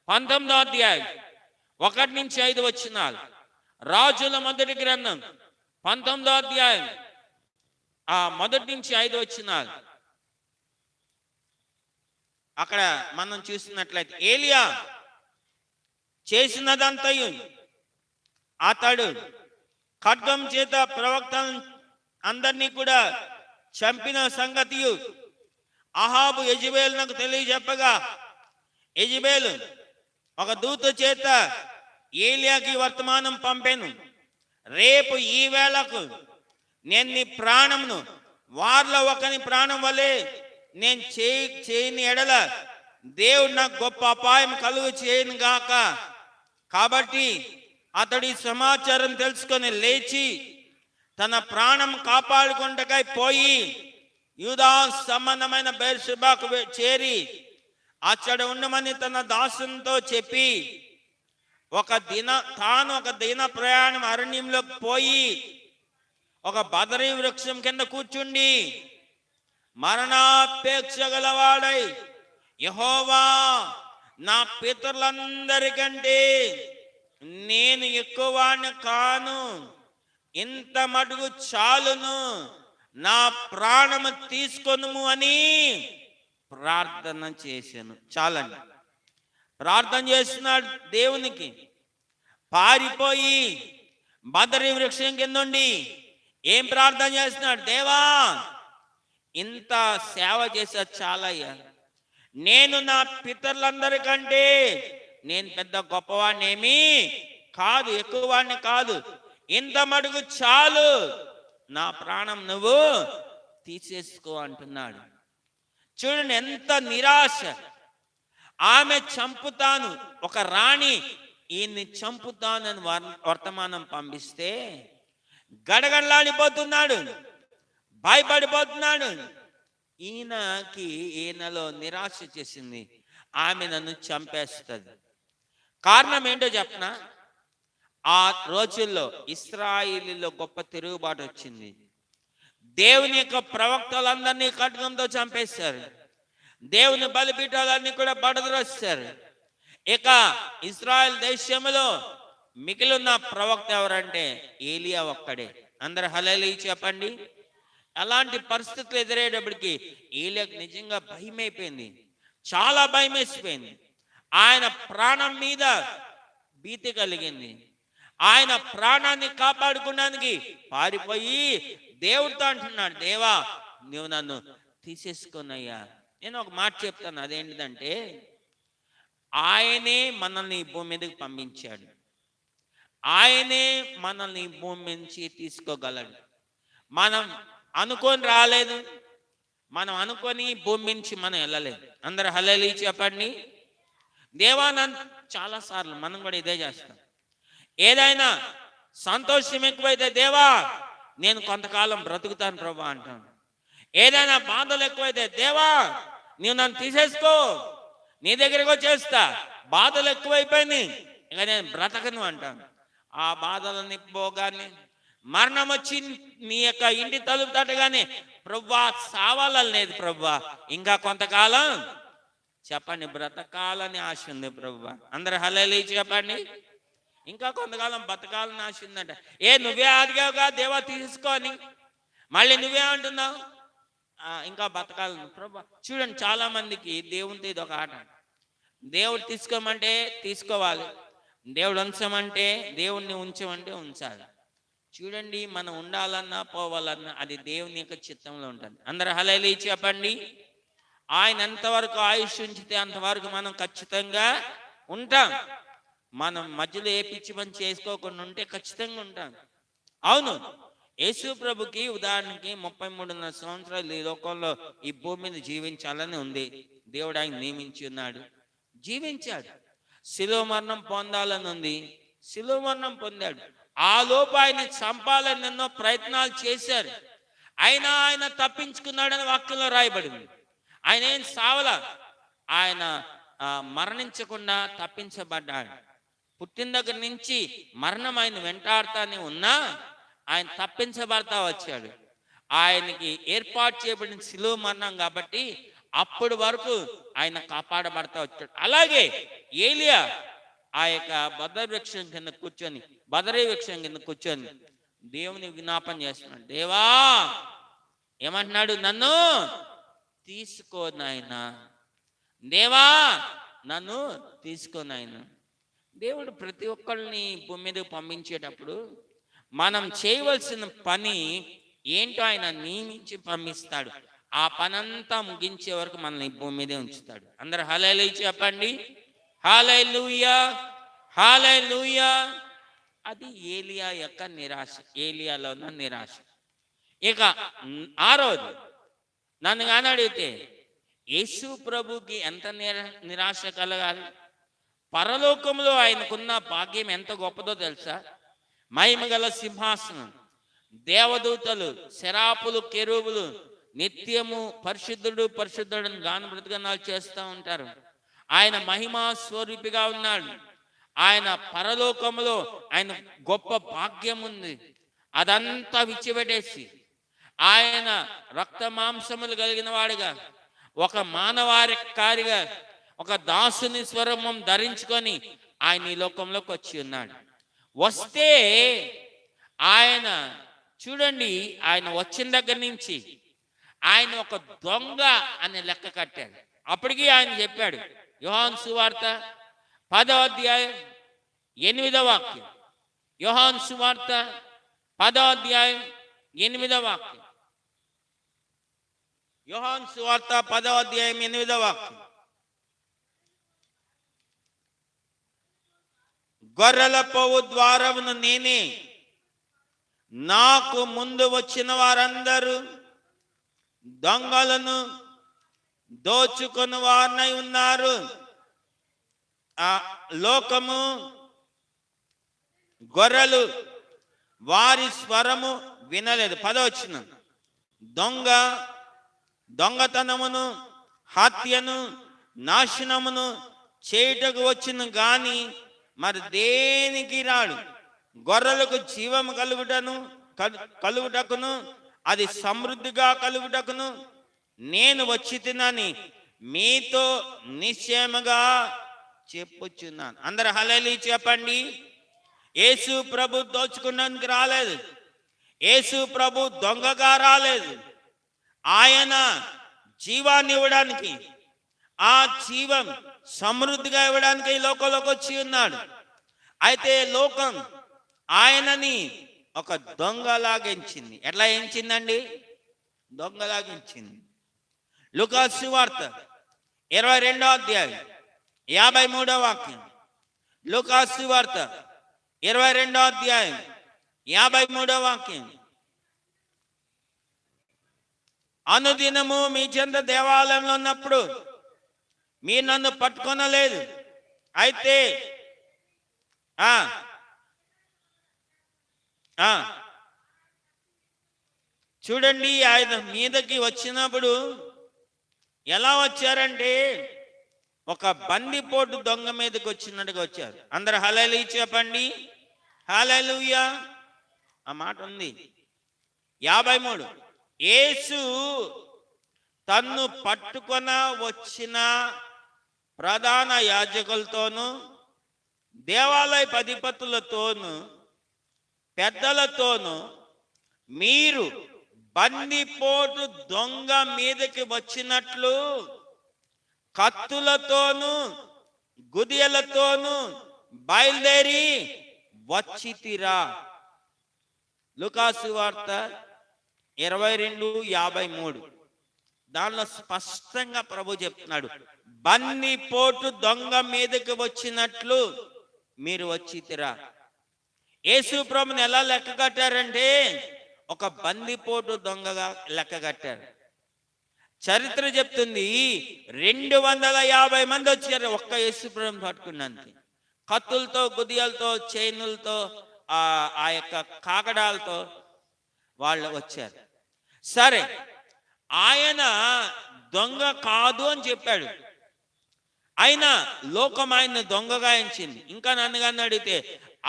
19వ అధ్యాయం 1 నుంచి 5 వచనాలు. రాజుల మొదటి గ్రంథం 19వ అధ్యాయం 1 నుంచి 5 వచనాలు. అక్కడ మనం చూసినట్లయితే ఏలియా చేసినదంతయు అతడు ఖడ్గం చేత ప్రవక్తలను అందరినీ కూడా చంపిన సంగతియు అహాబు యెజెబెలునకు తెలియజెప్పగా యెజెబెలు ఒక దూత చేత ఏలియాకి వర్తమానం పంపెను, రేపు ఈ వేళకు నేను నీ ప్రాణమును వారిలో ఒకని ప్రాణం వలె నేను చేయని ఎడల దేవుడు నాకు గొప్ప అపాయం కలుగు చేయను గాక. కాబట్టి అతడి సమాచారం తెలుసుకొని లేచి తన ప్రాణం కాపాడుకుంటకై పోయి యూదా సంబంధమైన బెర్షెబాకు చేరి అక్కడ ఉండమని తన దాసునితో చెప్పి తాను ఒక దిన ప్రయాణం అరణ్యంలోకి పోయి ఒక బదరీ వృక్షం కింద కూర్చుండి మరణాపేక్ష గలవాడై, యెహోవా నా పితరులందరికంటే నేను ఎక్కువవాణ్ణి కాను, ఇంత మటుకు చాలును, నా ప్రాణము తీసుకొనుము అని ప్రార్థన చేశాను. చాలండి, ప్రార్థన చేస్తున్నాడు దేవునికి. పారిపోయి బదరీ వృక్షం కింద ఉండి ఏం ప్రార్థన చేస్తున్నాడు, దేవా ఇంత సేవ చేసా చాలయ్యా, నేను నా పితరులందరికంటే నేను పెద్ద గొప్పవాణ్ణేమీ కాదు, ఎక్కువవాణ్ణి కాదు, ఇంత మటుకు చాలు, నా ప్రాణం నువ్వు తీసేసుకో అంటున్నాడు. చూడండి ఎంత నిరాశ. ఆమె చంపుతాను, ఒక రాణి ఈయన్ని చంపుతానని వర్తమానం పంపిస్తే గడగడలాడిపోతున్నాడు, భయపడిపోతున్నాడు. ఈయనలో నిరాశ చేసింది, ఆమె నన్ను చంపేస్తుంది. కారణం ఏంటో చెప్పనా, ఆ రోజుల్లో ఇశ్రాయేలీలో గొప్ప తిరుగుబాటు వచ్చింది. దేవుని యొక్క ప్రవక్తలందరినీ ఖడ్గంతో చంపేశారు. దేవుని బలిపీఠాలన్నీ కూడా బడద్రోస్తారు. ఇక ఇశ్రాయేల్ దేశంలో మిగిలిన ప్రవక్త ఎవరంటే ఏలియా ఒక్కడే. అందరు హల్లెలూయా చెప్పండి. అలాంటి పరిస్థితులు ఎదురయ్యేటప్పటికి ఏలియాకు నిజంగా భయమైపోయింది, చాలా భయమేసిపోయింది. ఆయన ప్రాణం మీద భీతి కలిగింది. ఆయన ప్రాణాన్ని కాపాడుకోవడానికి పారిపోయి దేవుడితో అంటున్నాడు, దేవా నువ్వు నన్ను తీసేసుకున్నయ్యా. నేను ఒక మాట చెప్తాను, అదేంటిదంటే ఆయనే మనల్ని భూమి మీదకి పంపించాడు, ఆయనే మనల్ని భూమి నుంచి తీసుకోగలడు. మనం అనుకొని రాలేదు, మనం అనుకొని భూమి నుంచి మనం వెళ్ళలేదు. అందరు హల్లెలూయా చెప్పండి. దేవానంద్ చాలా సార్లు మనం కూడా ఇదే చేస్తాం. ఏదైనా సంతోషం ఎక్కువైతే దేవా నేను కొంతకాలం బ్రతుకుతాను ప్రభు అంటాను. ఏదైనా బాధలు ఎక్కువైతే దేవా నీవు నన్ను తీసేసుకో, నీ దగ్గరకు వచ్చేస్తా, బాధలు ఎక్కువైపోయినాయి ఇక నేను బ్రతకను అంటాను. ఆ బాధలని పోగానే మరణం వచ్చి నీ యొక్క ఇంటి తలుపు తట్టగానే ప్రభువా సావాలని లేదు ప్రభువా, ఇంకా కొంతకాలం చెప్పండి బ్రతకాలని ఆశ ఉంది ప్రభువా. అందరు హల్లెలూయా చెప్పండి. ఇంకా కొంతకాలం బతకాలని ఆశ ఉందంట. నువ్వే అడిగావుగా దేవా తీసుకొని, మళ్ళీ నువ్వే అంటున్నావు ఇంకా బతకాలను ప్రభు. చూడండి చాలా మందికి దేవునితో ఇది ఒక ఆట. దేవుడు తీసుకోమంటే తీసుకోవాలి, దేవుడు ఉంచమంటే దేవుణ్ణి ఉంచమంటే ఉంచాలి. చూడండి మనం ఉండాలన్నా పోవాలన్నా అది దేవుని యొక్క చిత్తంలో ఉంటుంది. అందరు హల్లెలూయా చెప్పండి. ఆయన ఎంతవరకు ఆయుష్ ఉంచితే అంతవరకు మనం ఖచ్చితంగా ఉంటాం. మనం మధ్యలో ఏ పిచ్చి పని చేసుకోకుండా ఉంటే ఖచ్చితంగా ఉంటాం. అవును, యేసు ప్రభుకి ఉదాహరణకి 33.5 సంవత్సరాలు ఈ లోకంలో ఈ భూమి మీద జీవించాలని ఉంది. దేవుడు ఆయన నియమించి ఉన్నాడు, జీవించాడు. శిలువ మరణం పొందాలని ఉంది, శిలువ మరణం పొందాడు. ఆ లోపు ఆయన చంపాలని ఎన్నో ప్రయత్నాలు చేశారు, అయినా ఆయన తప్పించుకున్నాడని వాక్యంలో రాయబడింది. ఆయన ఏం సావల, ఆయన మరణించకుండా తప్పించబడ్డాడు. పుట్టిన దగ్గర నుంచి మరణం ఆయన వెంటాడుతానే ఉన్నా ఆయన తప్పించబడతా వచ్చాడు. ఆయనకి ఏర్పాటు చేయబడిన శిలువ మరణం కాబట్టి అప్పటి వరకు ఆయన కాపాడబడతా వచ్చాడు. అలాగే ఏలియా ఆ యొక్క బదరీ వృక్షం కింద కూర్చొని దేవుని విజ్ఞాపన చేస్తున్నాడు. దేవా ఏమంటున్నాడు, నన్ను తీసుకో నాయనా, దేవా నన్ను తీసుకో నాయనా. దేవుడు ప్రతి ఒక్కరిని భూమి మీదకి పంపించేటప్పుడు మనం చేయవలసిన పని ఏంటో ఆయన నియమించి పంపిస్తాడు. ఆ పనంతా ముగించే వరకు మనల్ని భూమి మీదే ఉంచుతాడు. అందరు హల్లెలూయా చెప్పండి. హల్లెలూయా హల్లెలూయా. అది ఏలియా యొక్క నిరాశ, ఏలియాలో ఉన్న నిరాశ. ఇక ఆరోది నన్ను కానీ అడిగితే యేసు ప్రభుకి ఎంత నిరాశ కలగాలి? పరలోకంలో ఆయనకున్న భాగ్యం ఎంత గొప్పదో తెలుసా? మహిమగల సింహాసనం, దేవదూతలు, శరాపులు, కెరూబులు నిత్యము పరిశుద్ధుడు పరిశుద్ధుడు గాన బ్రతుకనాలు చేస్తూ ఉంటారు. ఆయన మహిమా స్వరూపిగా ఉన్నాడు. ఆయన పరలోకంలో ఆయన గొప్ప భాగ్యం ఉంది. అదంతా విచ్చిపెట్టేసి ఆయన రక్త మాంసములు కలిగిన వాడిగా, ఒక మానవారికారిగా, ఒక దాసుని స్వరూపం ధరించుకొని ఆయన ఈ లోకంలోకి వచ్చి ఉన్నాడు. వస్తే ఆయన చూడండి, ఆయన వచ్చిన దగ్గర నుంచి ఆయన ఒక దొంగ అనే లెక్క కట్టాడు. అప్పటికి ఆయన చెప్పాడు, యోహాను సువార్త 10వ అధ్యాయం 8వ వాక్యం. యోహాను సువార్త 10వ అధ్యాయం 8వ వాక్యం. యోహాను సువార్త 10వ అధ్యాయం 8వ వాక్యం. గొర్రెల పోవు ద్వారమును నేనే, నాకు ముందు వచ్చిన వారందరూ దొంగలను దోచుకొని వారినై ఉన్నారు. ఆ లోకము గొర్రెలు వారి స్వరము వినలేదు. 10వ వచనం. దొంగతనమును హత్యను నాశనమును చేయుటకు వచ్చిన గాని మరి దేనికి రాడు. గొర్రెలకు జీవము కలుగుటకును అది సమృద్ధిగా కలుగుటకును నేను వచ్చి తినని మీతో నిశ్చయముగా చెప్పుచున్నాను. అందరు హల్లెలూయా చెప్పండి. యేసు ప్రభు దోచుకున్నందుకు రాలేదు, యేసు ప్రభు దొంగగా రాలేదు. ఆయన జీవాన్ని ఇవ్వడానికి, ఆ జీవం సమృద్ధిగా ఇవ్వడానికి ఈ లోకంలోకి వచ్చి ఉన్నాడు. అయితే లోకం ఆయనని ఒక దొంగలాగా ఎంచింది. ఎట్లా ఎంచిందండి? దొంగలాగా ఎంచింది. లూకా సువార్త 22వ అధ్యాయం 53వ వాక్యం. లూకా సువార్త 22వ అధ్యాయం 53వ వాక్యం. అనుదినము మీ చెంత దేవాలయంలో ఉన్నప్పుడు మీరు నన్ను పట్టుకొనలేదు. అయితే ఆ ఆ చూడండి, ఆయన మీదకి వచ్చినప్పుడు ఎలా వచ్చారంటే ఒక బందిపోటు దొంగ మీదకి వచ్చినట్టుగా వచ్చారు. అందరు హల్లెలూయా చెప్పండి. హల్లెలూయా. ఆ మాట ఉంది 53. యేసు తన్ను పట్టుకొన వచ్చిన ప్రధాన యాజకులతోనూ దేవాలయ అధిపతులతోనూ పెద్దలతోనూ మీరు బందిపోటు దొంగ మీదకి వచ్చినట్లు కత్తులతోనూ గుదియలతోనూ బయలుదేరి వచ్చితిరా. లూకాసు వార్త 22:53. దానిలో స్పష్టంగా ప్రభు చెప్తున్నాడు, బందిపోటు దొంగ మీదకి వచ్చినట్లు మీరు వచ్చితిరా. యేసు ప్రభుని ఎలా లెక్క కట్టారంటే ఒక బందిపోటు దొంగగా లెక్క కట్టారు. చరిత్ర చెప్తుంది 250 మంది వచ్చారు ఒక్క యేసు ప్రభుని పట్టుకున్నందుకు. కత్తులతో, గుదియాలతో, చైనులతో, ఆ యొక్క కాకడాలతో వాళ్ళు వచ్చారు. సరే, ఆయన దొంగ కాదు అని చెప్పాడు. అయినా లోకం ఆయన దొంగగా ఎంచింది. ఇంకా నన్ను అడిగితే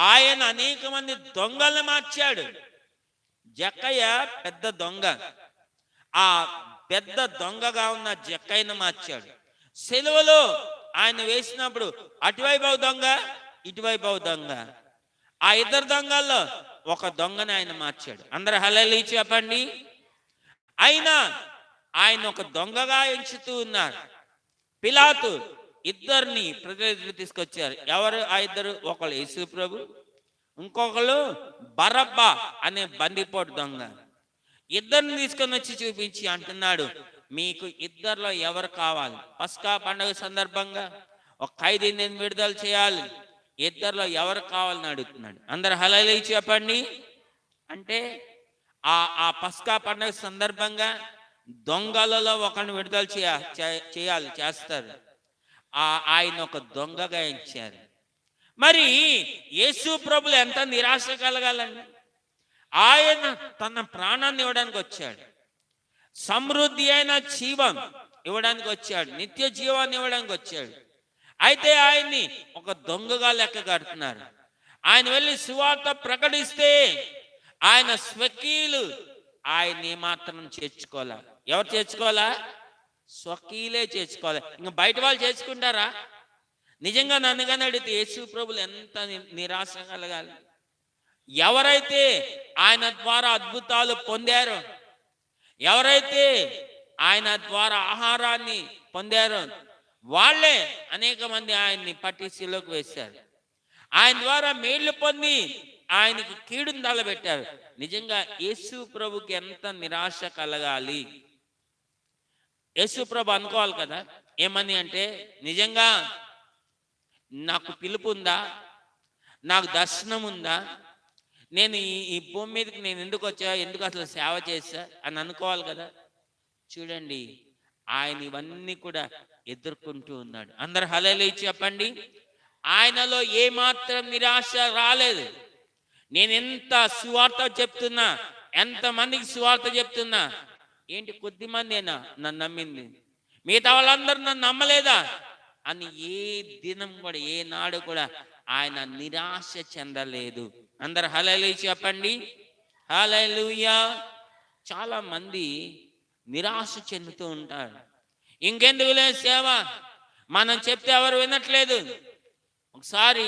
ఆయన అనేక మంది దొంగలను మార్చాడు. జక్కయ్య పెద్ద దొంగ. ఆ పెద్ద దొంగగా ఉన్న జక్కయ్యను మార్చాడు. సిలువలో ఆయన వేసినప్పుడు అటువైపు దొంగ, ఇటువైపు దొంగ. ఆ ఇద్దరు దొంగల్లో ఒక దొంగని ఆయన మార్చాడు. అందరు హల్లెలూయా చెప్పండి. అయినా ఆయన ఒక దొంగగా ఎంచుతూ ఉన్నారు. పిలాతు ఇద్దరిని ప్రజలు తీసుకొచ్చారు. ఎవరు ఆ ఇద్దరు? ఒకళ్ళు యేసు ప్రభు, ఇంకొకళ్ళు బరబ్బా అనే బందిపోటు దొంగ. ఇద్దరిని తీసుకొని వచ్చి చూపించి అంటున్నాడు, మీకు ఇద్దరిలో ఎవరు కావాలి? పస్కా పండుగ సందర్భంగా ఒక ఖైదీని నేను విడుదల చేయాలి, ఇద్దరిలో ఎవరు కావాలని అడుగుతున్నాడు. అందరు హల్లెలూయా చెప్పండి. అంటే ఆ పస్కా పండుగ సందర్భంగా దొంగలలో ఒకరిని విడుదల చేస్తారు. ఆయన ఒక దొంగగా ఎంచారు. మరి యేసు ప్రభులు ఎంత నిరాశ కలగాలండి. ఆయన తన ప్రాణాన్ని ఇవ్వడానికి వచ్చాడు. సమృద్ధి అయిన జీవం ఇవ్వడానికి వచ్చాడు. నిత్య జీవాన్ని ఇవ్వడానికి వచ్చాడు. అయితే ఆయన్ని ఒక దొంగగా లెక్క కడుతున్నారు. ఆయన వెళ్ళి సువార్త ప్రకటిస్తే ఆయన స్వకీయులు ఆయన్ని మాత్రం చేర్చుకోవాలా. ఎవరు చేర్చుకోవాలా? స్వకీయులే చేర్చుకోవాలి. ఇంకా బయట వాళ్ళు చేర్చుకుంటారా? నిజంగా నన్నుగానే అడిగితే యేసు ప్రభులు ఎంత నిరాశ కలగాలి. ఎవరైతే ఆయన ద్వారా అద్భుతాలు పొందారో, ఎవరైతే ఆయన ద్వారా ఆహారాన్ని పొందారో వాళ్ళే అనేక మంది ఆయన్ని పట్టి శిలువకు వేశారు. ఆయన ద్వారా మేళ్లు పొంది ఆయనకి కీడును తలబెట్టారు. నిజంగా యేసు ప్రభుకి ఎంత నిరాశ కలగాలి. యేసు ప్రభు అనుకోవాలి కదా, ఏమని అంటే, నిజంగా నాకు పిలుపు ఉందా, నాకు దర్శనం ఉందా, నేను ఈ భూమి మీదకి నేను ఎందుకు వచ్చా, ఎందుకు అసలు సేవ చేశా అని అనుకోవాలి కదా. చూడండి, ఆయన ఇవన్నీ కూడా ఎదుర్కొంటూ ఉన్నాడు. అందరు హల్లెలూయా చెప్పండి. ఆయనలో ఏమాత్రం నిరాశ రాలేదు. నేను ఎంత సువార్త చెప్తున్నా, ఎంతమందికి సువార్త చెప్తున్నా, ఏంటి కొద్ది మందేనా నన్ను నమ్మింది, మిగతా వాళ్ళందరూ నన్ను నమ్మలేదా అని ఏ దినం కూడా, ఏ నాడు కూడా ఆయన నిరాశ చెందలేదు. అందరు హల్లెలూయా చెప్పండి. హల్లెలూయా. చాలా మంది నిరాశ చెందుతూ ఉంటారు. ఇంకెందుకు లేదు సేవ, మనం చెప్తే ఎవరు వినట్లేదు. ఒకసారి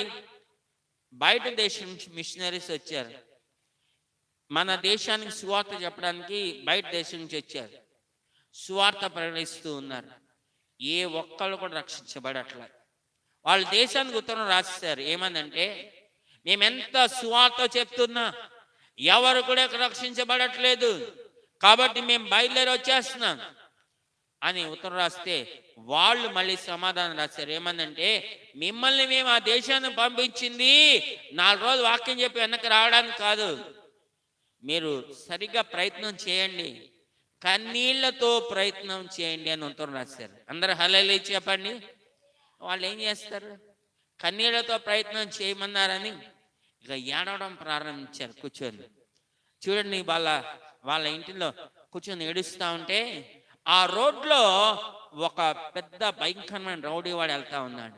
బయట దేశం నుంచి మిషనరీస్ వచ్చారు. మన దేశానికి సువార్త చెప్పడానికి బయట దేశం నుంచి వచ్చారు. సువార్త ప్రకటిస్తూ ఉన్నారు. ఏ ఒక్కళ్ళు కూడా రక్షించబడట్లే. వాళ్ళు దేశానికి ఉత్తరం రాసేశారు. ఏమనంటే, మేమెంత సువార్త చెప్తున్నా ఎవరు కూడా రక్షించబడట్లేదు, కాబట్టి మేము బయలుదేరి వచ్చేస్తున్నాం అని ఉత్తరం రాస్తే వాళ్ళు మళ్ళీ సమాధానం రాశారు. ఏమనంటే, మిమ్మల్ని మేము ఆ దేశాన్ని పంపించింది 4 రోజులు వాక్యం చెప్పి వెనక్కి రావడానికి కాదు, మీరు సరిగ్గా ప్రయత్నం చేయండి, కన్నీళ్లతో ప్రయత్నం చేయండి అని ఉత్తరం రాశారు. అందరు హల్లెలూయా చెప్పండి. వాళ్ళు ఏం చేస్తారు? కన్నీళ్లతో ప్రయత్నం చేయమన్నారని ఇక ఏడవడం ప్రారంభించారు కూర్చొని. చూడండి, వాళ్ళ ఇంటిలో కూర్చొని ఏడుస్తూ ఉంటే ఆ రోడ్లో ఒక పెద్ద భయంకరమైన రౌడీవాడు వెళ్తా ఉన్నాడు.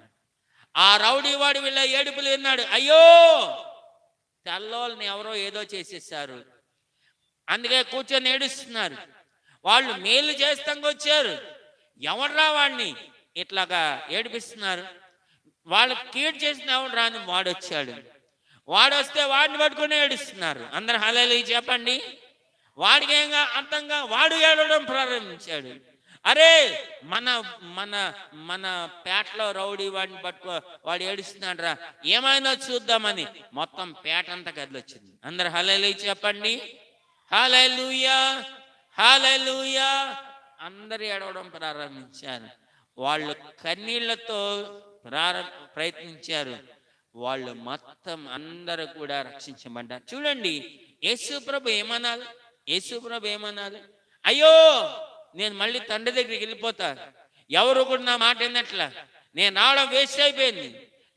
ఆ రౌడీవాడు వీళ్ళ ఏడుపులు విన్నాడు. అయ్యో, తెల్లోళ్ళని ఎవరో ఏదో చేసేసారు, అందుకే కూర్చొని ఏడుస్తున్నారు. వాళ్ళు మేలు చేస్తానికి వచ్చారు, ఎవడ్రా వాడిని ఇట్లాగా ఏడిపిస్తున్నారు, వాళ్ళు కీడు చేసిన ఎవడు రాని వాడొచ్చాడు, వాడొస్తే వాడిని పట్టుకుని ఏడుస్తున్నారు. అందరు హల్లెలూయా చెప్పండి. వాడికి ఏంగా అర్థంగా వాడు ఏడవడం ప్రారంభించాడు. అరే, మన మన మన పేటలో రౌడీ వాడిని పట్టుకో, వాడు ఏడుస్తున్నాడు రా, ఏమైనా చూద్దామని మొత్తం పేట అంతా కదిలొచ్చింది. అందరు హల్లెలూయా చెప్పండి. హల్లెలూయా, హల్లెలూయా. అందరు ఏడవడం ప్రారంభించారు. వాళ్ళు కన్నీళ్లతో ప్రయత్నించారు. వాళ్ళు మొత్తం అందరూ కూడా రక్షించబడ్డారు. చూడండి, యేసు ప్రభు ఏమనాలి? యేసు ప్రభు ఏమనాలి? అయ్యో, నేను మళ్ళీ తండ్రి దగ్గరికి వెళ్ళిపోతా, ఎవరు కూడా నా మాట వినట్లా, నేను ఆడడం వేస్ట్ అయిపోయింది,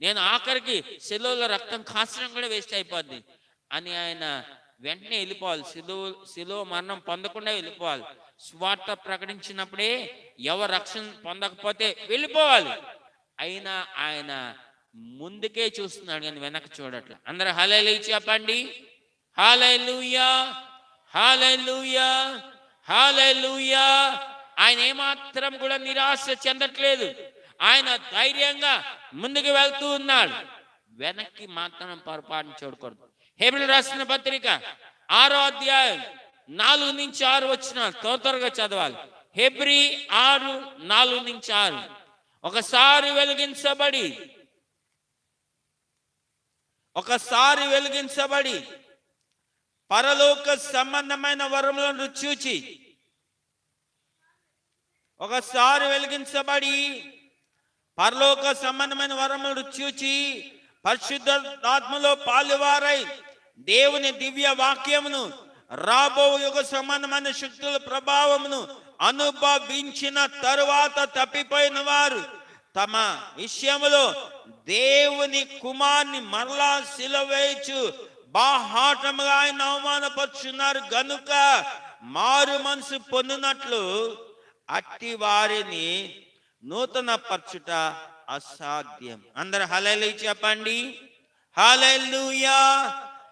నేను ఆఖరికి శిలువలో రక్తం కాచడం కూడా వేస్ట్ అయిపోద్ది అని ఆయన వెంటనే వెళ్ళిపోవాలి. శిలువ మరణం పొందకుండా వెళ్ళిపోవాలి. స్వార్థ ప్రకటించినప్పుడే ఎవరు రక్షణ పొందకపోతే వెళ్ళిపోవాలి. అయినా ఆయన ముందుకే చూస్తున్నాడు కానీ వెనక్కి చూడట్లే. అందరూ హల్లెలూయా చెప్పండి. హల్లెలూయా, హల్లెలూయా, హల్లెలూయా. ఆయన ఏమాత్రం కూడా నిరాశ చెందట్లేదు. ఆయన ధైర్యంగా ముందుకు వెళ్తూ ఉన్నాడు. వెనక్కి మాత్రం పొరపాటును చూడకూడదు. హెబ్రీయులకు రాసిన పత్రిక 6వ అధ్యాయం 4-6 వచనాలు త్వరగా చదవాలి. హెబ్రీ 6:4-6. ఒకసారి వెలిగించబడి పరలోక సంబంధమైన వరములను చూచి, ఒకసారి వెలిగించబడి పరలోక సంబంధమైన వరములను చూచి పరిశుద్ధాత్మలో పాలువారై దేవుని దివ్య వాక్యమును రాబో యుగ సంబంధమైన శక్తుల ప్రభావమును అనుభవించిన తరువాత తప్పిపోయిన వారు తమ విషయములో దేవుని కుమార్ని మరలా సిలువేయు బాహాటముగా ఆయన అవమానపరుచున్నారు గనుక మారు మనసు పొందినట్లు అట్టి వారిని నూతన పరచుట అసాధ్యం. అందరు హల్లెలూయా చెప్పండి. హల్లెలూయా,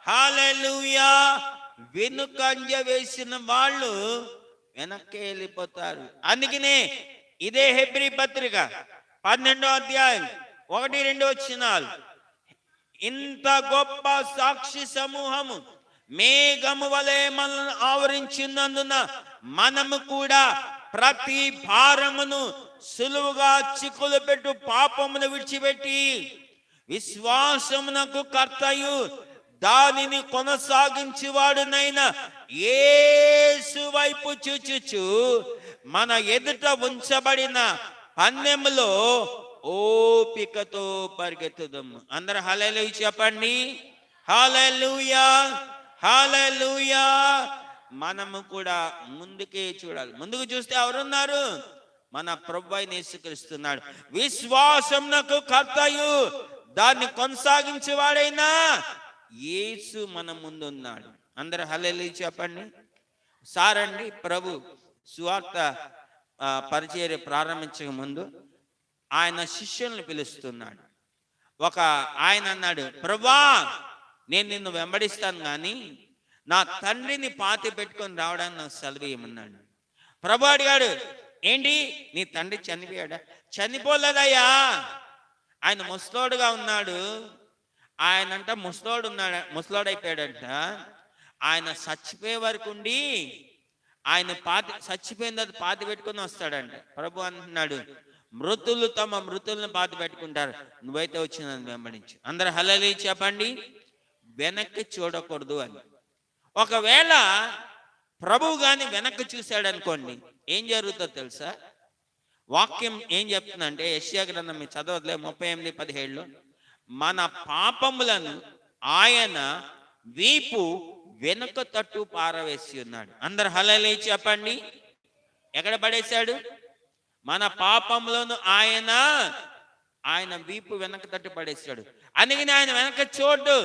హల్లెలూయా. వెనుకంజ వేసిన వాళ్ళు వెనక్కి వెళ్ళిపోతారు. అందుకనే ఇదే హెబ్రీ పత్రిక 12వ అధ్యాయం 1-2 వచనాలు, ఇంత గొప్ప సాక్షి సమూహము మేఘము వలె మనల్ని ఆవరించినందున మనము కూడా ప్రతి భారమును సులువుగా చిక్కులు పెట్టు పాపమును విడిచిపెట్టి విశ్వాసమునకు కర్తయు దానిని కొనసాగించువాడునైన యేసు వైపు చూచుచు మన ఎదుట ఉంచబడిన పందెములో ఓపికతో పరిగెత్తుదాము. అందరూ హల్లెలూయా చెప్పండి. హల్లెలూయా, హల్లెలూయా. మనము కూడా ముందుకే చూడాలి. ముందుకు చూస్తే ఎవరున్నారు? మన ప్రభువైన యేసుక్రీస్తున్నాడు. విశ్వాసమునకు కర్తయు దాన్ని కొనసాగించేవాడైనా యేసు మన ముందున్నాడు. అందరూ హల్లెలూయా చెప్పండి. సారండి, ప్రభు సువార్త పరిచర్య ప్రారంభించక ముందు ఆయన శిష్యుల్ని పిలుస్తున్నాడు. ఆయన అన్నాడు, ప్రభువా, నేను నిన్ను వెంబడిస్తాను కానీ నా తండ్రిని పాతి పెట్టుకొని రావడానికి నాకు సెలవు ఇవ్వమన్నాడు. ప్రభు అడిగాడు, ఏంటి నీ తండ్రి చనిపోయాడా? చనిపోలేదయ్యా, ఆయన ముసలోడుగా ఉన్నాడు. ఆయనంట ముసలోడైపోయాడంట. ఆయన చచ్చిపోయే వరకు ఉండి ఆయన చచ్చిపోయిన తర్వాత పాతి పెట్టుకుని వస్తాడంట. ప్రభు అంటున్నాడు, మృతులు తమ మృతులను పాతి పెట్టుకుంటారు, నువ్వైతే వచ్చి నన్ను వెంబడించు. అందరు హల్లెలూయా చెప్పండి. వెనక్కి చూడకూడదు అని. ఒకవేళ ప్రభువు గాని వెనక్కి చూశాడు అనుకోండి, ఏం జరుగుతుందో తెలుసా? వాక్యం ఏం చెప్తుందంటే, యెషయా గ్రంథం మీరు చదవట్లే 38:17, మన పాపములను ఆయన వీపు వెనుక తట్టు పారవేసి ఉన్నాడు. అందరు హల్లెలూయా చెప్పండి. ఎక్కడ పడేశాడు? మన పాపంలోను ఆయన వీపు వెనక్కి తట్టి పడేశాడు. అందుకని ఆయన వెనక్కి చూడు.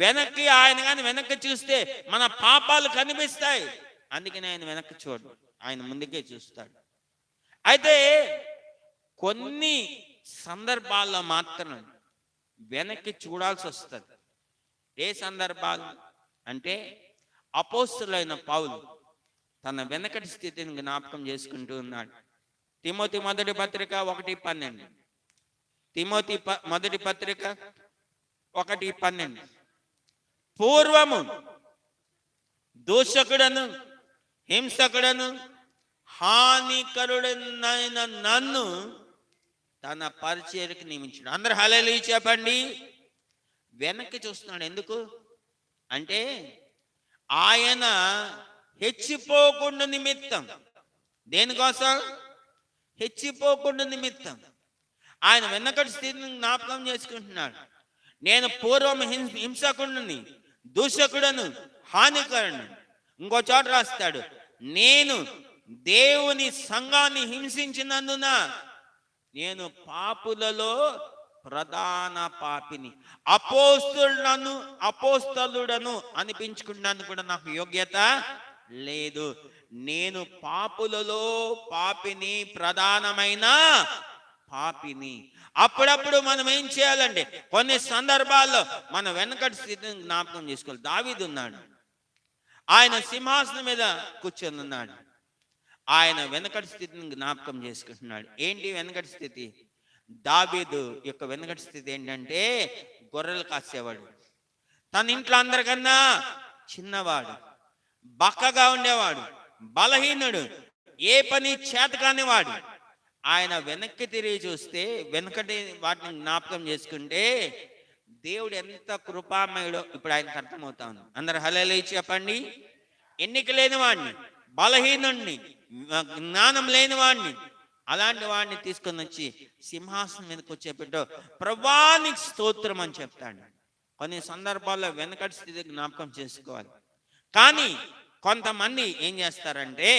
వెనక్కి ఆయన కానీ వెనక్కి చూస్తే మన పాపాలు కనిపిస్తాయి. అందుకని ఆయన వెనక్కి చూడు, ఆయన ముందుకే చూస్తాడు. అయితే కొన్ని సందర్భాల్లో మాత్రం వెనక్కి చూడాల్సి వస్తుంది. ఏ సందర్భాలు అంటే, అపోస్తులైన పౌలు తన వెనకటి స్థితిని జ్ఞాపకం చేసుకుంటూ ఉన్నాడు. తిమోతి మొదటి పత్రిక 1:12, తిమోతి మొదటి పత్రిక 1:12, పూర్వము దూషకుడను హింసకుడను హానికరుడనైన నన్ను తన పరిచర్యకు నియమించాడు. అందరు హల్లెలూయా చెప్పండి. వెనక్కి చూస్తున్నాడు. ఎందుకు అంటే, ఆయన హెచ్చిపోకుండా నిమిత్తం. దేనికోసం? హెచ్చిపోకుండా నిమిత్తం. ఆయన వెనకటి స్థితిని జ్ఞాపకం చేసుకుంటున్నాడు. నేను పూర్వం హింసకుడిని, దూషకుడను, హానికరుడు. ఇంకో చోట రాస్తాడు, నేను దేవుని సంఘాన్ని హింసించినందున నేను పాపులలో ప్రధాన పాపిని, అపోస్తలుడను అనిపించుకున్నాను కూడా నాకు యోగ్యత లేదు. నేను పాపులలో పాపిని, ప్రధానమైన పాపిని. అప్పుడప్పుడు మనం ఏం చేయాలంటే, కొన్ని సందర్భాల్లో మన వెనకటి స్థితిని జ్ఞాపకం చేసుకోవాలి. దావీదు ఉన్నాడు, ఆయన సింహాసనం మీద కూర్చొని ఉన్నాడు. ఆయన వెనకటి స్థితిని జ్ఞాపకం చేసుకుంటున్నాడు. ఏంటి వెనకటి స్థితి? దావీదు యొక్క వెనకటి స్థితి ఏంటంటే, గొర్రెలు కాసేవాడు. తన ఇంట్లో అందరికన్నా చిన్నవాడు, బక్కగా ఉండేవాడు, బలహీనుడు, ఏ పని చేత కానివాడు. ఆయన వెనక్కి తిరిగి చూస్తే, వెనకటి వాటిని జ్ఞాపకం చేసుకుంటే, దేవుడు ఎంత కృపామయుడో ఇప్పుడు ఆయనకు అర్థమవుతా ఉంది. అందరు హల్లెలూయా చెప్పండి. ఎన్నిక లేని వాడిని, బలహీనుడిని, జ్ఞానం లేని వాడిని, అలాంటి వాడిని తీసుకొని వచ్చి సింహాసనం మీద కూర్చోబెట్టు, ప్రభువానికి స్తోత్రం అని చెప్తాడు. కొన్ని సందర్భాల్లో వెనకటి స్థితి జ్ఞాపకం చేసుకోవాలి. కానీ కొంతమంది ఏం చేస్తారంటే,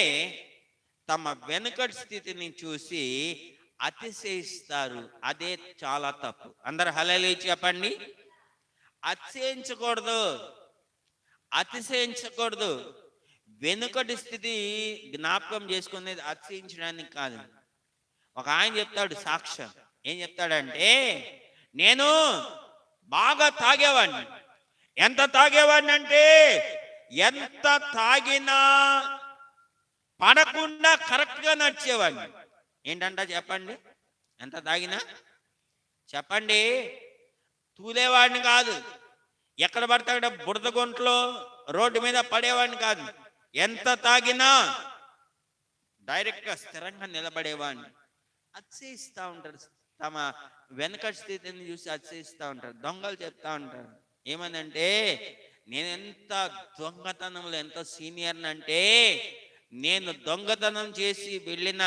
తమ వెనుకటి స్థితిని చూసి అతిశయిస్తారు. అదే చాలా తప్పు. అందరు హల్లెలూయా చెప్పండి. అతిశయించకూడదు. వెనుకటి స్థితి జ్ఞాపకం చేసుకునేది అతిశయించడానికి కాదు. ఒక ఆయన చెప్తాడు సాక్ష్యం. ఏం చెప్తాడంటే, నేను బాగా తాగేవాడిని. ఎంత తాగేవాడిని అంటే, ఎంత తాగినా పడకుండా కరెక్ట్ గా నడిచేవాడిని. ఏంటంట చెప్పండి? ఎంత తాగినా చెప్పండి. తూలేవాడిని కాదు, ఎక్కడ పడితే అక్కడ బురద గుంటలో రోడ్డు మీద పడేవాడిని కాదు. ఎంత తాగినా డైరెక్ట్ గా స్థిరంగా నిలబడేవాడిని. అతిశయిస్తూ ఉంటారు, తమ వెనకటి స్థితిని చూసి అతిశయిస్తూ ఉంటారు. దొంగలు చెప్తా ఉంటారు ఏమనంటే, నేను ఎంత దొంగతనంలో ఎంత సీనియర్ అంటే, నేను దొంగతనం చేసి వెళ్ళిన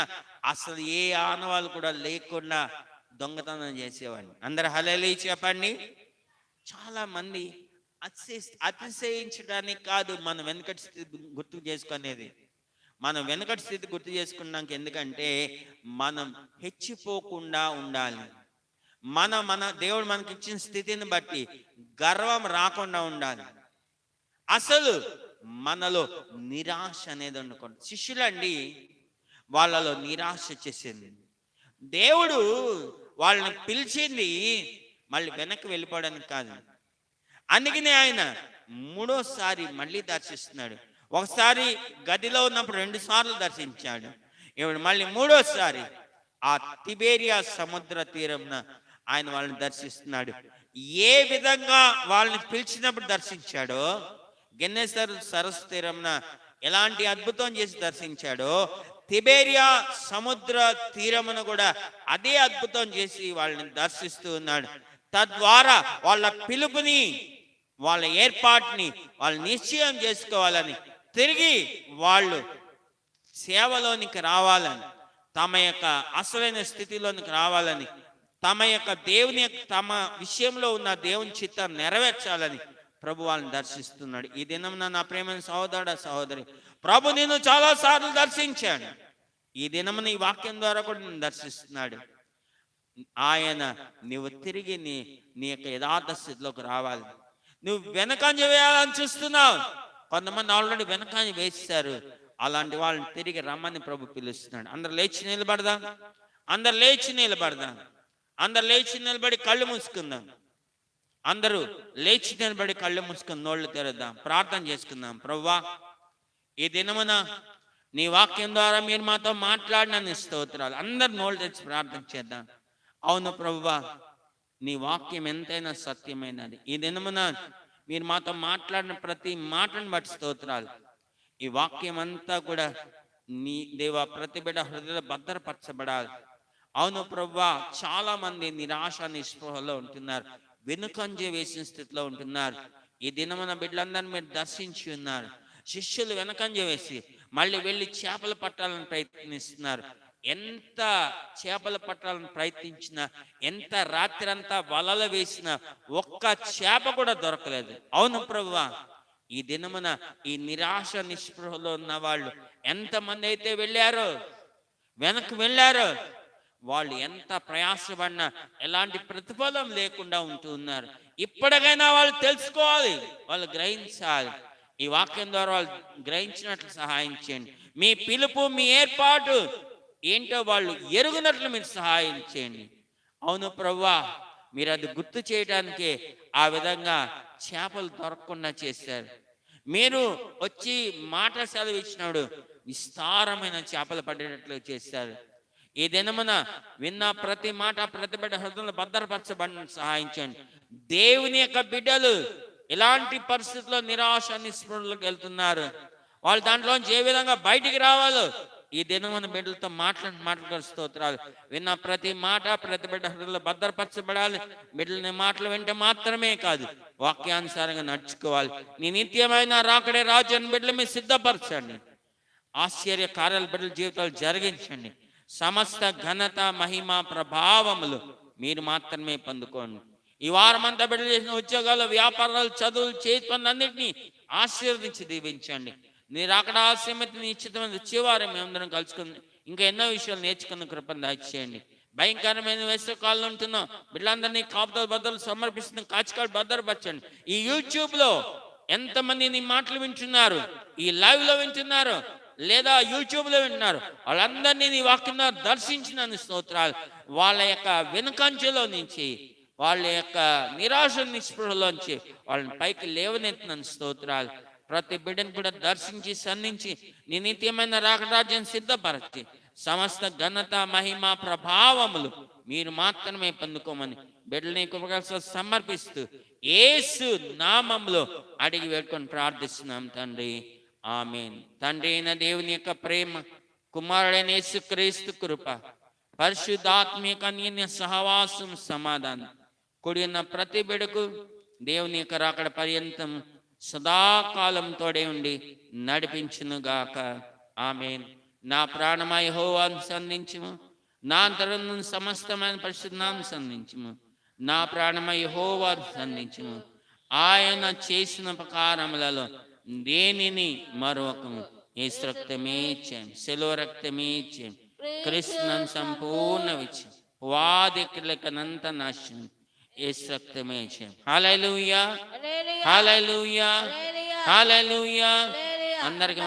అసలు ఏ ఆనవాళ్ళు కూడా లేకుండా దొంగతనం చేసేవాడిని. అందరు హల్లెలూయా చెప్పండి. చాలా మంది అతిశయించడానికి కాదు మన వెనకటి స్థితి గుర్తు చేసుకునేది. మనం వెనకటి స్థితి గుర్తు చేసుకున్నాక, ఎందుకంటే మనం హెచ్చిపోకుండా ఉండాలి. మన దేవుడు మనకి ఇచ్చిన స్థితిని బట్టి గర్వం రాకుండా ఉండాలి. అసలు మనలో నిరాశ అనేది ఉండకూడదు. శిష్యులండి, వాళ్ళలో నిరాశ చేసింది. దేవుడు వాళ్ళని పిలిచింది మళ్ళీ వెనక్కి వెళ్ళిపోవడానికి కాదు. అందుకనే ఆయన మూడోసారి మళ్ళీ దర్శిస్తున్నాడు. ఒకసారి గదిలో ఉన్నప్పుడు 2 సార్లు దర్శించాడు. ఇప్పుడు మళ్ళీ మూడోసారి ఆ తిబేరియా సముద్ర తీరంన ఆయన వాళ్ళని దర్శిస్తున్నాడు. ఏ విధంగా వాళ్ళని పిలిచినప్పుడు దర్శించాడో, గెన్నెసరు సరస్సు తీరంన ఎలాంటి అద్భుతం చేసి దర్శించాడో, తిబేరియా సముద్ర తీరమును కూడా అదే అద్భుతం చేసి వాళ్ళని దర్శిస్తూ ఉన్నాడు. తద్వారా వాళ్ళ పిలుపుని, వాళ్ళ ఏర్పాటుని వాళ్ళు నిశ్చయం చేసుకోవాలని, తిరిగి వాళ్ళు సేవలోనికి రావాలని, తమ యొక్క అసలైన స్థితిలోనికి రావాలని, తమ యొక్క దేవుని తమ విషయంలో ఉన్న దేవుని చిత్తాన్ని నెరవేర్చాలని ప్రభు వాళ్ళని దర్శిస్తున్నాడు. ఈ దినం నా ప్రేమైన సహోదరుడా, సహోదరి, ప్రభు నేను చాలా సార్లు దర్శించాను. ఈ దినమున ఈ వాక్యం ద్వారా కూడా నిన్ను దర్శిస్తున్నాడు. ఆయన నువ్వు తిరిగి నీ యొక్క యథార్థ స్థితిలోకి రావాలి. నువ్వు వెనకంజ వేయాలని చూస్తున్నావు. కొంతమంది ఆల్రెడీ వెనకంజ వేస్తారు. అలాంటి వాళ్ళని తిరిగి రమ్మని ప్రభు పిలుస్తున్నాడు. అందరు లేచి నిలబడదాం. అందరు లేచి నిలబడదాం. అందరు లేచి నిలబడి కళ్ళు మూసుకుందాం. అందరూ లేచి నిలబడి కళ్ళు మూసుకుని నోళ్ళు తెరద్దాం. ప్రార్థన చేసుకుందాం. ప్రభువా, ఈ దినమున నీ వాక్యం ద్వారా మీరు మాతో మాట్లాడిన స్తోత్రాలు. అందరు నోళ్ళు తెచ్చి ప్రార్థన చేద్దాం. అవును ప్రభువా, నీ వాక్యం ఎంతైనా సత్యమైనది. ఈ దినమున మీరు మాతో మాట్లాడిన ప్రతి మాటను బట్టి స్తోత్రాలు. ఈ వాక్యం అంతా కూడా నీ దేవా ప్రతి బిడ్డ హృదయంలో భద్రపరచబడాలి. అవును ప్రభువా, చాలా మంది నిరాశ నిస్పృహలో ఉంటున్నారు. వెనుకంజ వేసిన స్థితిలో ఉంటున్నారు. ఈ దినమున బిడ్డలందరినీ మీరు దర్శించి ఉన్నారు. శిష్యులు వెనకంజ వేసి మళ్ళీ వెళ్ళి చేపలు పట్టాలని ప్రయత్నిస్తున్నారు. ఎంత చేపలు పట్టాలని ప్రయత్నించినా, ఎంత రాత్రి అంతా వలలు వేసినా ఒక్క చేప కూడా దొరకలేదు. అవును ప్రభువా, ఈ దినమున ఈ నిరాశ నిస్పృహలో ఉన్న వాళ్ళు ఎంతమంది అయితే వెళ్ళారో, వెనక్కి వెళ్ళారో, వాళ్ళు ఎంత ప్రయాసపడినా ఎలాంటి ప్రతిఫలం లేకుండా ఉంటూ ఉన్నారు. ఇప్పటికైనా వాళ్ళు తెలుసుకోవాలి, వాళ్ళు గ్రహించాలి. ఈ వాక్యం ద్వారా వాళ్ళు గ్రహించినట్లు సహాయం చేయండి. మీ పిలుపు, మీ ఏర్పాటు ఏంటో వాళ్ళు ఎరుగునట్లు మీరు సహాయం చేయండి. అవును ప్రభువా, మీరు అది గుర్తు చేయడానికే ఆ విధంగా చేపలు దొరకకుండా చేశారు. మీరు వచ్చి మాట సెలవు ఇచ్చినాడు విస్తారమైన చేపలు పడేటట్లు చేశారు. ఈ దినమున విన్న ప్రతి మాట ప్రతి బిడ్డ హృదయంలో భద్రపరచబడిన సహాయం చేయండి. దేవుని యొక్క బిడ్డలు ఇలాంటి పరిస్థితుల్లో నిరాశ నిస్పృహలకు వెళ్తున్నారు. వాళ్ళు దాంట్లోంచి ఏ విధంగా బయటికి రావాలో ఈ దినమున బిడ్డలతో మాట్లాడు స్తోత్రాలు. విన్న ప్రతి మాట ప్రతి బిడ్డ హృదయంలో భద్రపరచబడాలి. బిడ్డలని మాటలు వింటే మాత్రమే కాదు, వాక్యానుసారంగా నడుచుకోవాలి. నీ నిత్యమైన రాకడే రాజు అని బిడ్డలు మీరు సిద్ధపరచండి. ఆశ్చర్య కార్యాలు బిడ్డల జీవితాలు జరిగించండి. సమస్త ఘనత మహిమ ప్రభావములు మీరు మాత్రమే పొందుకోండి. ఈ వారం అంతా బిడ్డలు చేసిన ఉద్యోగాలు, వ్యాపారాలు, చదువులు, చేతులన్నింటినీ ఆశీర్వదించి దీవించండి. మీరు అక్కడ ఆశీర్వతి నిశ్చితమైన వచ్చేవారు మేమందరం కలుసుకుని ఇంకా ఎన్నో విషయాలు నేర్చుకున్న కృపను దయచేయండి. భయంకరమైన వేసవికాలంలో ఉంటున్నాం. బిడ్డలందరినీ కాపుదల భద్రతలు సమర్పిస్తున్న కాచికాడు భద్రపరచండి. ఈ యూట్యూబ్ లో ఎంతమంది నీ మాటలు వింటున్నారు, ఈ లైవ్ లో వింటున్నారు, లేదా యూట్యూబ్ లో వింటున్నారు, వాళ్ళందరినీ నీ వాక్యం దర్శించిన స్తోత్రాలు. వాళ్ళ యొక్క వెనుకంచెలో నుంచి, వాళ్ళ యొక్క నిరాశ నిస్పృహలోంచి వాళ్ళని పైకి లేవనెత్తిన స్తోత్రాలు. ప్రతి బిడ్డను కూడా దర్శించి సన్నించి నీ నిత్యమైన రాకరాజ్యం సిద్ధపరచి సమస్త ఘనత మహిమ ప్రభావములు మీరు మాత్రమే పొందుకోమని బిడ్డల్ని కృపగా సమర్పిస్తూ యేసు నామములో అడిగి వేడుకొని ప్రార్థిస్తున్నాం తండ్రి, ఆమేన్. తండ్రి అయిన దేవుని యొక్క ప్రేమ, కుమారుడైన యేసుక్రీస్తు కృప, పరిశుద్ధాత్మిక అన్యోన్య సహవాసం, సమాధానం కూడి ఉన్న ప్రతి బిడ్డకు దేవుని యొక్క రాకడ పర్యంతం సదాకాలం తోడే ఉండి నడిపించునుగాక. ఆమేన్. నా ప్రాణమా యెహోవాను సంధించుము, నా అంతరంగం సమస్తమైన పరిశుద్ధనామమును సంధించుము. నా ప్రాణమా యెహోవాను సంధించుము. ఆయన చేసిన ఉపకారములలో దేనిని మరొకము. యేసు రక్తమే ఇచ్చాం, శిలువ రక్తమే ఇచ్చాం, క్రీస్తును సంపూర్ణ విచ్చాం, వాదికులకనంత నాశనం యేసు రక్తమే ఇచ్చాం. హల్లెలూయా, హల్లెలూయా, హల్లెలూయా. అందరికి